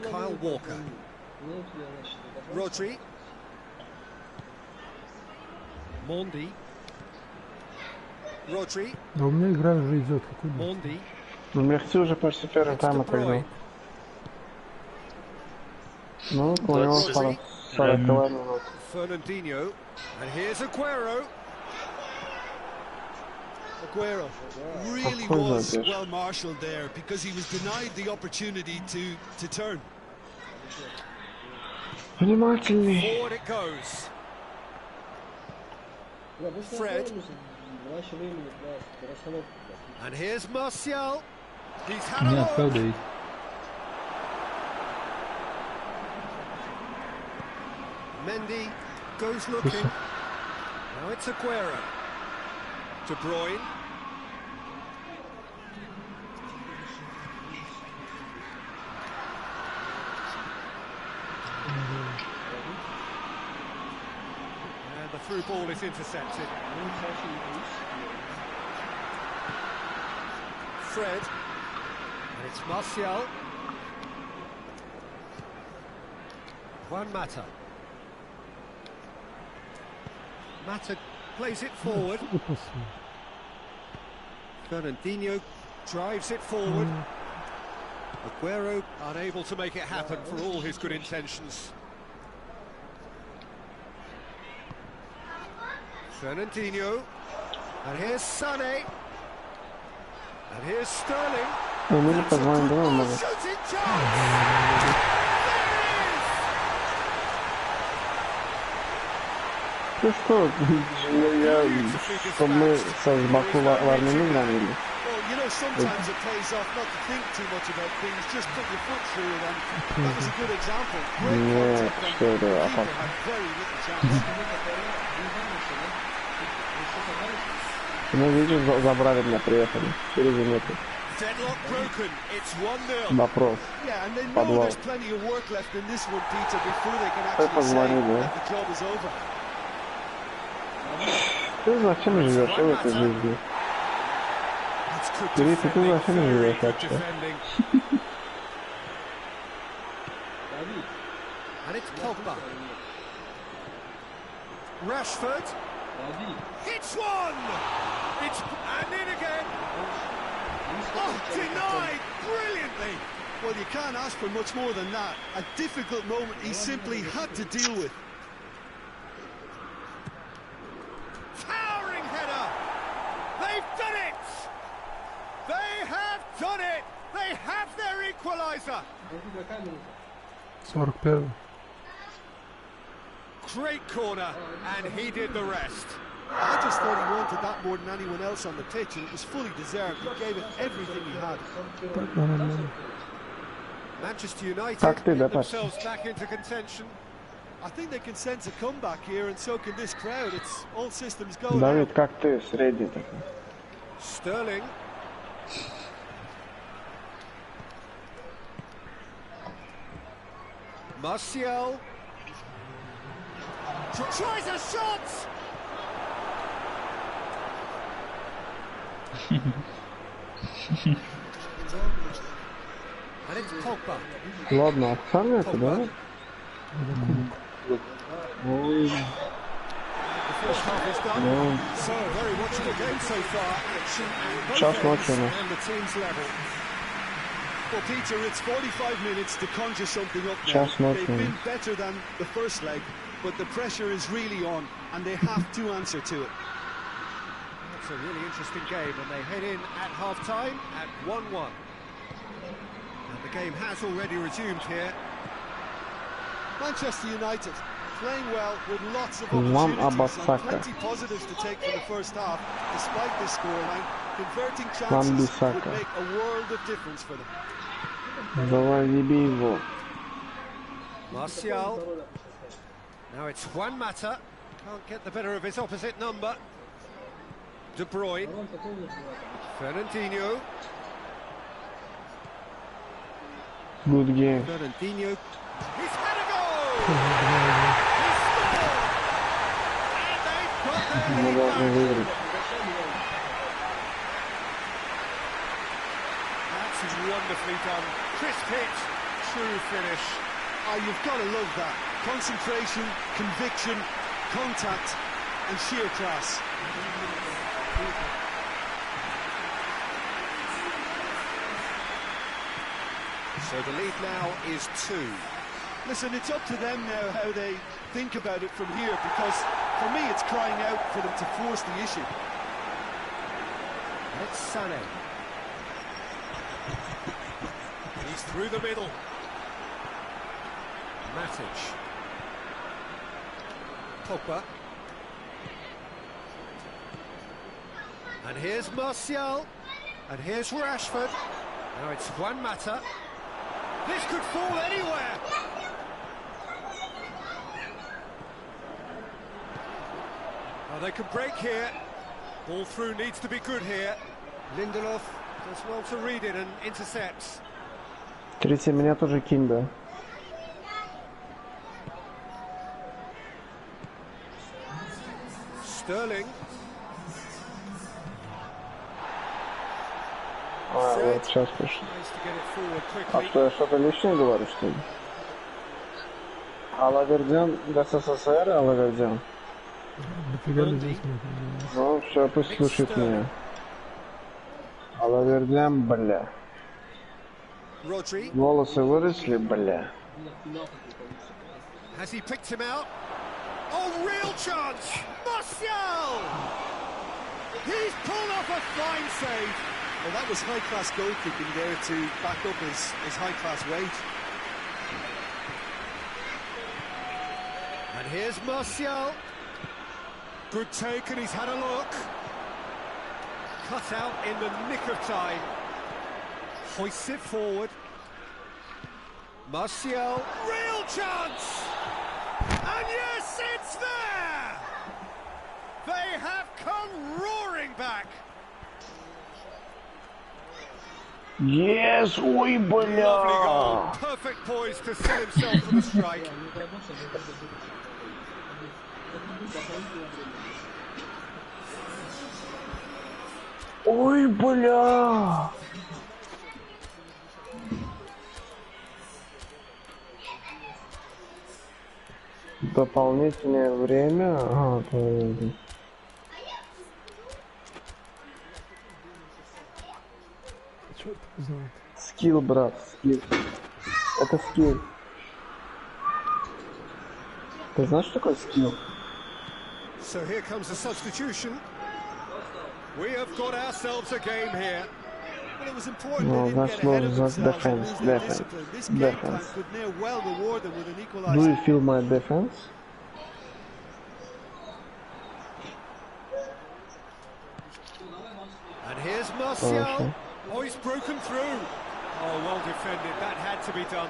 Kyle Walker. Rodri. Mondi. Rodri.
Да у меня игра уже идет.
Mondi.
Ну, Мерси уже почти первый тайм отыграл. Ну, у него 40 минут.
Fernandinho. And here's Aguero.
Aguero really was well marshalled there because he was denied the opportunity to turn.
Forward it goes. Fred. And here's Martial. He's had a look. Mendy goes looking. Now it's Aguero. De Bruyne. And the through ball is intercepted. Fred. And it's Martial. Juan Mata. Mata plays it forward. Fernandinho drives it forward. Aguero unable to make it happen for all his good intentions. Fernandinho. And here's Sané. And here's Sterling. That's a shooting chance.
Ну что, чтобы мы со Баку в Армению гнали.
You know, sometimes it pays off not to think too much about things, just put your foot through it, and that was a good example.
Нет, что это,
had very little chance.
Ну, видишь, забрали меня, приехали. Через минуту. Вопрос. Подвал. Кто позвонил, да? Ты зачем живешь в этой жизни? Ты зачем живешь вообще?
And it's Pogba. Rashford. Hits one! It's and in again. Oh, denied brilliantly.
Well, you can't ask for much more than that. A difficult moment he simply had to deal with.
Towering header. They've done it. They done it! They have their equalizer!
41.
Great corner, and he did the rest. I just thought he wanted that more than anyone else on the pitch, and it was fully deserved. He gave it everything he had. Manchester United get themselves back into contention. I think they can sense a comeback here, and so can this crowd. It's all systems go.
Давид, как ты средний такой?
Sterling. Martial. Tries a shot! And it's Pogba.
Ладно, отсам это, да?
The first half is done. So very watchable game so far. Action and the team's level. Well, Peter, it's 45 minutes to conjure something up now. They've been better than the first leg, but the pressure is really on, and they have to answer to it.
It's a really interesting game, and they head in at half-time at 1-1. And the game has already resumed here.
Manchester United playing well with lots of opportunities and plenty positives to take from the first half, despite this scoreline. Converting chances would make a world of difference for them.
Давай, не бей его.
Martial. Now it's Juan Mata. Can't get the better of his opposite number. De Bruyne. Fernandinho.
Good game.
Fernandinho. He's had a goal! He scored! And they've got their lead back. That's wonderfully done. Crisp hit, true finish. Oh, you've got to love that. Concentration, conviction, contact, and sheer class. So the lead now is 2. Listen, it's up to them now how they think about it from here, because for me it's crying out for them to force the issue. It's Sané. He's through the middle. Matic. Pogba. And here's Martial. And here's Rashford. Now it's Juan Mata. This could fall anywhere. Oh, they could break here. Ball through needs to be good here. Lindelof does well to read it and intercepts.
30 меня тоже кинь, да.
Sterling.
А, вот сейчас пришел. А что, я что-то лишнее говорю, что ли? Алавердян, СССР, Алавердян. Ну, все, пусть слушает меня. Алавердян, бля. Волосы выросли, бля.
Has he picked him out? Oh, real chance! Martial! He's pulled off a fine save. Well, that was high-class goalkeeping there to back up his high-class weight. And here's Martial. Good take, and he's had a look. Cut out in the nick of time. Hoists it forward. Martial, real chance! And yes, it's there! They have come roaring back.
Yes, ой, бля!
Perfect poise to set himself for the strike.
Ой, бля! Дополнительное время. Ага, скилл, брат, скилл. Это скилл. Ты знаешь, что такое скилл?
So here comes the substitution. We have got ourselves a game here. Well, it was important they didn't get ahead of themselves and lose their discipline. This game plan could near well reward them with an equaliser.
Do you feel my defense?
And here's Martial. Oh, he's broken through. Oh, well defended. That had to be done.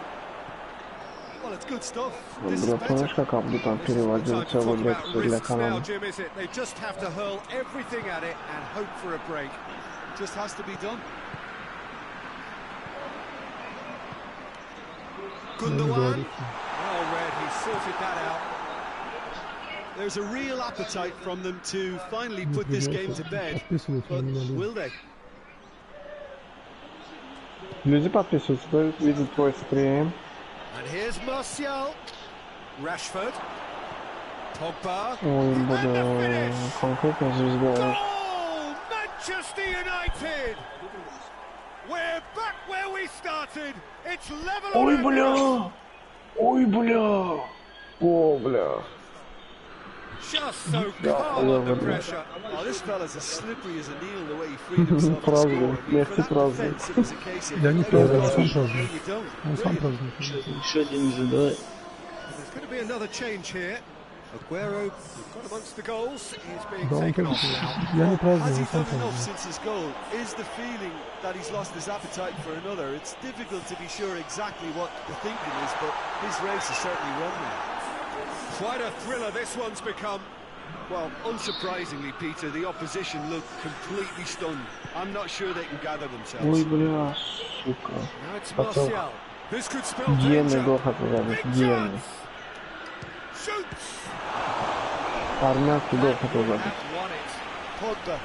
Well, it's good stuff. This is better. It's not time to talk about risks now, Jim, is it? They just have to hurl everything at it and hope for a break. It just has to be done. Gundogan. Well read, he sorted that out. There's a real appetite from them to finally put this game to bed. But will they?
Люди подписываются, видят твой стрим.
And here's Martial. Rashford. Pogba.
Ой, бля, конкретно звезда.
Oh, Manchester United! We're back where we started. It's level.
Ой, бля! Ой, бля! О, бля!
Just so calm under pressure. Oh, this fella's as slippery as a eel the way he freed himself to score.
Merci, правда.
Я не праздную, он сам празднует. Он сам празднует.
Еще один забивает.
There's going to be another change here. Aguero got amongst the goals. He's being
Да, он
taken
тоже.
off now.
Я не праздную,
Has he
он сам
done enough
празднует.
since his goal? Is the feeling that he's lost his appetite for another? It's difficult to be sure exactly what the thinking is, but his race is certainly run now. Quite a thriller this one's become. Well, unsurprisingly, Peter, the opposition look completely stunned. I'm not sure they can gather themselves.
Ой, бля, сука.
Now it's Martial. This could spell
Гены
danger.
гол хотел забить, гены.
Shoots.
Армянский гол хотел забить.
Won it. Pogba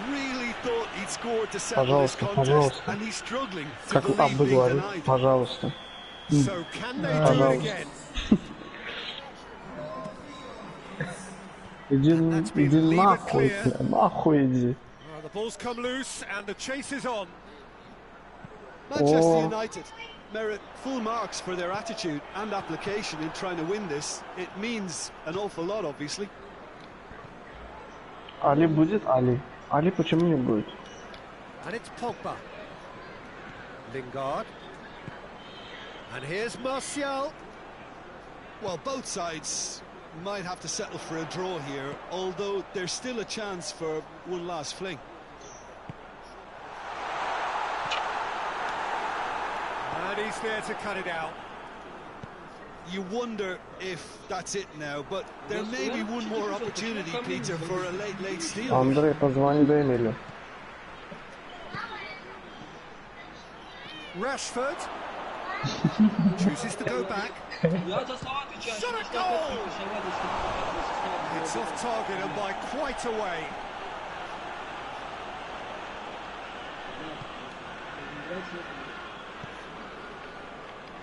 really thought he'd scored to settle this
Пожалуйста,
contest,
пожалуйста.
and he's struggling to
Как
believe
Абду
being
говорит,
denied.
пожалуйста.
So can they do it
Пожалуйста.
again?
Иди нахуй, бля, нахуй иди.
Well, the ball's come loose and the chase is on. Manchester United merit full marks for their attitude and application in trying to win this. It means an awful lot, obviously.
Али будет? Али. Али почему не будет?
And it's Pogba. Lingard. And here's Martial. Well, both sides might have to settle for a draw here, although there's still a chance for one last fling. And he's there to cut it out. You wonder if that's it now, but there may be one more opportunity, Peter, for a late steal.
Андрей, позвони до Эмиля.
Rashford chooses to go back. Shot a goal! It's off target and by quite a way.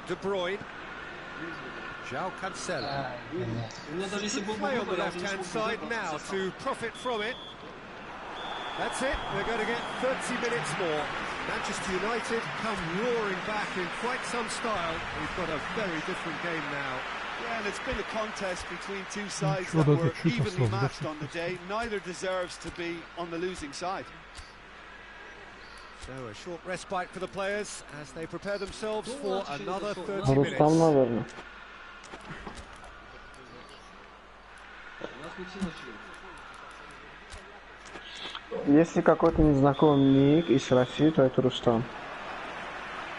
De Bruyne. João Cancelo. Play on the left-hand side now to profit from it. That's it, they're going to get 30 minutes more. Manchester United come roaring back in quite some style. We've got a very different game now. Yeah, and it's been a contest between two sides that were evenly matched on the day. Neither deserves to be on the losing side. So a short respite for the players as they prepare themselves for another 30 minutes.
Рустам, наверное. Если какой-то незнакомый ник из России, то это Рустам.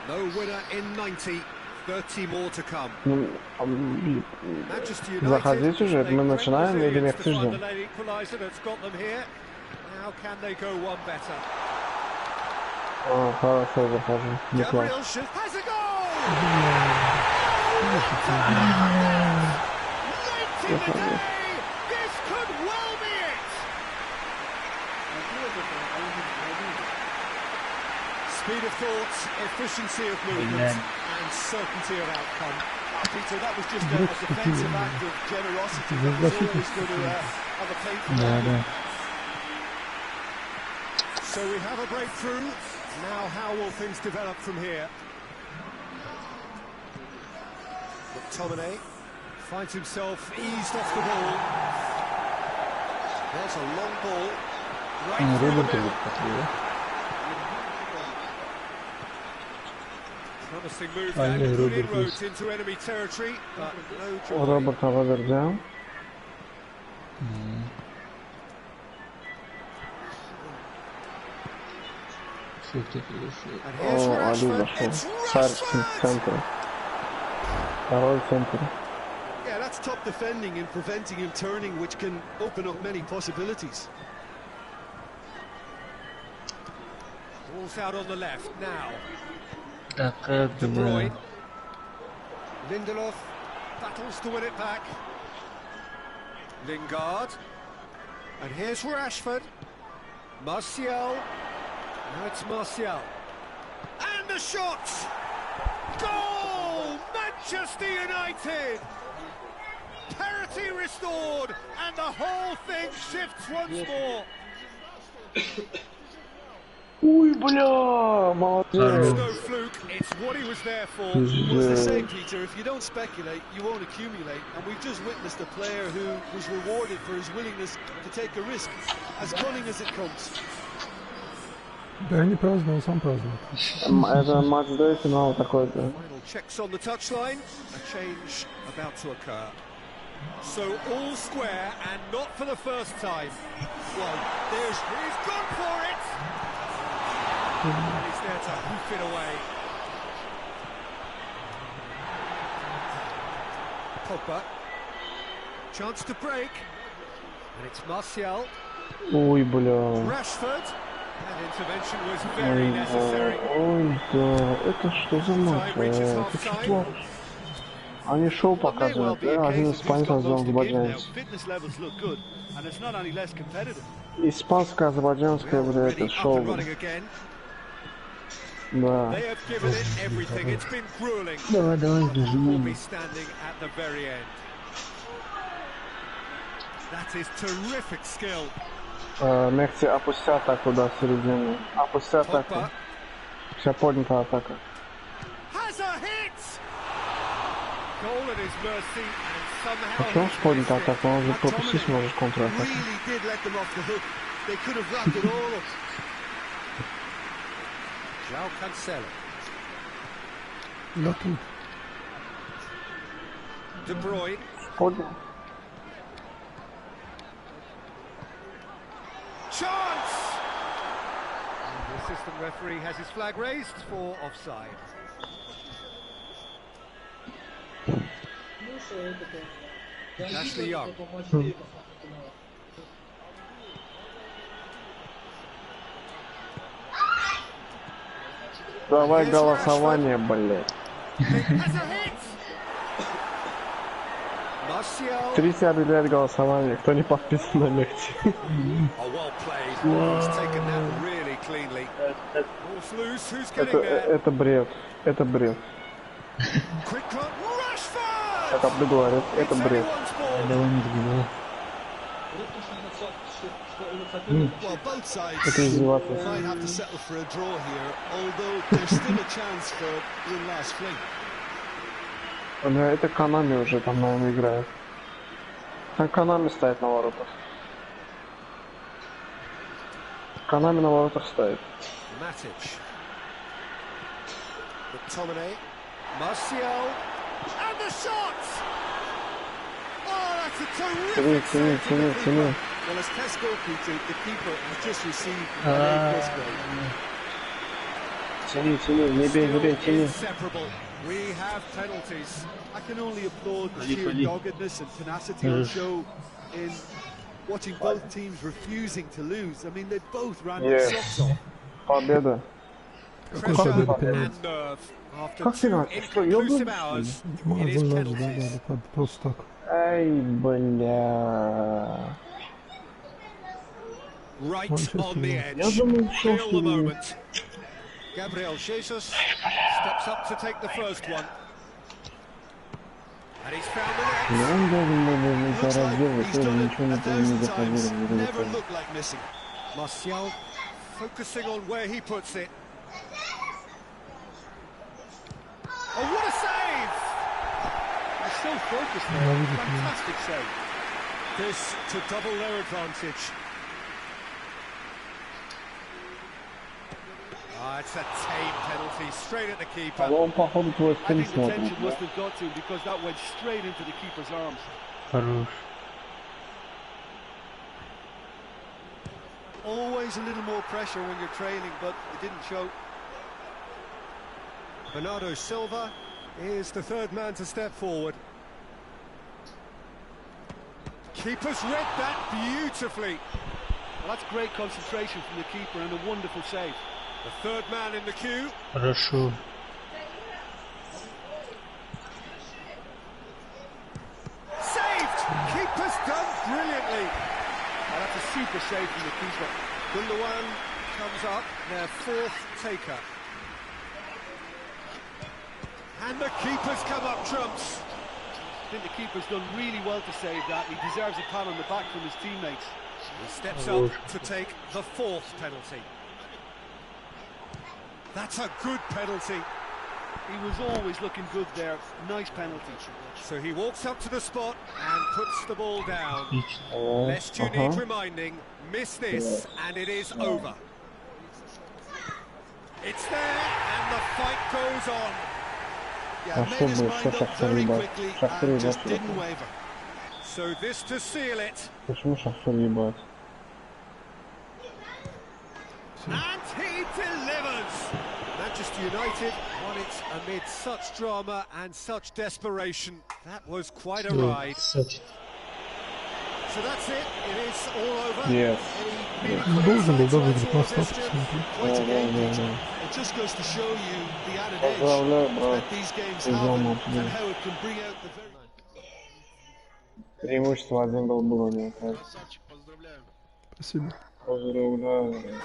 No winner in 90, 30 more to come.
Заходите уже, мы начинаем или лекции ждем?
How can they go one better?
О, хорошо, захожу. Не класс.
Has a goal! Late in the day, this could well be it. Speed of thought, efficiency of movement, and certainty of outcome. Peter, that was just a defensive act of generosity. That was always going to have a painful ending. So we have a breakthrough. Now how will things develop from here? McTominay finds himself eased off the ball. There's a long ball. Right through the middle. Promising move there, good inroads into enemy territory, but no joy.
Роберт vereceğim. О, Ali зашел. Царь центра. Второй центр.
Yeah, that's top defending and preventing him turning, which can open up many possibilities. Ball's out on the left now. De Bruyne. Lindelof battles to win it back. Lingard. And here's Rashford. Martial. Now it's Martial. And the shot! Goal! Manchester United! Parity restored, and the whole thing shifts once more.
Ой, бля, молодец.
It's no fluke, it's what he was there for. What's the saying, Peter? If you don't speculate, you won't accumulate. And we've just witnessed a player who was rewarded for his willingness to take a risk, as cunning as it comes.
Да я не праздновал, сам праздновал.
Это матч до финала такой-то.
Final checks on the touchline, a change about to occur. So all square and not for the first time. Well, he's gone for it! And he's there to hoof it away. Pogba. Chance to break. And it's Martial.
Ой, бля.
Rashford. That intervention was very necessary.
Ой, да. Это что за матч? Это что? Они шоу показывают, да? Один испанец азербайджанец. Испанско-азербайджанское вот это шоу. Да. Давай, давай, нажимай. Мехти, опусти атаку, да, в середину. Опусти атаку. Вся поднята атака. Почему с поднятой атакой? Он уже пропустить может контратаку.
Да тут.
De Bruyne.
Поднял.
Chance! The assistant referee has his flag raised for offside. Ashley Young.
Давай голосование, блядь. 30 объявляет голосование. Кто не подписан на Мехти. Это бред. Это бред. Как Абду говорит, это бред. Это издевательство. Да, это Канами уже там, наверное, играет. Там Канами стоит на воротах. Канами на воротах стоит. Тяни, тяни, тяни, тяни. Тяни, тяни, не бей, не бей, тяни.
We have penalties. I can only applaud the sheer doggedness and tenacity on show in watching both teams refusing to lose. I mean, they both ran their socks off.
Победа.
Pressure and nerve after two inconclusive hours. It is penalties.
Просто так.
Ай, бля.
Right on the edge. Feel the moment. Gabriel Jesus steps up to take the first one. And he's found the net. Looks like he's done it 1,000 times. Never looked like missing. Martial focusing on where he puts it. Oh, what a save! He's so focused there. Fantastic save. This to double their advantage. That's a tame penalty, straight at the keeper.
Он, походу, твой
I
стиль
think the
смотрит,
tension
да?
must have got to him because that went straight into the keeper's arms.
Хорош.
Always a little more pressure when you're trailing, but it didn't show. Bernardo Silva is the third man to step forward. Keeper's read that beautifully.
Well, that's great concentration from the keeper and a wonderful save.
The third man in the queue.
Хорошо.
Saved! Keeper's done brilliantly.
Oh, that's a super save from the keeper.
Gundogan comes up, their fourth taker. And the keeper's come up trumps.
I think the keeper's done really well to save that. He deserves a pat on the back from his teammates.
He steps up to take the fourth penalty. That's a good penalty.
He was always looking good there. Nice penalty.
So he walks up to the spot and puts the ball down. Lest you need reminding, miss this and it is over. It's there and the fight goes on.
А что будет? Что Шахтер ебать? Шахтер ебать.
So this to seal it.
Почему Шахтер ебать?
And he delivers. Manchester United won it amid such drama and such desperation. That was quite a ride. So that's it. It is all over.
Yes.
Должен был, да, выиграть на старте,
It just goes to show you the added edge that these games have and how it can bring out the very...
Преимущество один гол было, мне кажется.
Спасибо.
Поздравляю.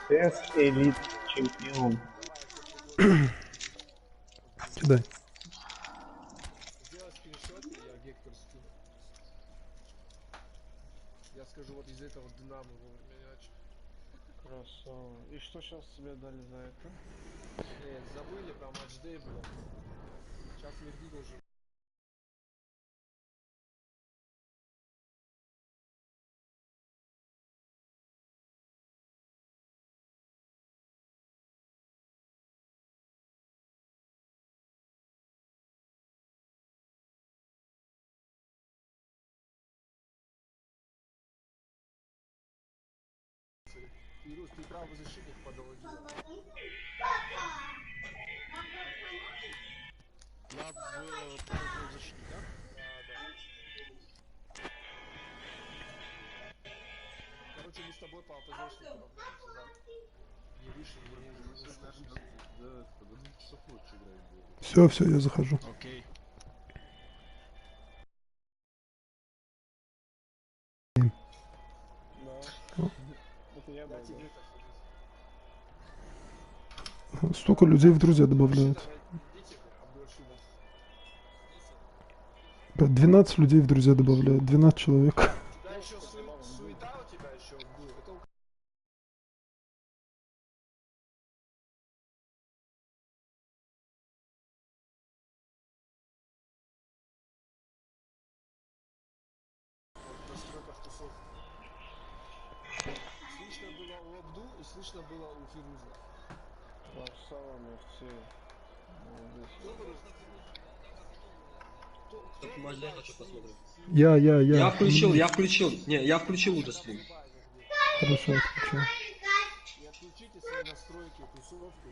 Тест элит чемпион.
Кидай.
Я скажу, вот из этого Динамо мяч.
Красава. И что сейчас тебе дали за это?
Забыли, прям матчдей был. Сейчас вердикт уже. Ирус, ты правый защитник подал один. Я правый защитник, да? Да. Короче, мы с тобой по оппозиции управляемся, да. Не выше, не ниже. Да, подожди, часов ночи играть будет.
Все, я захожу.
Окей.
Столько людей в друзья добавляют. 12 людей в друзья добавляют. 12 человек.
Да, еще суета у тебя еще будет. Слышно было у Абду и слышно было у Фируза.
Красава, merci.
Я.
Я включил. Не, я включил уже стрим.
Хорошо, отключил.
И отключите свои настройки, тусовку.